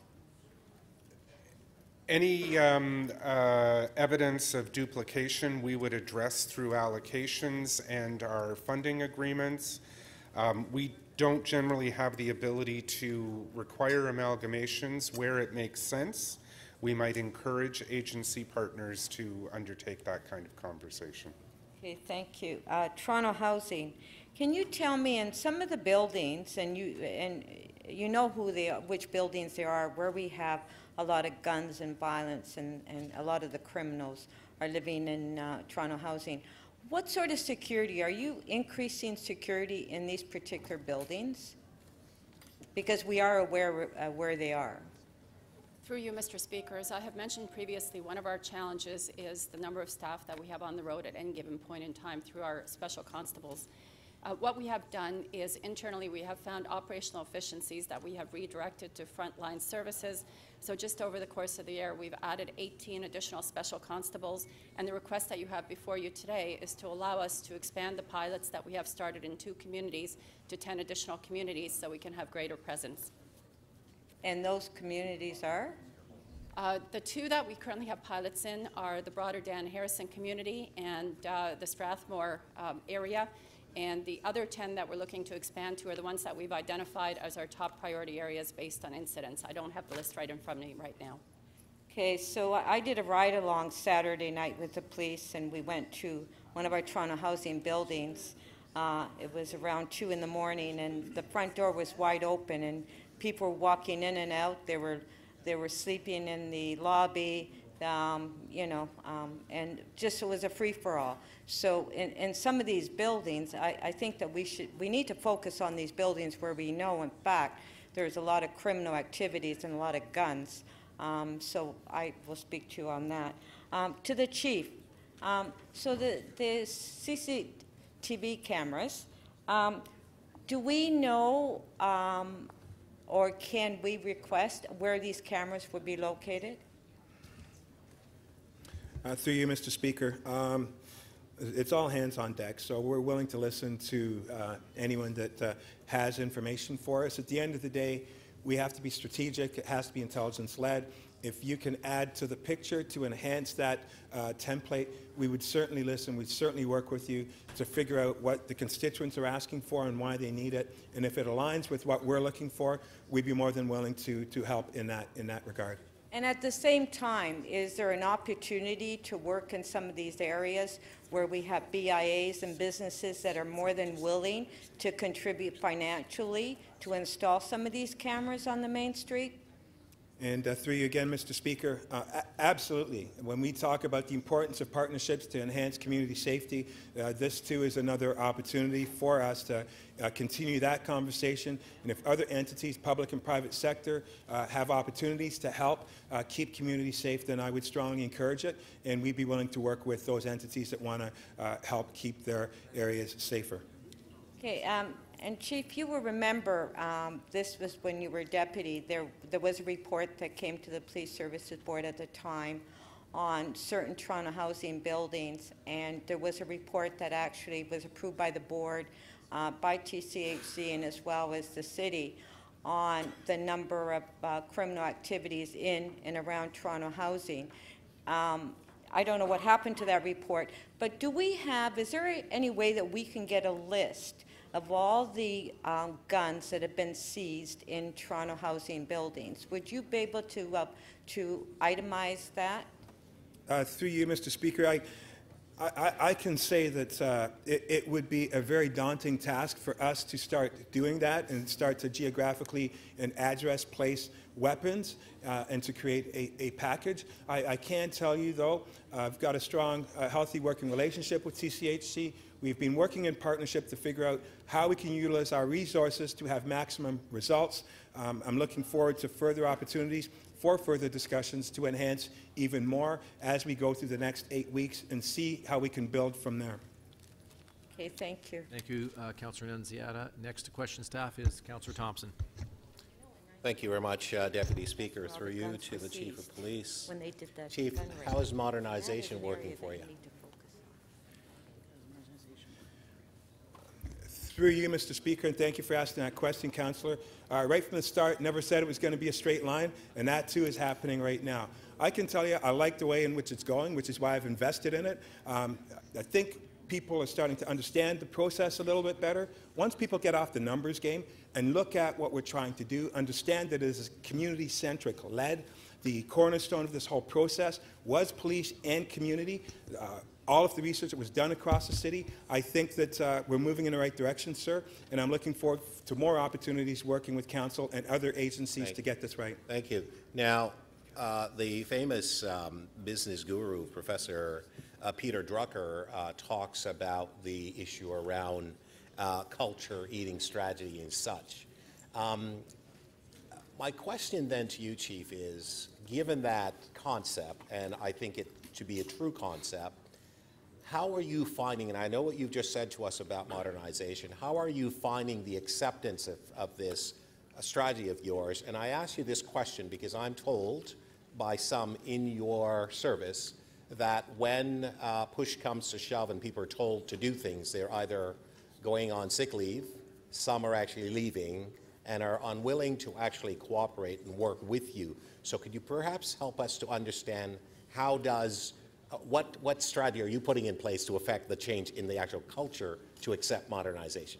Any evidence of duplication we would address through allocations and our funding agreements. We don't generally have the ability to require amalgamations. Where it makes sense, we might encourage agency partners to undertake that kind of conversation. Okay, thank you. Toronto Housing, can you tell me in some of the buildings, and you know who they are, which buildings they are, where we have a lot of guns and violence, and a lot of the criminals are living in Toronto Housing. What sort of security? Are you increasing security in these particular buildings? Because we are aware where they are. Through you, Mr. Speaker, as I have mentioned previously, one of our challenges is the number of staff that we have on the road at any given point in time through our special constables. What we have done is internally we have found operational efficiencies that we have redirected to frontline services. So just over the course of the year, we've added 18 additional special constables, and the request that you have before you today is to allow us to expand the pilots that we have started in 2 communities to 10 additional communities so we can have greater presence. And those communities are? The 2 that we currently have pilots in are the broader Dan Harrison community and the Strathmore area. And the other 10 that we're looking to expand to are the ones that we've identified as our top priority areas based on incidents. I don't have the list right in front of me right now. Okay, so I did a ride-along Saturday night with the police, and we went to one of our Toronto Housing buildings. It was around 2 in the morning, and the front door was wide open, and people were walking in and out. They were sleeping in the lobby, and just it was a free-for-all. So in some of these buildings, I think that we need to focus on these buildings where we know, in fact, there's a lot of criminal activities and a lot of guns. So I will speak to you on that. To the chief, so the CCTV cameras, do we know or can we request where these cameras would be located? Through you, Mr. Speaker. It's all hands on deck, so we're willing to listen to anyone that has information for us. At the end of the day, we have to be strategic. It has to be intelligence-led. If you can add to the picture to enhance that template, we would certainly listen. We'd certainly work with you to figure out what the constituents are asking for and why they need it. And if it aligns with what we're looking for, we'd be more than willing to help in that regard. And at the same time, is there an opportunity to work in some of these areas where we have BIAs and businesses that are more than willing to contribute financially to install some of these cameras on the main street? And through you again, Mr. Speaker, absolutely. When we talk about the importance of partnerships to enhance community safety, this too is another opportunity for us to continue that conversation. And if other entities, public and private sector, have opportunities to help keep communities safe, then I would strongly encourage it. And we'd be willing to work with those entities that want to help keep their areas safer. Okay. And Chief, you will remember, this was when you were deputy, there was a report that came to the Police Services Board at the time on certain Toronto housing buildings, and there was a report that actually was approved by the board, by TCHC, and as well as the city on the number of criminal activities in and around Toronto housing. I don't know what happened to that report, but is there any way that we can get a list of all the guns that have been seized in Toronto housing buildings? Would you be able to itemize that? Through you, Mr. Speaker, I can say that it would be a very daunting task for us to start doing that and start to geographically and address place weapons and to create a package. I can tell you, though, I've got a strong, healthy working relationship with TCHC. We've been working in partnership to figure out how we can utilize our resources to have maximum results. I'm looking forward to further opportunities for further discussions to enhance even more as we go through the next 8 weeks and see how we can build from there. Okay, thank you. Thank you, Councillor Nunziata. Next to question staff is Councillor Thompson. Thank you very much, Deputy Speaker. Through you to the Chief of Police. When they did that Chief, gun how range. is modernization working for you? Through you, Mr. Speaker, and thank you for asking that question, Councillor. Right from the start, never said it was going to be a straight line, and that too is happening right now. I can tell you I like the way in which it's going, which is why I've invested in it. I think people are starting to understand the process a little bit better. Once people get off the numbers game and look at what we're trying to do, understand that it is community-centric led. The cornerstone of this whole process was police and community. All of the research that was done across the city, I think that we're moving in the right direction, sir, and I'm looking forward to more opportunities working with council and other agencies to get this right. Thank you. Now, the famous business guru, Professor Peter Drucker, talks about the issue around culture, eating strategy, and such. My question then to you, Chief, is, given that concept, and I think it to be a true concept, how are you finding, and I know what you've just said to us about modernization, how are you finding the acceptance of this strategy of yours? And I ask you this question because I'm told by some in your service that when push comes to shove and people are told to do things, they're either going on sick leave, some are actually leaving, and are unwilling to actually cooperate and work with you. So could you perhaps help us to understand how does what strategy are you putting in place to affect the change in the actual culture to accept modernization?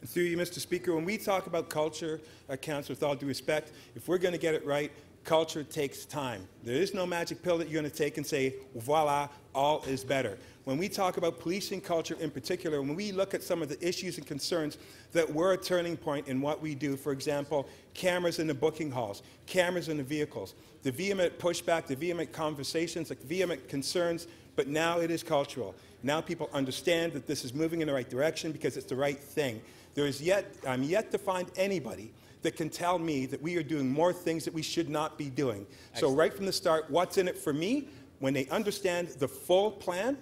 Through you, Mr. Speaker, when we talk about culture, Councillor, with all due respect, if we're going to get it right, culture takes time. There is no magic pill that you're going to take and say, voila, all is better. When we talk about policing culture in particular, when we look at some of the issues and concerns that were a turning point in what we do, for example, cameras in the booking halls, cameras in the vehicles, the vehement pushback, the vehement conversations, the vehement concerns, but now it is cultural. Now people understand that this is moving in the right direction because it's the right thing. I'm yet to find anybody that can tell me that we are doing more things that we should not be doing. Excellent. So right from the start, what's in it for me? When they understand the full plan,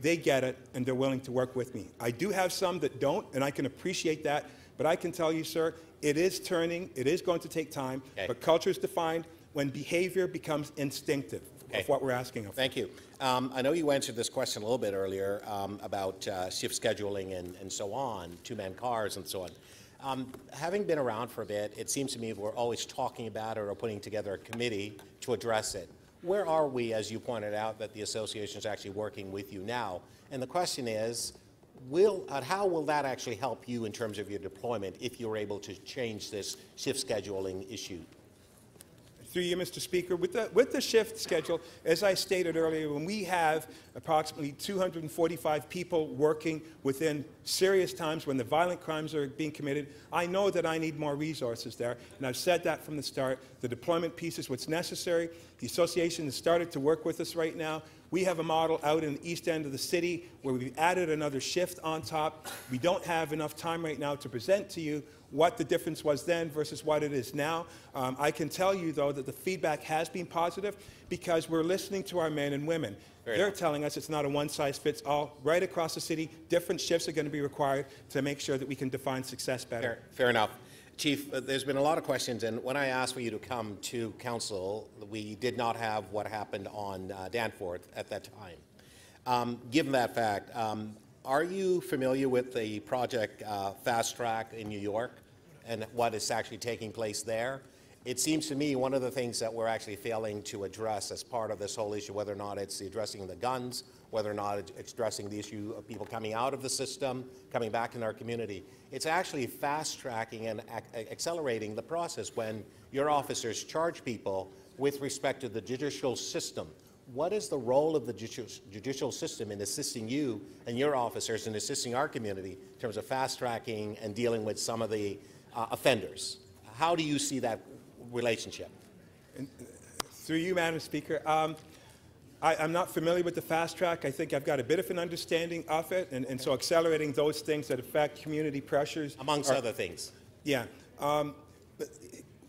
they get it, and they're willing to work with me. I do have some that don't, and I can appreciate that, but I can tell you, sir, it is turning, it is going to take time, but culture is defined when behavior becomes instinctive of what we're asking of. Thank you. I know you answered this question a little bit earlier about shift scheduling and so on, two-man cars and so on. Having been around for a bit, it seems to me we're always talking about it or putting together a committee to address it. Where are we, as you pointed out, that the association is actually working with you now? And the question is, how will that actually help you in terms of your deployment if you're able to change this shift scheduling issue? Through you, Mr. Speaker, with the shift schedule, as I stated earlier, when we have approximately 245 people working within serious times when the violent crimes are being committed, I know that I need more resources there, and I've said that from the start. The deployment piece is what's necessary. The association has started to work with us right now. We have a model out in the east end of the city where we've added another shift on top. We don't have enough time right now to present to you what the difference was then versus what it is now. I can tell you, though, that the feedback has been positive because we're listening to our men and women. They're telling us it's not a one-size-fits-all. Right across the city, different shifts are going to be required to make sure that we can define success better. Fair enough. Chief, there's been a lot of questions, and when I asked for you to come to council, we did not have what happened on Danforth at that time. Given that fact, are you familiar with the project Fast Track in New York and what is actually taking place there? It seems to me one of the things that we're actually failing to address as part of this whole issue, whether or not it's addressing the guns, whether or not it's addressing the issue of people coming out of the system, coming back in our community, it's actually fast-tracking and accelerating the process when your officers charge people with respect to the judicial system. what is the role of the judicial system in assisting you and your officers in assisting our community in terms of fast-tracking and dealing with some of the offenders? How do you see that relationship? Through you, Madam Speaker, I'm not familiar with the fast track. I think I've got a bit of an understanding of it, and so accelerating those things that affect community pressures. Amongst other things. Yeah. But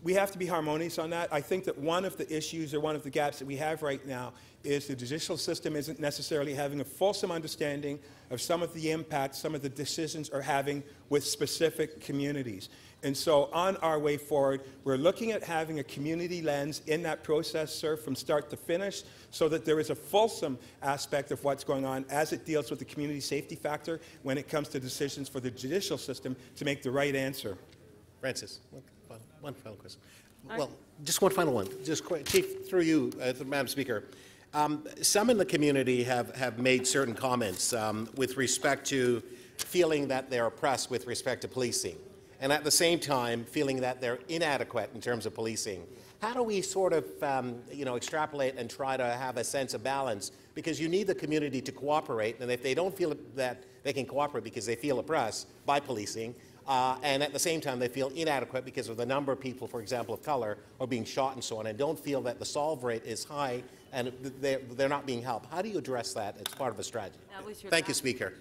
we have to be harmonious on that. I think that one of the issues or one of the gaps that we have right now is the judicial system isn't necessarily having a fulsome understanding of some of the impacts some of the decisions are having with specific communities. And so on our way forward, we're looking at having a community lens in that process, sir, from start to finish, so that there is a fulsome aspect of what's going on as it deals with the community safety factor when it comes to decisions for the judicial system to make the right answer. Francis, one final question. Well, just one final one. Just Chief, through you, Madam Speaker. Some in the community have made certain comments with respect to feeling that they're oppressed with respect to policing, and at the same time feeling that they're inadequate in terms of policing. How do we sort of, extrapolate and try to have a sense of balance? Because you need the community to cooperate, and if they don't feel that they can cooperate because they feel oppressed by policing, and at the same time they feel inadequate because of the number of people, for example, of color are being shot and so on, and don't feel that the solve rate is high and they're not being helped. How do you address that as part of a strategy? Thank you, Speaker.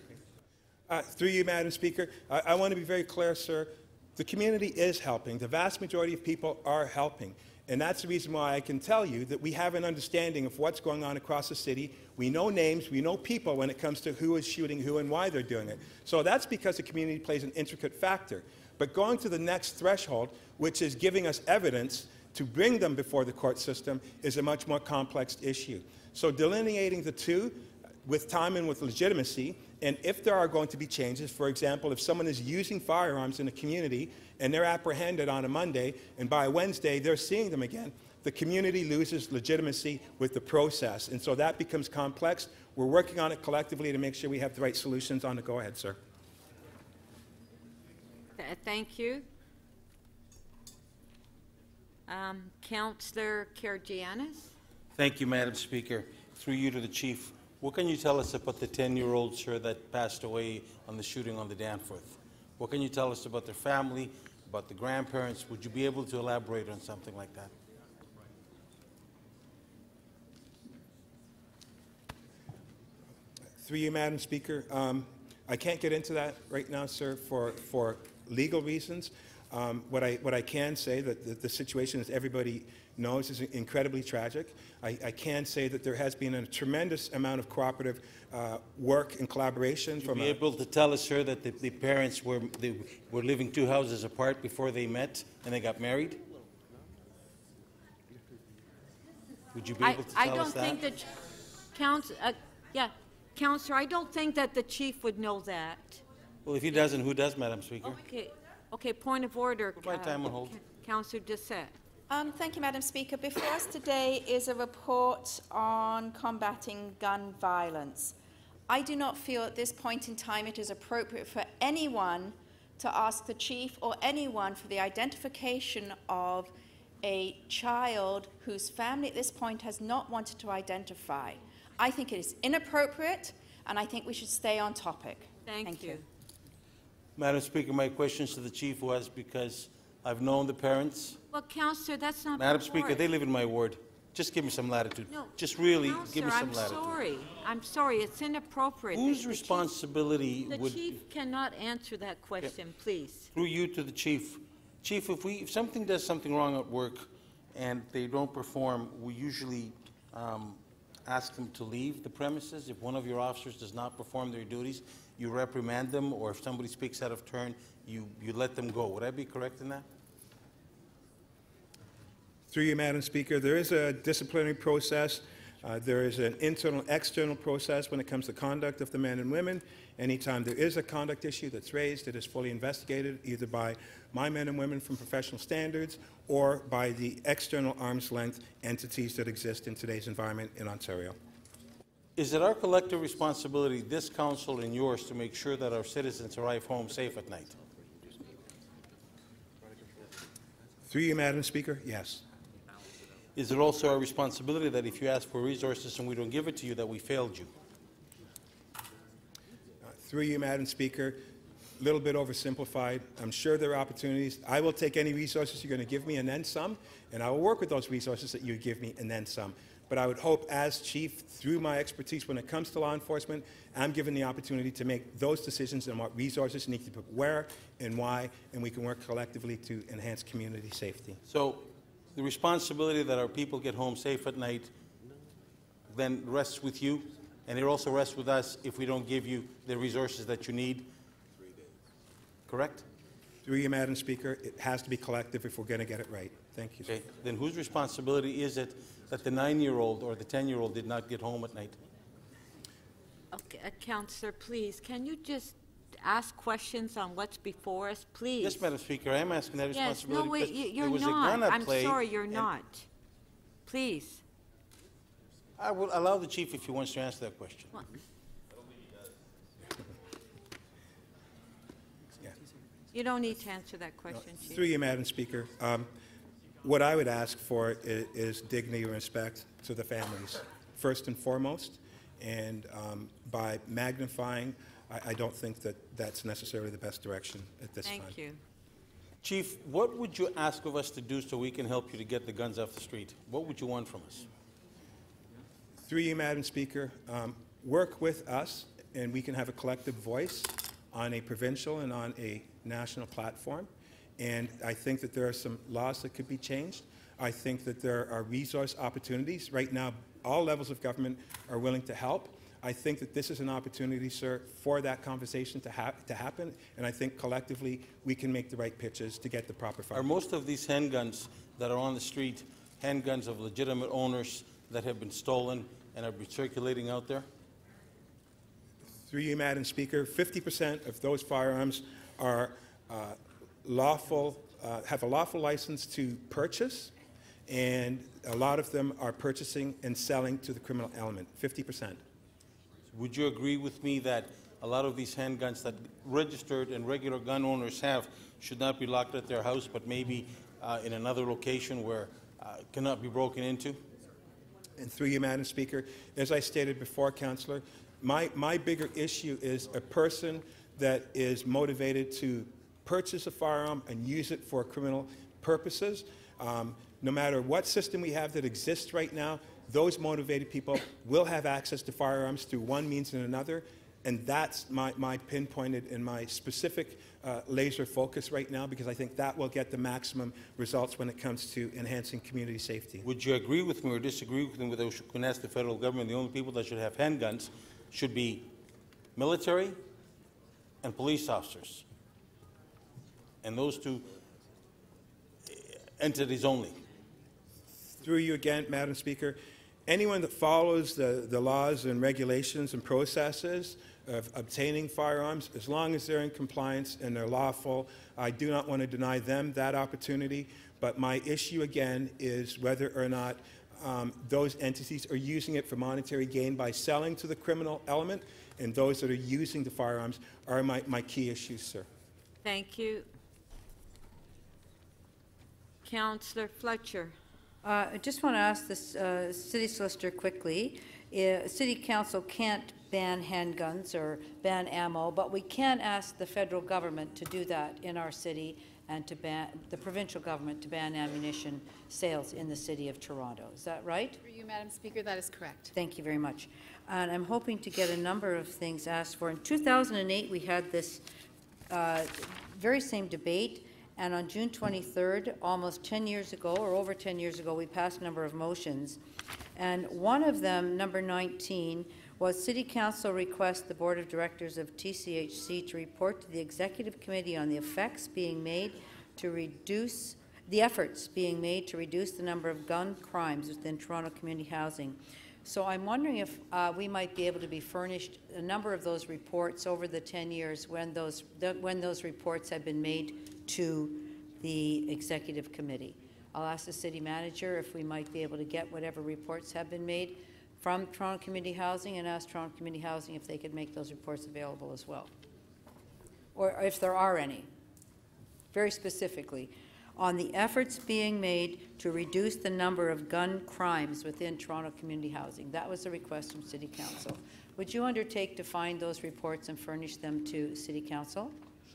Through you, Madam Speaker, I want to be very clear, sir. The community is helping. The vast majority of people are helping. And that's the reason why I can tell you that we have an understanding of what's going on across the city. We know names, we know people when it comes to who is shooting who and why they're doing it. So that's because the community plays an intricate factor. But going to the next threshold, which is giving us evidence to bring them before the court system, is a much more complex issue. So delineating the two with time and with legitimacy, and if there are going to be changes, for example, if someone is using firearms in a community and they're apprehended on a Monday, and by Wednesday they're seeing them again, the community loses legitimacy with the process. And so that becomes complex. We're working on it collectively to make sure we have the right solutions on it. Go ahead, sir. Thank you. Councillor Karygiannis. Thank you, Madam Speaker. Through you to the Chief, what can you tell us about the 10-year-old, sir, that passed away on the shooting on the Danforth? What can you tell us about their family, about the grandparents? Would you be able to elaborate on something like that? Through you, Madam Speaker, I can't get into that right now, sir, for legal reasons. What I can say that the situation, as everybody knows, is incredibly tragic. I can say that there has been a tremendous amount of cooperative work and collaboration. Would you be able to tell us, sir, that the parents were living 2 houses apart before they met and they got married? Would you be able to tell us that? I don't think that, Councillor, I don't think that the Chief would know that. Well, if he doesn't, who does, Madam Speaker? Okay, point of order. Put my time on hold. Councillor Dissett. Thank you, Madam Speaker. Before us today is a report on combating gun violence. I do not feel at this point in time it is appropriate for anyone to ask the Chief or anyone for the identification of a child whose family at this point has not wanted to identify. I think it is inappropriate, and I think we should stay on topic. Thank you. Madam Speaker, my questions to the Chief was because I've known the parents. Well, Councillor, that's not Madam Speaker, they live in my ward. Just give me some latitude. No, just really Councillor, give me some latitude. I'm sorry, it's inappropriate. Whose responsibility the would... Chief cannot answer that question, please. Through you to the Chief. Chief, if something does something wrong at work and they don't perform, we usually ask them to leave the premises. If one of your officers does not perform their duties, you reprimand them, or if somebody speaks out of turn, you let them go. Would I be correct in that? Through you, Madam Speaker, there is a disciplinary process. There is an internal, external process when it comes to conduct of the men and women. Anytime there is a conduct issue that's raised, it is fully investigated either by my men and women from professional standards or by the external arm's length entities that exist in today's environment in Ontario. Is it our collective responsibility, this council and yours, to make sure that our citizens arrive home safe at night? Through you, Madam Speaker, yes. is it also our responsibility that if you ask for resources and we don't give it to you, that we failed you? Through you, Madam Speaker, a little bit oversimplified. I'm sure there are opportunities. I will take any resources you're going to give me and then some, and I will work with those resources that you give me and then some. But I would hope, as Chief, through my expertise when it comes to law enforcement, I'm given the opportunity to make those decisions on what resources need to be put where and why, and we can work collectively to enhance community safety. So the responsibility that our people get home safe at night then rests with you, and it also rests with us if we don't give you the resources that you need. Correct? Through you, Madam Speaker, it has to be collective if we're going to get it right. Thank you. Okay. Then whose responsibility is it that the 9-year-old or the 10-year-old did not get home at night? Okay, Councillor, please, can you just ask questions on what's before us, please? Yes, Madam Speaker, I am asking that Yes, responsibility. no, wait, because you're there was not. a gun at I'm play, sorry, you're and not. Please. I will allow the chief if he wants to answer that question. You don't need to answer that question, Chief. Through you, Madam Speaker, what I would ask for is dignity and respect to the families, first and foremost. And by magnifying, I don't think that that's necessarily the best direction at this time. Thank you. Chief, what would you ask of us to do so we can help you to get the guns off the street? What would you want from us? Through you, Madam Speaker, work with us and we can have a collective voice on a provincial and on a national platform. And I think that there are some laws that could be changed. I think that there are resource opportunities. Right now, all levels of government are willing to help. I think that this is an opportunity, sir, for that conversation to happen, and I think collectively we can make the right pitches to get the proper funding. Are most of these handguns that are on the street handguns of legitimate owners that have been stolen and are circulating out there? Through you, Madam Speaker, 50% of those firearms are lawful, have a lawful license to purchase, and a lot of them are purchasing and selling to the criminal element, 50%. Would you agree with me that a lot of these handguns that registered and regular gun owners have should not be locked at their house, but maybe in another location where it cannot be broken into? And through you, Madam Speaker, as I stated before, Councillor, my bigger issue is a person that is motivated to purchase a firearm and use it for criminal purposes. No matter what system we have that exists right now, those motivated people will have access to firearms through one means and another, and that's my pinpointed and my specific laser focus right now, because I think that will get the maximum results when it comes to enhancing community safety. Would you agree with me or disagree with me that we can ask the federal government the only people that should have handguns should be military and police officers, and those two entities only? Through you again, Madam Speaker, anyone that follows the laws and regulations and processes of obtaining firearms, as long as they're in compliance and they're lawful, I do not want to deny them that opportunity. But my issue again is whether or not those entities are using it for monetary gain by selling to the criminal element, and those that are using the firearms are my key issues, sir. Thank you. Councillor Fletcher. I just want to ask the city solicitor quickly. City council can't ban handguns or ban ammo, but we can ask the federal government to do that in our city and to ban the provincial government to ban ammunition sales in the city of Toronto. Is that right? For you, Madam Speaker, that is correct. Thank you very much. And I'm hoping to get a number of things asked for. In 2008, we had this very same debate. And on June 23rd, almost 10 years ago, or over 10 years ago, we passed a number of motions. And one of them, number 19, was City Council requests the Board of Directors of TCHC to report to the Executive Committee on the efforts being made to reduce the number of gun crimes within Toronto community housing. So I'm wondering if we might be able to be furnished a number of those reports over the 10 years when those reports have been made to the Executive Committee. I'll ask the City Manager if we might be able to get whatever reports have been made from Toronto Community Housing, and ask Toronto Community Housing if they could make those reports available as well, or if there are any, very specifically. on the efforts being made to reduce the number of gun crimes within Toronto Community Housing. That was a request from City Council. Would you undertake to find those reports and furnish them to City Council?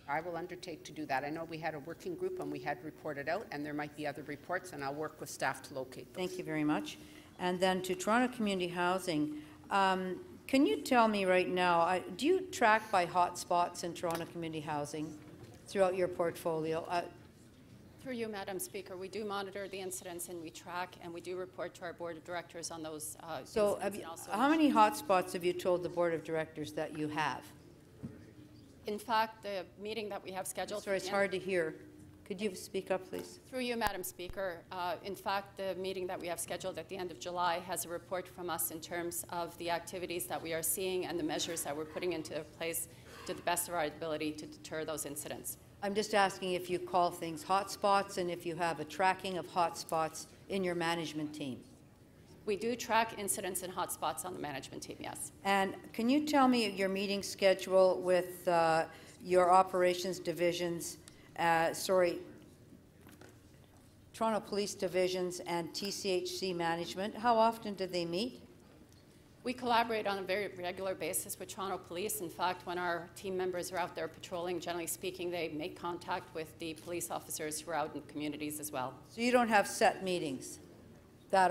I will undertake to do that. I know we had a working group and we had reported out, and there might be other reports, and I'll work with staff to locate those. Thank you very much. And then to Toronto Community Housing, can you tell me right now, do you track by hotspots in Toronto Community Housing throughout your portfolio? Through you, Madam Speaker, we do monitor the incidents and we track and we do report to our Board of Directors on those So how many hotspots have you told the Board of Directors that you have? In fact, the meeting that we have scheduled... Sorry, it's hard to hear. Could you speak up, please? Through you, Madam Speaker, in fact, the meeting that we have scheduled at the end of July has a report from us in terms of the activities that we are seeing and the measures that we're putting into place to the best of our ability to deter those incidents. I'm just asking if you call things hotspots and if you have a tracking of hotspots in your management team. We do track incidents and hotspots on the management team, yes. And can you tell me your meeting schedule with your operations divisions, Toronto Police Divisions and TCHC management? How often do they meet? We collaborate on a very regular basis with Toronto Police. In fact, when our team members are out there patrolling, generally speaking, they make contact with the police officers who are out in communities as well. So you don't have set meetings that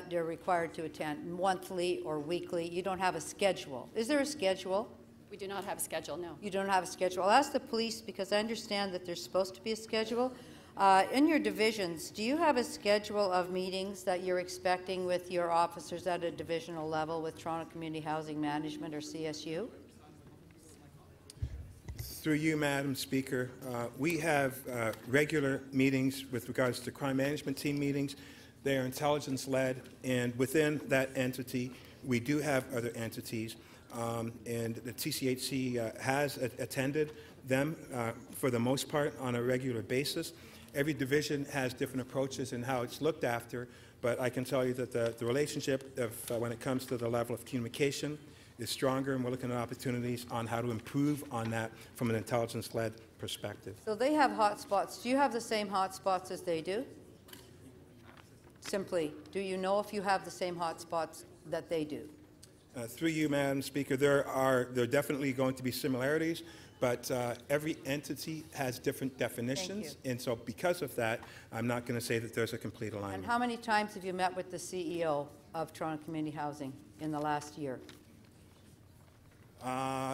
you're required to attend, monthly or weekly? You don't have a schedule. Is there a schedule? We do not have a schedule, no. You don't have a schedule. I'll ask the police because I understand that there's supposed to be a schedule. In your divisions, do you have a schedule of meetings that you're expecting with your officers at a divisional level with Toronto Community Housing Management or CSU? Through you, Madam Speaker, we have regular meetings with regards to crime management team meetings. They are intelligence-led, and within that entity, we do have other entities, and the TCHC has attended them for the most part on a regular basis. Every division has different approaches in how it's looked after, but I can tell you that the relationship when it comes to the level of communication is stronger, and we're looking at opportunities on how to improve on that from an intelligence-led perspective. So they have hotspots. Do you have the same hotspots as they do? Simply, do you know if you have the same hotspots that they do? Through you, Madam Speaker, there are definitely going to be similarities, but every entity has different definitions, and so because of that, I'm not going to say that there's a complete alignment. And how many times have you met with the CEO of Toronto Community Housing in the last year?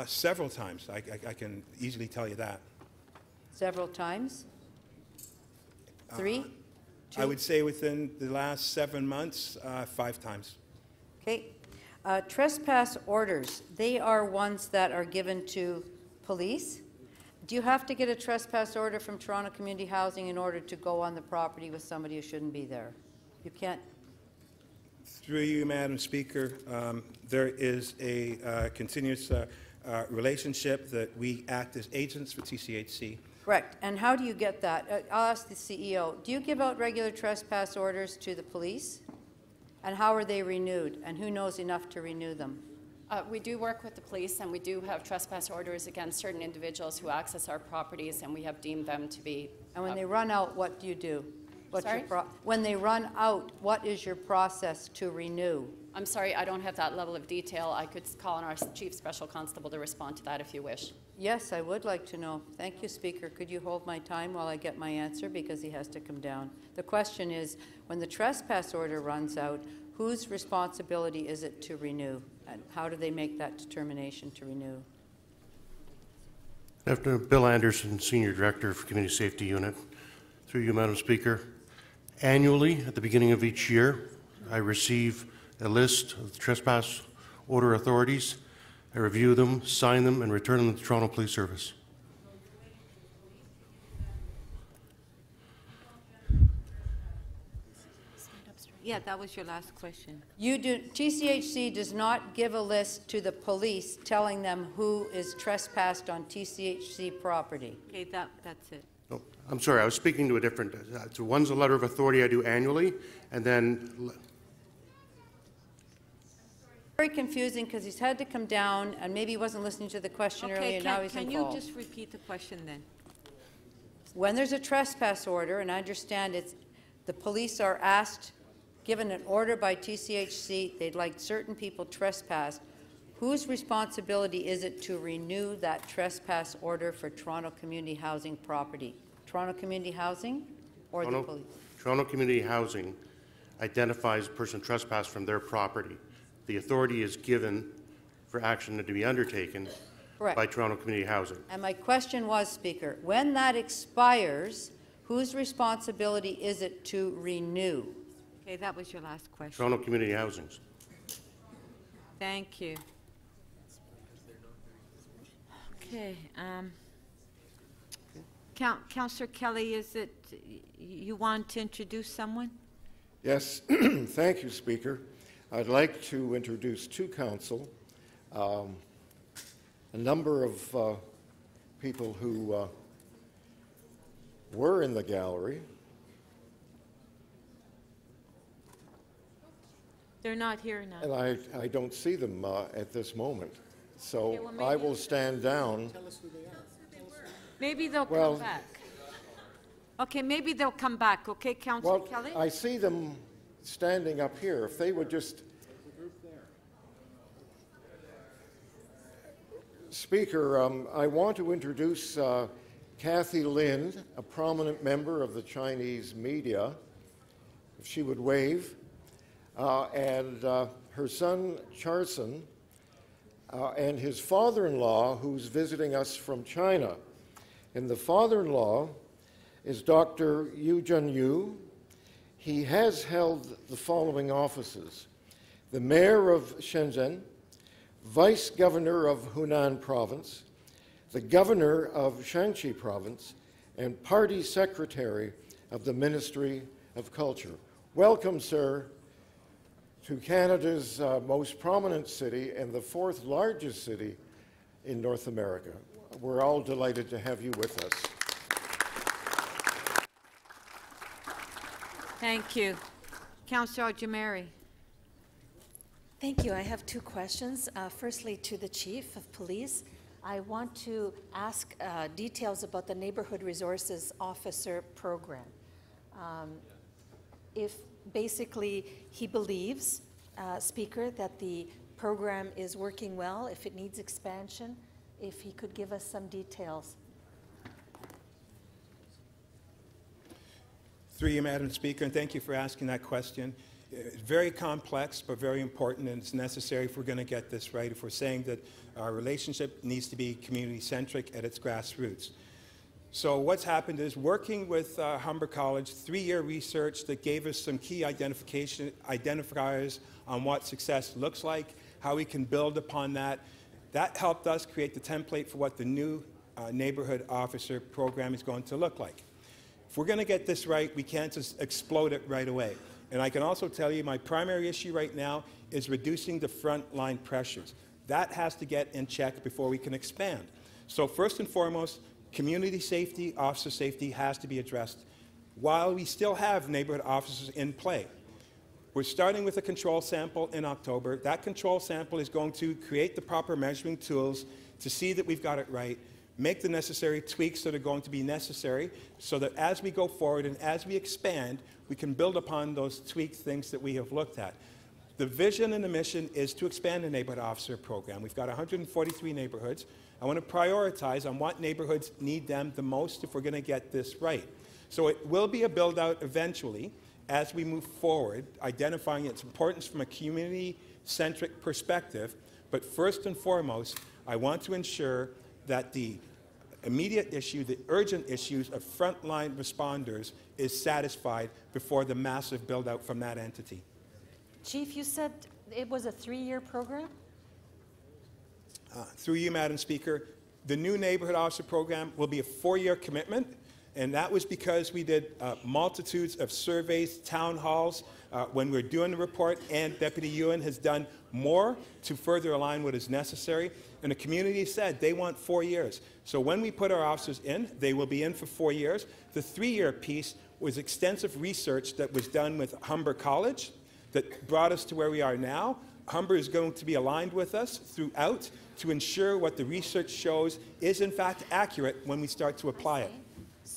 Several times. I can easily tell you that. Several times? 3? 2? I would say within the last 7 months, 5 times. Okay. Trespass orders, they are ones that are given to police. Do you have to get a trespass order from Toronto Community Housing in order to go on the property with somebody who shouldn't be there? You can't. Through you, Madam Speaker, there is a continuous relationship that we act as agents for TCHC. Correct. And how do you get that? I'll ask the CEO. Do you give out regular trespass orders to the police? And how are they renewed? And who knows enough to renew them? We do work with the police, and we do have trespass orders against certain individuals who access our properties, and we have deemed them to be... And when they run out, what do you do? Sorry? When they run out, what is your process to renew? I'm sorry, I don't have that level of detail. I could call on our Chief Special Constable to respond to that if you wish. Yes, I would like to know. Thank you, Speaker. Could you hold my time while I get my answer, because he has to come down? The question is, when the trespass order runs out, whose responsibility is it to renew? And how do they make that determination to renew? After Bill Anderson, Senior Director for Community Safety Unit. Through you, Madam Speaker. Annually, at the beginning of each year, I receive a list of the trespass order authorities. I review them, sign them, and return them to the Toronto Police Service. Yeah, that was your last question. You do. TCHC does not give a list to the police telling them who is trespassed on TCHC property. Okay, that's it. Oh, I'm sorry, I was speaking to a different, so one's a letter of authority I do annually, and then... Very confusing because he's had to come down and maybe he wasn't listening to the question earlier and now he's can involved. you just repeat the question then? when there's a trespass order, and I understand the police are asked, given an order by TCHC, they'd like certain people trespassed, whose responsibility is it to renew that trespass order for Toronto Community Housing property? Toronto Community Housing or the police? Toronto Community Housing identifies a person trespassed from their property. The authority is given for action to be undertaken by Toronto Community Housing. And my question was, Speaker, when that expires, whose responsibility is it to renew? Okay, that was your last question. Toronto Community Housing's. Thank you. Okay. Councillor Kelly, is it you want to introduce someone? Yes, thank you, Speaker. I'd like to introduce to Council a number of people who were in the gallery. They're not here now. And I don't see them at this moment. So Okay, well, I will stand down. Tell us who they are. Maybe they'll come back. Okay, maybe they'll come back. Okay, Councillor Kelly? I see them standing up here. If they would just... Speaker, I want to introduce Kathy Lind, a prominent member of the Chinese media, if she would wave, and her son, Charson, and his father-in-law, who's visiting us from China. And the father-in-law is Dr. Yu Junyu. He has held the following offices: the mayor of Shenzhen, vice governor of Hunan province, the governor of Shanxi province, and party secretary of the Ministry of Culture. Welcome, sir, to Canada's most prominent city and the fourth largest city in North America. We're all delighted to have you with us. Thank you. Councillor Jamari. Thank you. I have two questions. Firstly, to the Chief of Police. I want to ask details about the Neighborhood Resources Officer program. If basically he believes, Speaker, that the program is working well, if it needs expansion, if he could give us some details. Through you, Madam Speaker, and thank you for asking that question. It's very complex, but very important, and it's necessary if we're going to get this right, if we're saying that our relationship needs to be community-centric at its grassroots. So what's happened is, working with Humber College, 3-year research that gave us some key identifiers on what success looks like, how we can build upon that. That helped us create the template for what the new neighborhood officer program is going to look like. If we're going to get this right, we can't just explode it right away. And I can also tell you my primary issue right now is reducing the frontline pressures. That has to get in check before we can expand. So first and foremost, community safety, officer safety has to be addressed while we still have neighborhood officers in play. We're starting with a control sample in October. That control sample is going to create the proper measuring tools to see that we've got it right, make the necessary tweaks that are going to be necessary so that as we go forward and as we expand, we can build upon those tweaked things that we have looked at. The vision and the mission is to expand the neighborhood officer program. We've got 143 neighborhoods. I want to prioritize on what neighborhoods need them the most if we're going to get this right. So it will be a build-out eventually as we move forward, identifying its importance from a community-centric perspective. But first and foremost, I want to ensure that the immediate issue, the urgent issues of frontline responders is satisfied before the massive build-out from that entity. Chief, you said it was a 3-year program? Through you, Madam Speaker, the new neighborhood officer program will be a 4-year commitment, and that was because we did multitudes of surveys, town halls, when we were doing the report, and Deputy Ewan has done more to further align what is necessary. And the community said they want 4 years. So when we put our officers in, they will be in for 4 years. The 3-year piece was extensive research that was done with Humber College that brought us to where we are now. Humber is going to be aligned with us throughout to ensure what the research shows is in fact accurate when we start to apply it.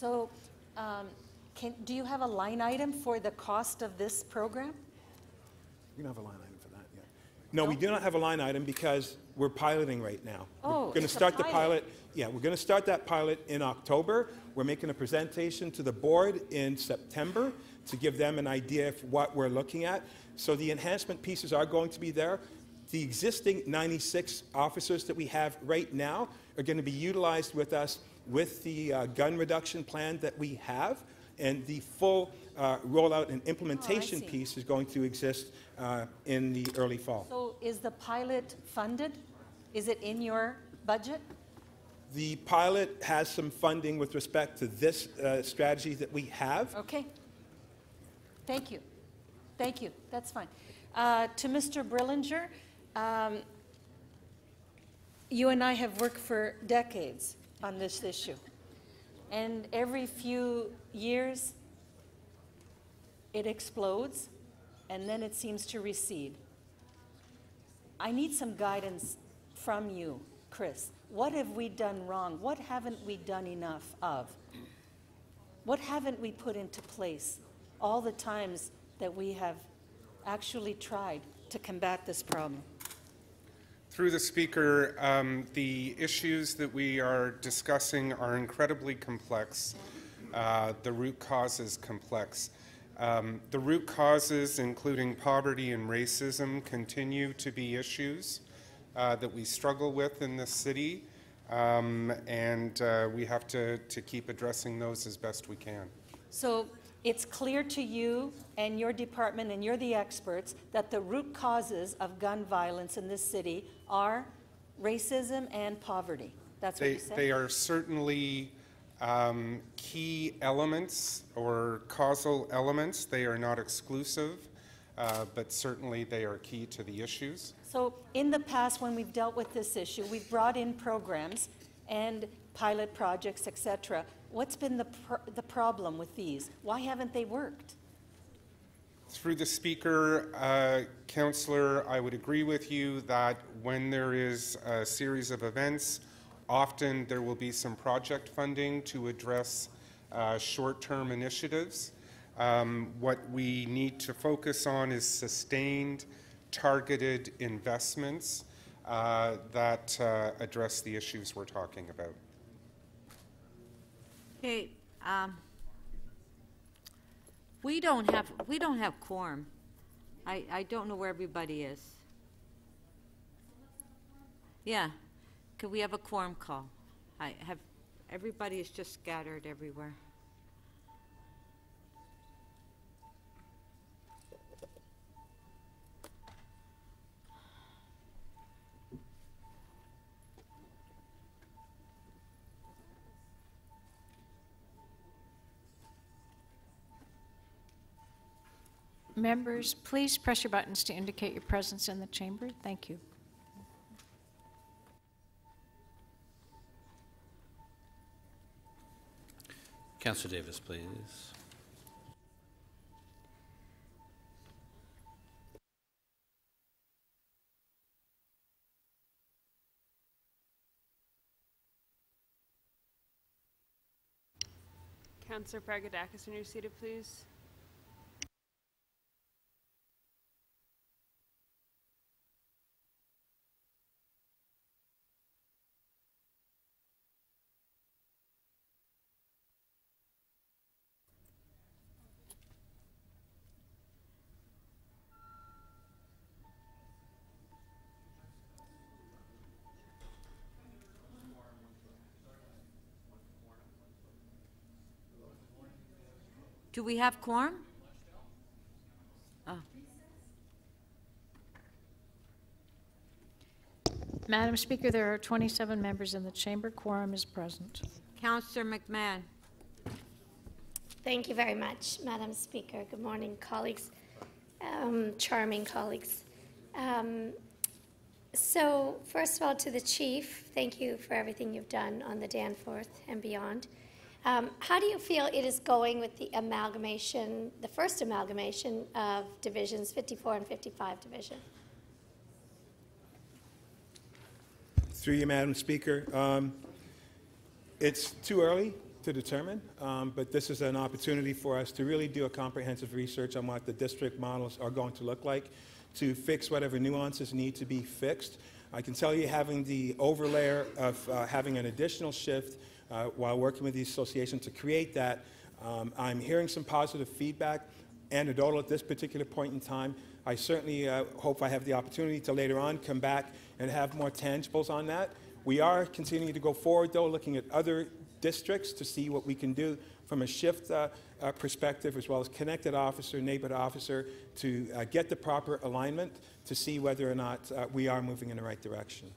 So, do you have a line item for the cost of this program? We don't have a line item for that yet. No, we do not have a line item because we're piloting right now. Oh, we're going to it's a start the pilot. pilot. Yeah, we're going to start that pilot in October. We're making a presentation to the board in September to give them an idea of what we're looking at. So the enhancement pieces are going to be there. The existing 96 officers that we have right now are going to be utilized with us with the gun reduction plan that we have, and the full rollout and implementation piece is going to exist in the early fall. So is the pilot funded? Is it in your budget? The pilot has some funding with respect to this strategy that we have. Okay. Thank you. Thank you. That's fine. To Mr. Brillinger, you and I have worked for decades on this issue. And every few years, it explodes, and then it seems to recede. I need some guidance from you, Chris. What have we done wrong? What haven't we done enough of? What haven't we put into place all the times that we have actually tried to combat this problem? Through the Speaker, the issues that we are discussing are incredibly complex. The root cause is complex. The root causes, including poverty and racism, continue to be issues that we struggle with in this city, and we have to keep addressing those as best we can. So it's clear to you and your department, and you're the experts, that the root causes of gun violence in this city are racism and poverty. That's what you said? They are certainly key elements or causal elements. They are not exclusive, but certainly they are key to the issues. So in the past, when we've dealt with this issue, we've brought in programs and pilot projects, etc. What's been the problem with these? Why haven't they worked? Through the Speaker, Councillor, I would agree with you that when there is a series of events, often there will be some project funding to address short-term initiatives. What we need to focus on is sustained, targeted investments that address the issues we're talking about. Okay, we don't have quorum. I don't know where everybody is. Yeah, could we have a quorum call? Everybody is just scattered everywhere. Members, please press your buttons to indicate your presence in the chamber. Thank you. Councillor Davis, please. Councillor Bragadakis, when you're seated, please. Do we have quorum? Oh. Madam Speaker, there are 27 members in the chamber. Quorum is present. Councillor McMahon. Thank you very much, Madam Speaker. Good morning, colleagues, charming colleagues. So first of all, to the Chief, thank you for everything you've done on the Danforth and beyond. How do you feel it is going with the amalgamation, the first amalgamation of divisions 54 and 55 division? Through you, Madam Speaker. It's too early to determine, but this is an opportunity for us to really do a comprehensive research on what the district models are going to look like, to fix whatever nuances need to be fixed. I can tell you, having the overlayer of having an additional shift while working with the association to create that, I'm hearing some positive feedback, anecdotal at this particular point in time. I certainly hope I have the opportunity to later on come back and have more tangibles on that. We are continuing to go forward, though, looking at other districts to see what we can do from a shift perspective, as well as connected officer, neighborhood officer, to get the proper alignment to see whether or not we are moving in the right direction.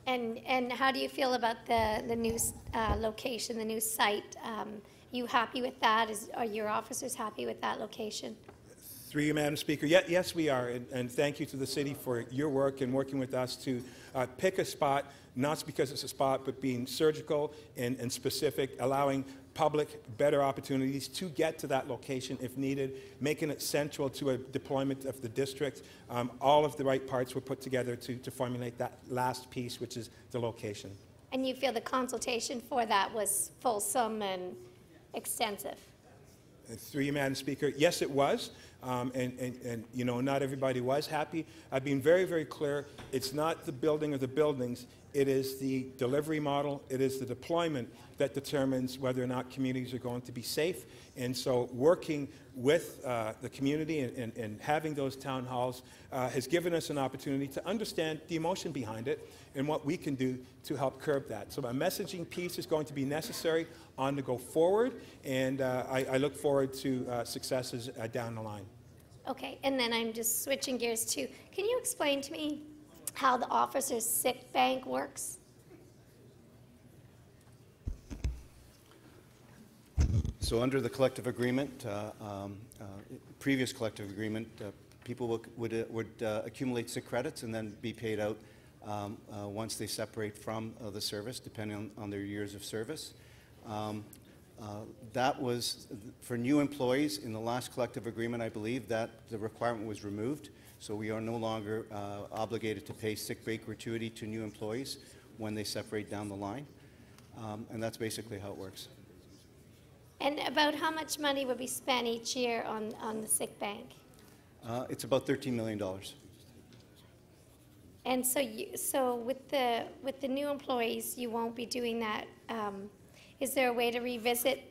And how do you feel about the new location, the new site? You happy with that? Are your officers happy with that location? Through you, Madam Speaker, yes, we are, and thank you to the city for your work and working with us to pick a spot, not because it's a spot, but being surgical and specific, allowing public better opportunities to get to that location if needed, making it central to a deployment of the district. All of the right parts were put together to formulate that last piece, which is the location. And you feel the consultation for that was fulsome and extensive? Through you, Madam Speaker, yes, it was. And you know, not everybody was happy. I've been very, very clear. It's not the building of the buildings. It is the delivery model. It is the deployment that determines whether or not communities are going to be safe. And so working with the community and having those town halls has given us an opportunity to understand the emotion behind it and what we can do to help curb that. So a messaging piece is going to be necessary on the go forward, and I look forward to successes down the line. Okay, and then I'm just switching gears too. Can you explain to me how the officer's sick bank works? So under the collective agreement, previous collective agreement, people would accumulate sick credits and then be paid out once they separate from the service, depending on their years of service. That was for new employees in the last collective agreement, I believe, that the requirement was removed. So we are no longer obligated to pay sick pay gratuity to new employees when they separate down the line. And that's basically how it works. And about how much money would be spent each year on the sick bank? It's about $13 million. And so with the new employees, you won't be doing that. Is there a way to revisit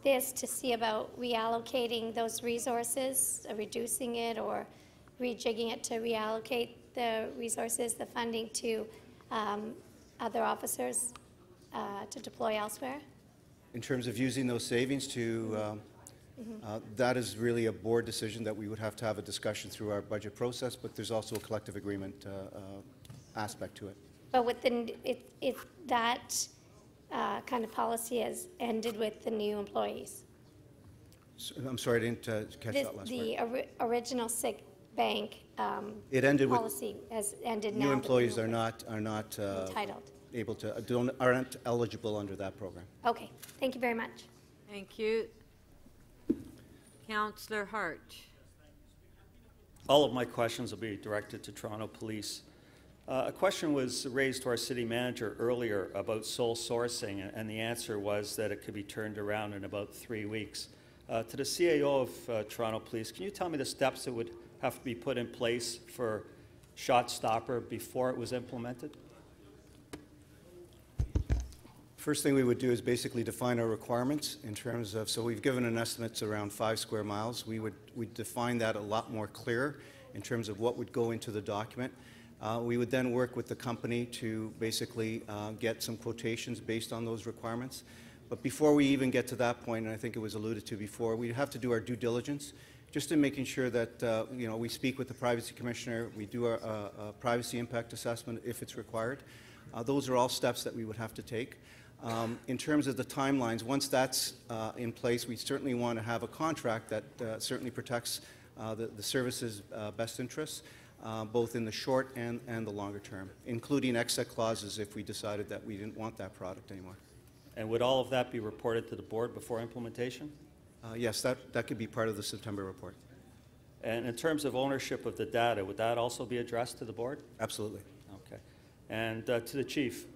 this to see about reallocating those resources, reducing it, or rejigging it to reallocate the resources, the funding to other officers to deploy elsewhere? In terms of using those savings to, that is really a board decision that we would have to have a discussion through our budget process, but there's also a collective agreement aspect to it. But with if that kind of policy has ended with the new employees? So, I'm sorry, I didn't catch that last part. The original sick bank It ended with policy has ended now. new employees are not entitled. able to, aren't eligible under that program. Okay, thank you very much. Thank you. Councillor Hart. All of my questions will be directed to Toronto Police. A question was raised to our city manager earlier about sole sourcing, and the answer was that it could be turned around in about 3 weeks. To the CAO of Toronto Police, can you tell me the steps that would have to be put in place for ShotStopper before it was implemented? First thing we would do is basically define our requirements in terms of, so we've given an estimate around 5 square miles. We'd define that a lot more clear in terms of what would go into the document. We would then work with the company to basically get some quotations based on those requirements. But before we even get to that point, and I think it was alluded to before, we'd have to do our due diligence just in making sure that we speak with the Privacy Commissioner, we do a privacy impact assessment if it's required. Those are all steps that we would have to take. In terms of the timelines, once that's in place, we certainly want to have a contract that certainly protects the service's best interests, both in the short and the longer term, including exit clauses if we decided that we didn't want that product anymore. And would all of that be reported to the board before implementation? Yes, that could be part of the September report. And in terms of ownership of the data, would that also be addressed to the board? Absolutely. Okay. And to the chief.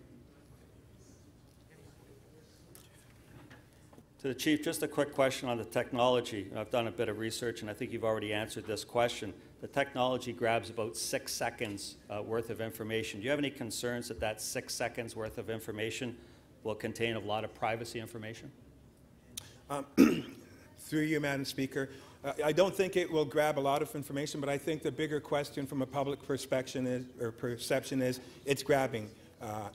To the Chief, just a quick question on the technology. I've done a bit of research, and I think you've already answered this question. The technology grabs about 6 seconds worth of information. Do you have any concerns that that 6 seconds worth of information will contain a lot of privacy information? Through you, Madam Speaker, I don't think it will grab a lot of information, but I think the bigger question from a public perception is it's grabbing.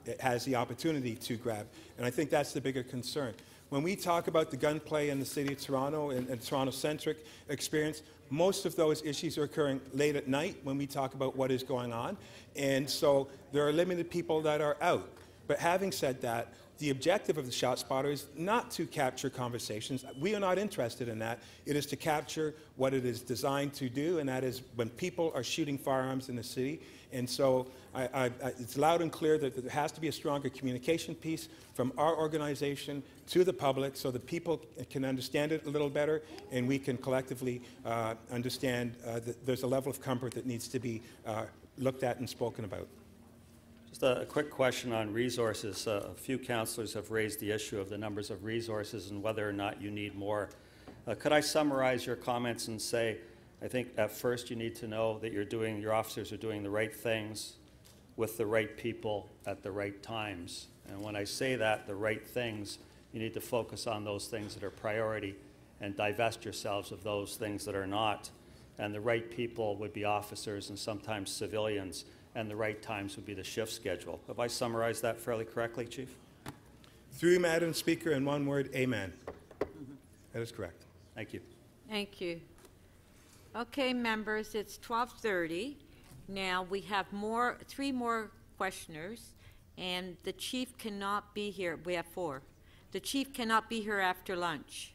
It has the opportunity to grab, and I think that's the bigger concern. When we talk about the gunplay in the City of Toronto and Toronto-centric experience, most of those issues are occurring late at night when we talk about what is going on, and so there are limited people that are out. But having said that, the objective of the ShotSpotter is not to capture conversations. We are not interested in that. It is to capture what it is designed to do, and that is when people are shooting firearms in the city. And so it's loud and clear that there has to be a stronger communication piece from our organization to the public so that people can understand it a little better, and we can collectively understand that there's a level of comfort that needs to be looked at and spoken about. Just a quick question on resources. A few councillors have raised the issue of the numbers of resources and whether or not you need more. Could I summarize your comments and say, I think at first you need to know that your officers are doing the right things with the right people at the right times. And when I say that, the right things, you need to focus on those things that are priority and divest yourselves of those things that are not. And the right people would be officers and sometimes civilians, and the right times would be the shift schedule. Have I summarized that fairly correctly, Chief? Through you, Madam Speaker, in one word, amen. That is correct. Thank you. Thank you. Okay, members, it's 12:30. Now we have three more questioners, and the Chief cannot be here. We have 4. The Chief cannot be here after lunch.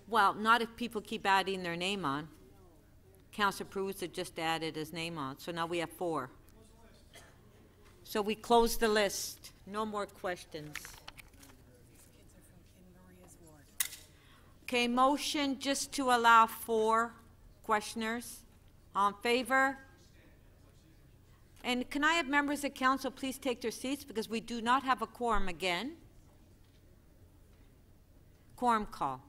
Well, not if people keep adding their name on. Councillor Perusa just added his name on, so now we have 4. So we close the list. No more questions. Okay, motion just to allow 4 questioners. On favor? And can I have members of council please take their seats because we do not have a quorum again. Quorum call.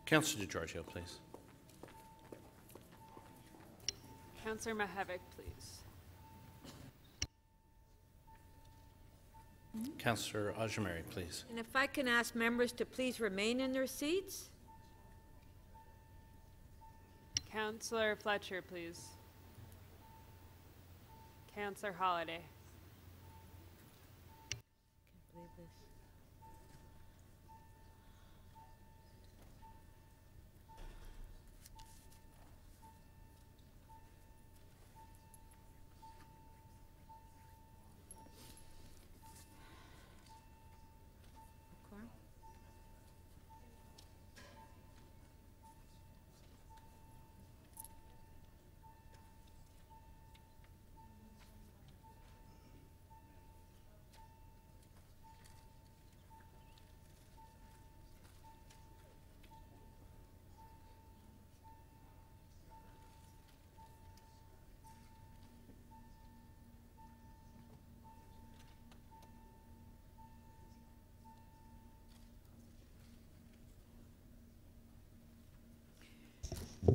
Councillor DeGiorgio, please. Councillor Mahevic, please. Councillor Ajamari, please. And if I can ask members to please remain in their seats. Councillor Fletcher, please. Councillor Holliday. Can't believe this.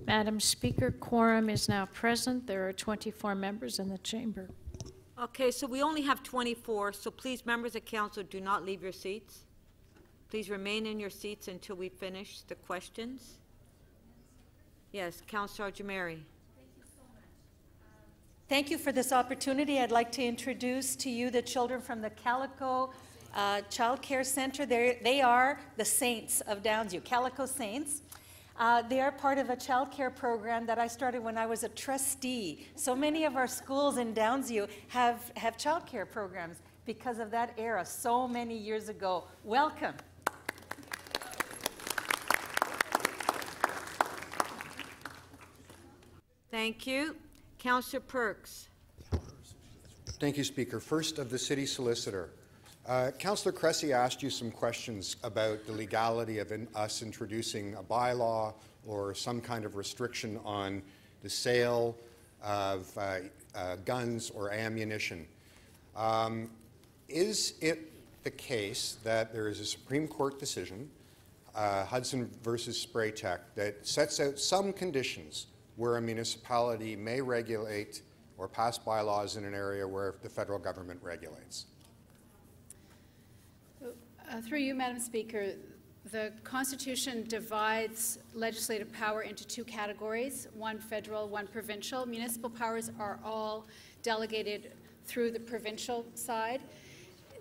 Madam Speaker, quorum is now present. There are 24 members in the chamber. Okay, so we only have 24, so please, members of council, do not leave your seats. Please remain in your seats until we finish the questions. Yes, Councillor Jamari. Thank you for this opportunity. I'd like to introduce to you the children from the Calico Child Care Center. They are the saints of Downsview, Calico Saints. They are part of a childcare program that I started when I was a trustee. So many of our schools in Downsview have childcare programs because of that era so many years ago. Welcome. Thank you. Councillor Perks. Thank you, Speaker. First, of the City Solicitor. Councillor Cressy asked you some questions about the legality of us introducing a bylaw or some kind of restriction on the sale of guns or ammunition. Is it the case that there is a Supreme Court decision, Hudson versus Spraytech, that sets out some conditions where a municipality may regulate or pass bylaws in an area where the federal government regulates? Through you, Madam Speaker, the Constitution divides legislative power into two categories, one federal, one provincial. Municipal powers are all delegated through the provincial side.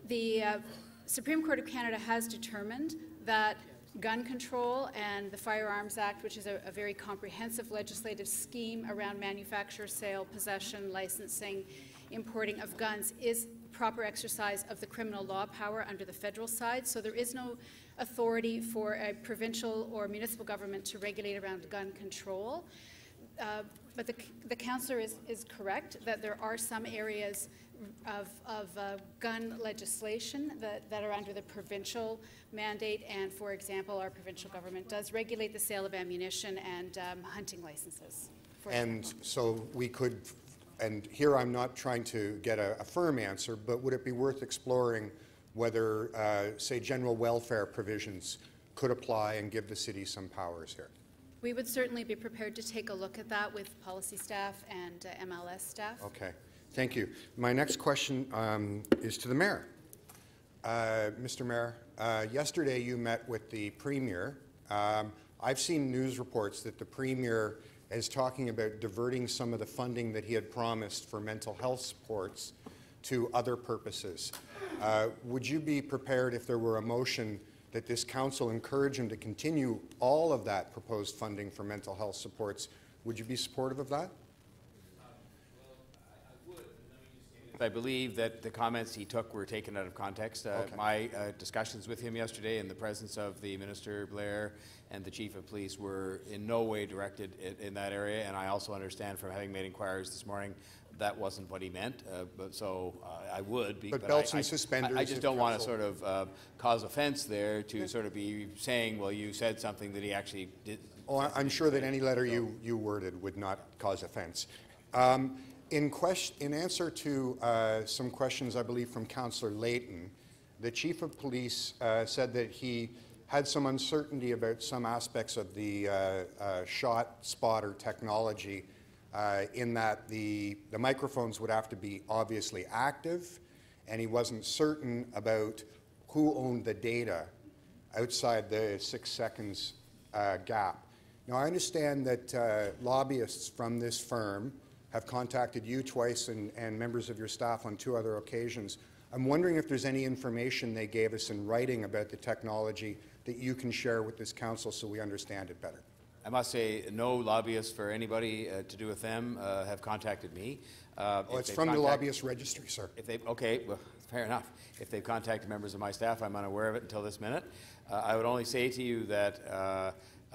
The Supreme Court of Canada has determined that gun control and the Firearms Act, which is a very comprehensive legislative scheme around manufacture, sale, possession, licensing, importing of guns, is proper exercise of the criminal law power under the federal side. So there is no authority for a provincial or municipal government to regulate around gun control. But the councillor is correct that there are some areas of gun legislation that are under the provincial mandate, and for example, our provincial government does regulate the sale of ammunition and hunting licenses. And so we could, and here I'm not trying to get a firm answer, but would it be worth exploring whether, say, general welfare provisions could apply and give the city some powers here? We would certainly be prepared to take a look at that with policy staff and MLS staff. Okay, thank you. My next question is to the mayor. Mr. Mayor, yesterday you met with the Premier. I've seen news reports that the Premier is talking about diverting some of the funding that he had promised for mental health supports to other purposes. Would you be prepared, if there were a motion, that this council encourage him to continue all of that proposed funding for mental health supports? Would you be supportive of that? I believe that the comments he took were taken out of context. Okay. My discussions with him yesterday in the presence of the Minister Blair and the Chief of Police were in no way directed in that area, and I also understand from having made inquiries this morning that wasn't what he meant, I would be. But belts and suspenders. I just don't want to sort of cause offense there to sort of be saying, well, you said something that he actually did. Oh, I'm sure that any letter you worded would not cause offense. In answer to some questions, I believe, from Councillor Layton, the Chief of Police said that he had some uncertainty about some aspects of the shot spotter technology, in that the microphones would have to be obviously active, and he wasn't certain about who owned the data outside the 6 seconds gap. Now, I understand that lobbyists from this firm have contacted you twice and members of your staff on 2 other occasions. I'm wondering if there's any information they gave us in writing about the technology that you can share with this council so we understand it better. I must say, no lobbyists for anybody to do with them have contacted me. It's from the lobbyist registry, sir. Okay, well, fair enough. If they've contacted members of my staff, I'm unaware of it until this minute. I would only say to you that,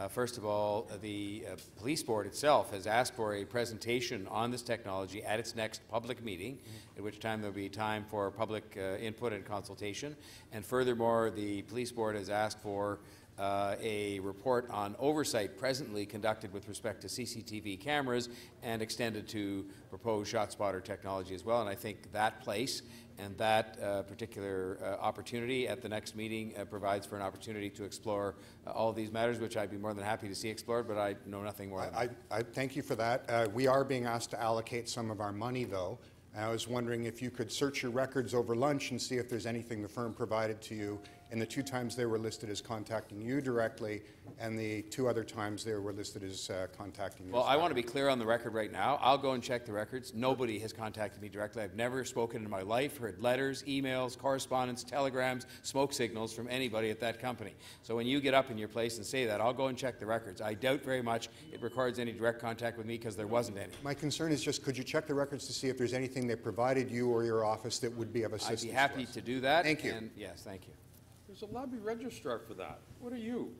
first of all, the police board itself has asked for a presentation on this technology at its next public meeting, at which time there will be time for public input and consultation. And furthermore, the police board has asked for a report on oversight presently conducted with respect to CCTV cameras and extended to proposed shot spotter technology as well. And I think that place and that particular opportunity at the next meeting provides for an opportunity to explore all of these matters, which I'd be more than happy to see explored, but I know nothing more than that. I thank you for that. We are being asked to allocate some of our money, though. And I was wondering if you could search your records over lunch and see if there's anything the firm provided to you and the 2 times they were listed as contacting you directly, and the 2 other times they were listed as contacting you. Well, I want to be clear on the record right now. I'll go and check the records. Nobody has contacted me directly. I've never spoken in my life, heard letters, emails, correspondence, telegrams, smoke signals from anybody at that company. So when you get up in your place and say that, I'll go and check the records. I doubt very much it records any direct contact with me because there wasn't any. My concern is just, could you check the records to see if there's anything they provided you or your office that would be of assistance? I'd be happy to do that. Thank you. And yes, thank you. There's a lobby registrar for that. What are you?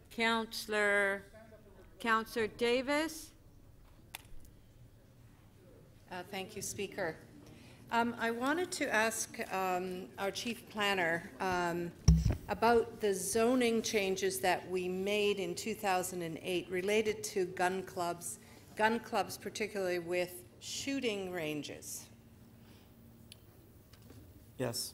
Councillor Davis. Thank you, Speaker. I wanted to ask our Chief Planner about the zoning changes that we made in 2008 related to gun clubs particularly with shooting ranges. Yes.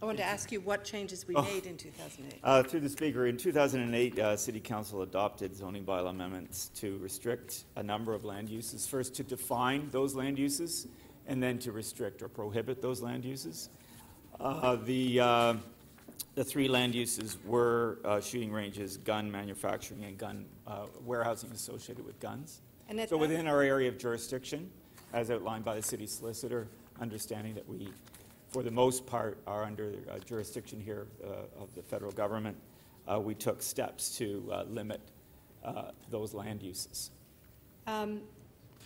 I wanted to ask you what changes we made in 2008. Through the Speaker, in 2008, City Council adopted zoning bylaw amendments to restrict a number of land uses. First, to define those land uses, and then to restrict or prohibit those land uses. The 3 land uses were shooting ranges, gun manufacturing, and gun warehousing associated with guns. And so within our area of jurisdiction, as outlined by the city solicitor, understanding that we, for the most part, are under jurisdiction here of the federal government, we took steps to limit those land uses.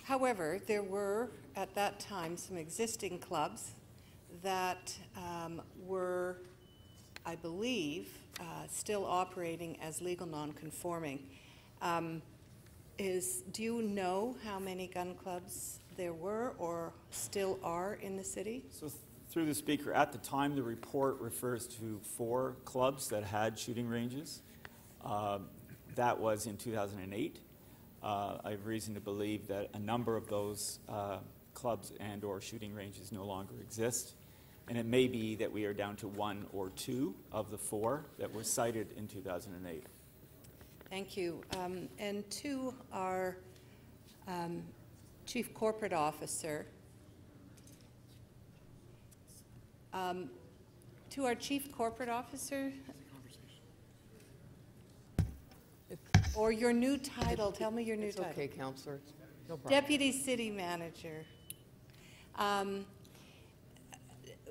However, there were, at that time, some existing clubs that were, I believe, still operating as legal non-conforming. Do you know how many gun clubs there were or still are in the city? So through the Speaker, at the time, the report refers to 4 clubs that had shooting ranges. That was in 2008. I have reason to believe that a number of those clubs and or shooting ranges no longer exist. And it may be that we are down to 1 or 2 of the 4 that were cited in 2008. Thank you. And to our Chief Corporate Officer, or your new title, tell me your new title. It's okay, Councillor. No problem. Deputy City Manager.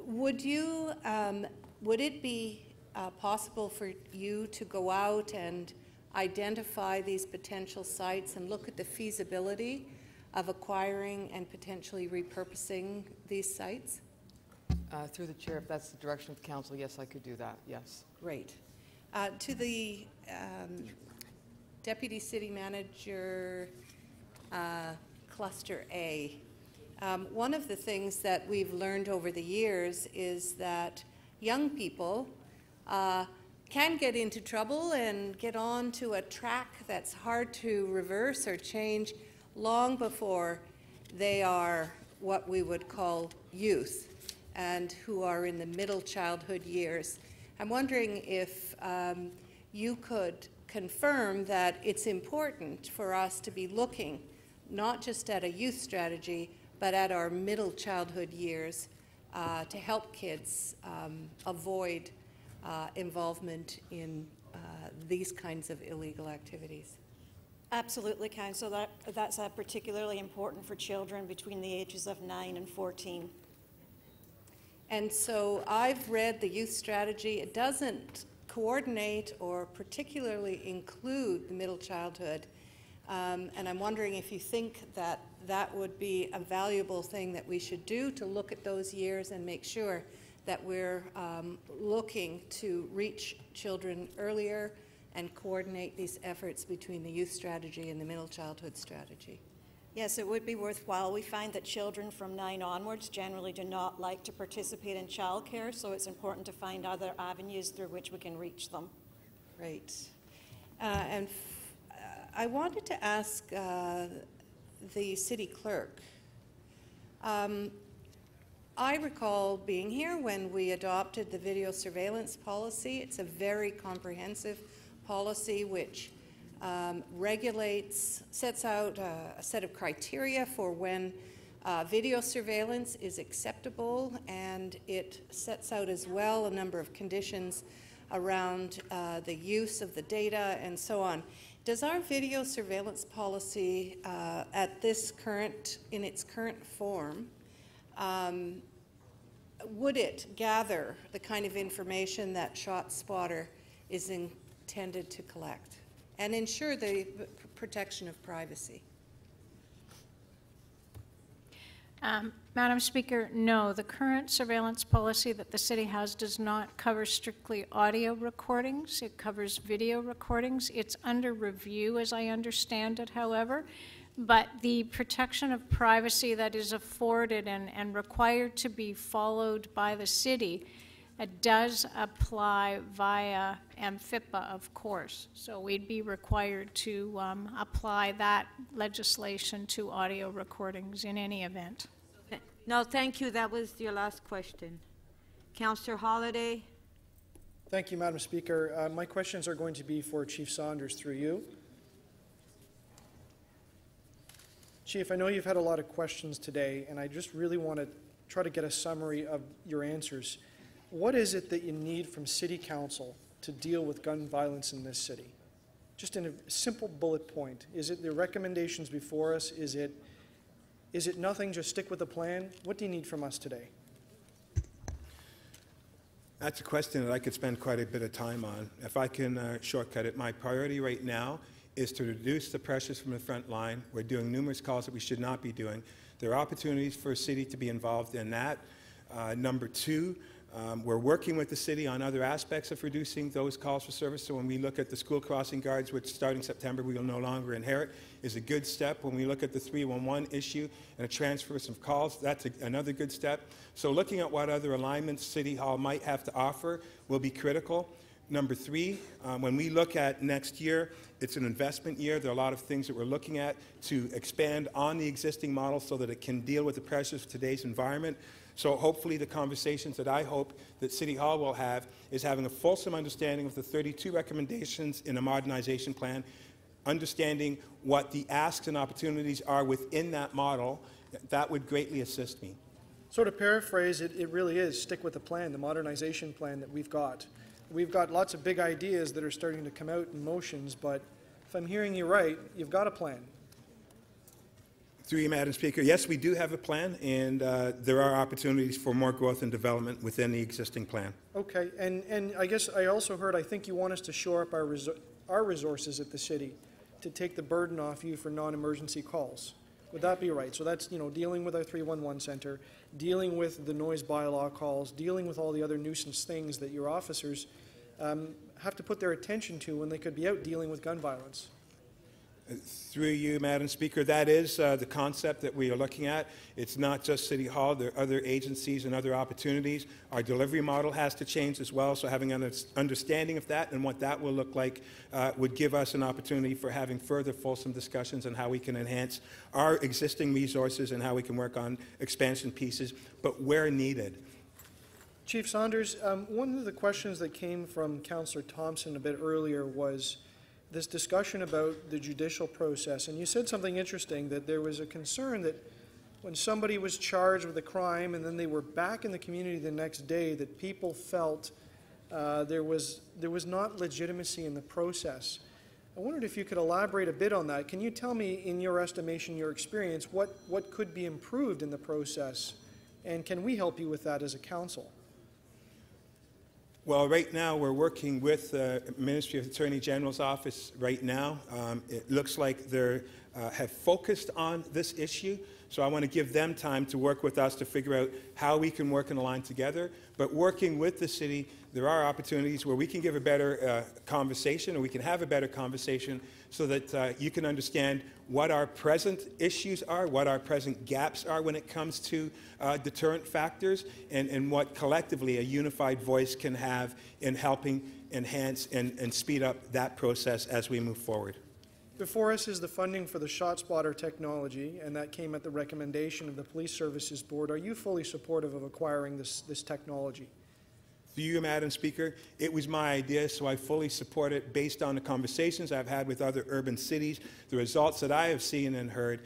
Would it be possible for you to go out and identify these potential sites and look at the feasibility of acquiring and potentially repurposing these sites? Through the chair, if that's the direction of the council, yes, I could do that, yes. Great. To the Deputy City Manager, Cluster A, one of the things that we've learned over the years is that young people can get into trouble and get on to a track that's hard to reverse or change long before they are what we would call youth and who are in the middle childhood years. I'm wondering if you could confirm that it's important for us to be looking not just at a youth strategy, but at our middle childhood years to help kids avoid involvement in these kinds of illegal activities. Absolutely, Council. That's particularly important for children between the ages of 9 and 14. And so I've read the youth strategy. It doesn't coordinate or particularly include the middle childhood. And I'm wondering if you think that that would be a valuable thing that we should do to look at those years and make sure that we're looking to reach children earlier and coordinate these efforts between the youth strategy and the middle childhood strategy. Yes, it would be worthwhile. We find that children from 9 onwards generally do not like to participate in childcare, so it's important to find other avenues through which we can reach them. Great. I wanted to ask the city clerk. I recall being here when we adopted the video surveillance policy. It's a very comprehensive policy which regulates, sets out a set of criteria for when Video surveillance is acceptable, and it sets out as well a number of conditions around the use of the data and so on. Does our video surveillance policy in its current form, would it gather the kind of information that ShotSpotter is intended to collect and ensure the protection of privacy? Madam Speaker, no, the current surveillance policy that the city has does not cover strictly audio recordings. It covers video recordings. It's under review, as I understand it, however. But the protection of privacy that is afforded and required to be followed by the city does apply via AMFIPA, of course. So we'd be required to apply that legislation to audio recordings in any event. No, thank you. That was your last question. Councillor Holyday. Thank you, Madam Speaker. My questions are going to be for Chief Saunders through you. Chief, I know you've had a lot of questions today, and I just really want to try to get a summary of your answers. What is it that you need from City Council to deal with gun violence in this city? Just in a simple bullet point. Is it the recommendations before us? Is it nothing, just stick with the plan? What do you need from us today? That's a question that I could spend quite a bit of time on. If I can shortcut it, my priority right now is to reduce the pressures from the front line. We're doing numerous calls that we should not be doing. There are opportunities for a city to be involved in that. Number two, we're working with the city on other aspects of reducing those calls for service. So when we look at the school crossing guards, which starting September we will no longer inherit, is a good step. When we look at the 311 issue and a transfer of some calls, that's another good step. So looking at what other alignments City Hall might have to offer will be critical. Number three, when we look at next year, it's an investment year. There are a lot of things that we're looking at to expand on the existing model so that it can deal with the pressures of today's environment. So hopefully the conversations that I hope that City Hall will have is having a fulsome understanding of the 32 recommendations in a modernization plan, understanding what the asks and opportunities are within that model. That would greatly assist me. So to paraphrase, it really is stick with the plan, the modernization plan that we've got. We've got lots of big ideas that are starting to come out in motions, but if I'm hearing you right, you've got a plan. Through you, Madam Speaker, yes, we do have a plan, and there are opportunities for more growth and development within the existing plan. Okay, and I guess I also heard, I think you want us to shore up our resources at the city to take the burden off you for non-emergency calls. Would that be right? So that's, dealing with our 311 center, dealing with the noise bylaw calls, dealing with all the other nuisance things that your officers have to put their attention to when they could be out dealing with gun violence. Through you, Madam Speaker, that is the concept that we are looking at. It's not just City Hall. There are other agencies and other opportunities. Our delivery model has to change as well, so having an understanding of that and what that will look like would give us an opportunity for having further fulsome discussions on how we can enhance our existing resources and how we can work on expansion pieces, but where needed. Chief Saunders, one of the questions that came from Councillor Thompson a bit earlier was this discussion about the judicial process, and you said something interesting, that there was a concern that when somebody was charged with a crime and then they were back in the community the next day, that people felt there was not legitimacy in the process. I wondered if you could elaborate a bit on that. Can you tell me, in your estimation, your experience, what could be improved in the process, and can we help you with that as a council? Well, right now we're working with the Ministry of Attorney General's office right now. It looks like they have focused on this issue, so I want to give them time to work with us to figure out how we can work and align together. But working with the city, there are opportunities where we can give a better conversation, or we can have a better conversation so that you can understand what our present issues are, what our present gaps are when it comes to deterrent factors, and what collectively a unified voice can have in helping enhance and speed up that process as we move forward. Before us is the funding for the ShotSpotter technology, and that came at the recommendation of the Police Services Board. Are you fully supportive of acquiring this technology? Through you, Madam Speaker, it was my idea, so I fully support it based on the conversations I've had with other urban cities, the results that I have seen and heard,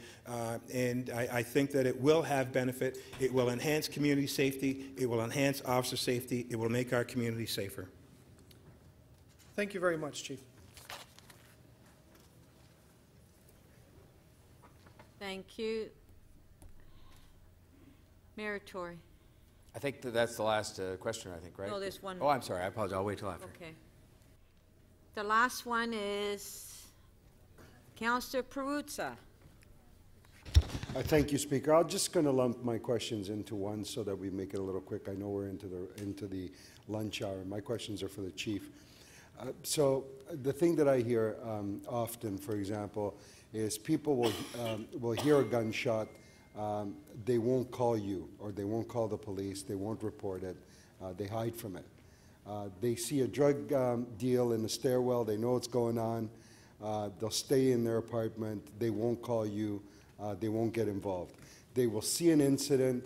and I think that it will have benefit. It will enhance community safety, it will enhance officer safety, it will make our community safer. Thank you very much, Chief. Thank you. Mayor Tory. I think that's the last question, I think, right? No, there's one Oh, I'm sorry. I apologize. I'll wait till after. Okay. The last one is Councillor Perruzza. Thank you, Speaker. I'm just going to lump my questions into one so that we make it a little quick. I know we're into the lunch hour. My questions are for the Chief. So the thing that I hear often, for example, is people will hear a gunshot, they won't call you, or they won't call the police, they won't report it, they hide from it. They see a drug deal in the stairwell, they know what's going on, they'll stay in their apartment, they won't call you, they won't get involved. They will see an incident,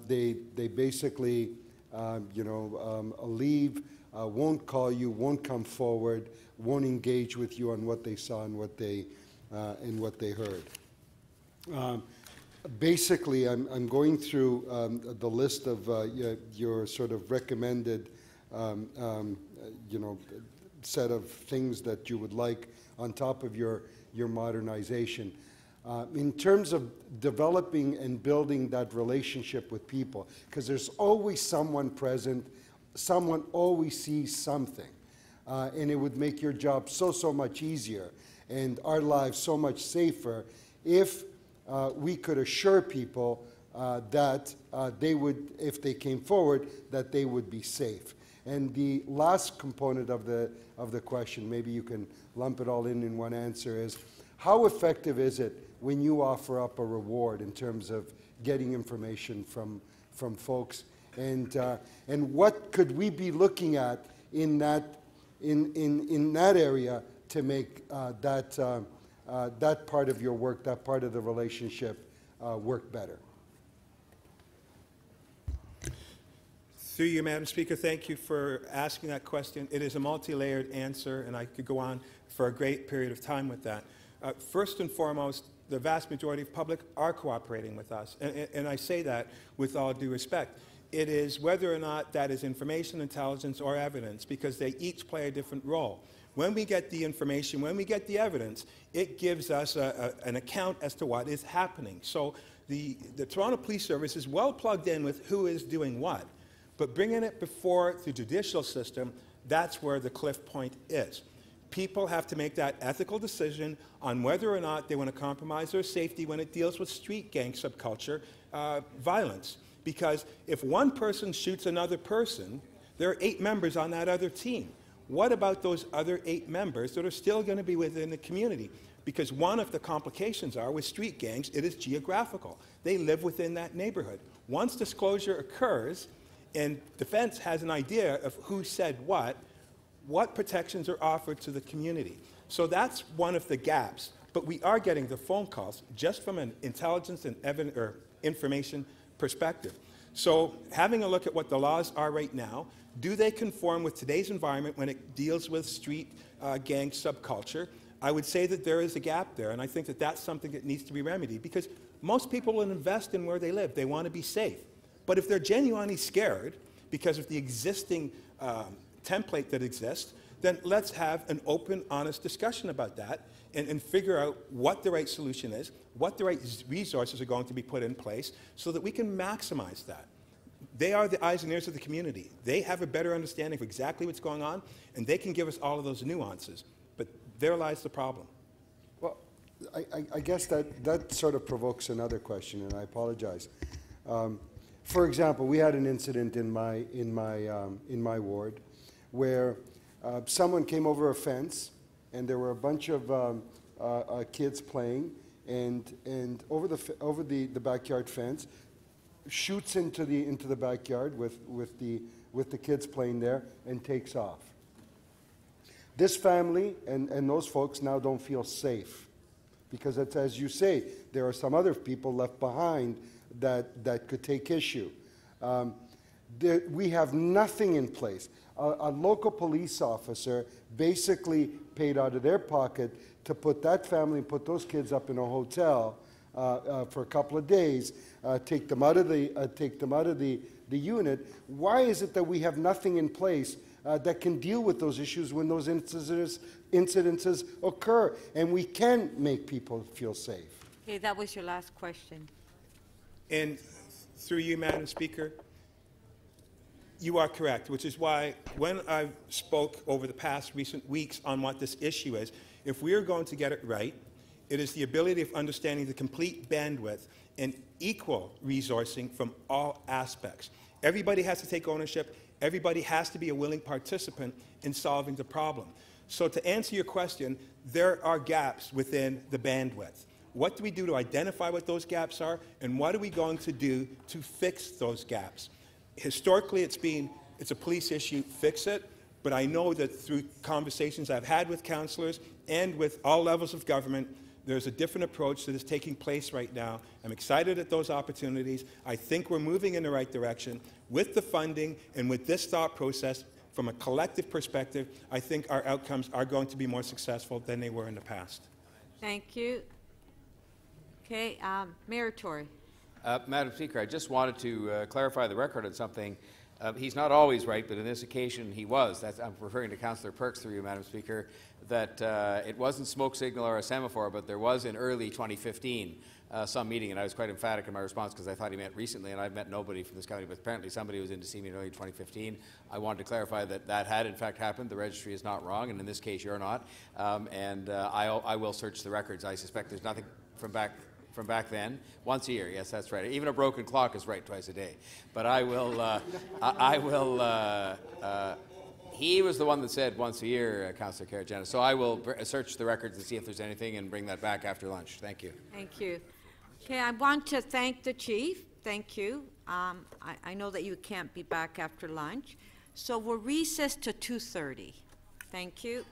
they basically leave, won't call you, won't come forward, won't engage with you on what they saw and what they heard. Basically, I'm going through the list of your sort of recommended, set of things that you would like on top of your modernization. In terms of developing and building that relationship with people, because there's always someone present, someone always sees something, and it would make your job so much easier and our lives so much safer if we could assure people that they would, if they came forward, that they would be safe. And the last component of the question, maybe you can lump it all in one answer, is how effective is it when you offer up a reward in terms of getting information from folks, and what could we be looking at in that area to make that part of your work, that part of the relationship, work better? Through you, Madam Speaker, thank you for asking that question. It is a multi-layered answer, and I could go on for a great period of time with that. First and foremost, the vast majority of public are cooperating with us, and I say that with all due respect. It is whether or not that is information, intelligence, or evidence, because they each play a different role. When we get the information, when we get the evidence, it gives us an account as to what is happening. So the Toronto Police Service is well plugged in with who is doing what, but bringing it before the judicial system, that's where the cliff point is. People have to make that ethical decision on whether or not they want to compromise their safety when it deals with street gang subculture violence. Because if one person shoots another person, there are 8 members on that other team. What about those other 8 members that are still going to be within the community? Because one of the complications are with street gangs, it is geographical. They live within that neighborhood. Once disclosure occurs and defense has an idea of who said what protections are offered to the community. So that's one of the gaps. But we are getting the phone calls just from an intelligence and information perspective. So having a look at what the laws are right now, do they conform with today's environment when it deals with street gang subculture? I would say that there is a gap there, and I think that that's something that needs to be remedied, because most people will invest in where they live. They want to be safe. But if they're genuinely scared because of the existing template that exists, then let's have an open, honest discussion about that and figure out what the right solution is, what the right resources are going to be put in place so that we can maximize that. They are the eyes and ears of the community. They have a better understanding of exactly what's going on, and they can give us all of those nuances. But there lies the problem. Well, I guess that sort of provokes another question, and I apologize. For example, we had an incident in my ward where someone came over a fence, and there were a bunch of kids playing, and over the backyard fence, shoots into the backyard with the kids playing there and takes off. This family and those folks now don't feel safe because it's, as you say, there are some other people left behind that could take issue. we have nothing in place. A local police officer basically paid out of their pocket to put that family and put those kids up in a hotel for a couple of days, take them out of the unit. Why is it that we have nothing in place that can deal with those issues when those incidences occur, and we can make people feel safe? Okay, that was your last question. And through you, Madam Speaker, you are correct, which is why when I spoke over the past recent weeks on what this issue is, if we are going to get it right, it is the ability of understanding the complete bandwidth and equal resourcing from all aspects. Everybody has to take ownership. Everybody has to be a willing participant in solving the problem. So to answer your question, there are gaps within the bandwidth. What do we do to identify what those gaps are, and what are we going to do to fix those gaps? Historically, it's a police issue, fix it, but I know that through conversations I've had with councillors and with all levels of government, there's a different approach that is taking place right now. I'm excited at those opportunities. I think we're moving in the right direction. With the funding and with this thought process, from a collective perspective, I think our outcomes are going to be more successful than they were in the past. Thank you. Okay, Mayor Tory. Madam Speaker, I just wanted to clarify the record on something. He's not always right, but on this occasion he was. I'm referring to Councillor Perks through you, Madam Speaker, that it wasn't smoke signal or a semaphore, but there was in early 2015 some meeting, and I was quite emphatic in my response because I thought he meant recently, and I've met nobody from this county, but apparently somebody was in to see me in early 2015. I wanted to clarify that that had in fact happened. The registry is not wrong, and in this case you're not. I will search the records. I suspect there's nothing from back then. Once a year, yes, that's right. Even a broken clock is right twice a day. But I will, he was the one that said once a year, Councillor Karygiannis. So I will search the records and see if there's anything and bring that back after lunch. Thank you. Thank you. Okay, I want to thank the chief. Thank you. I know that you can't be back after lunch. So we'll recess to 2:30. Thank you.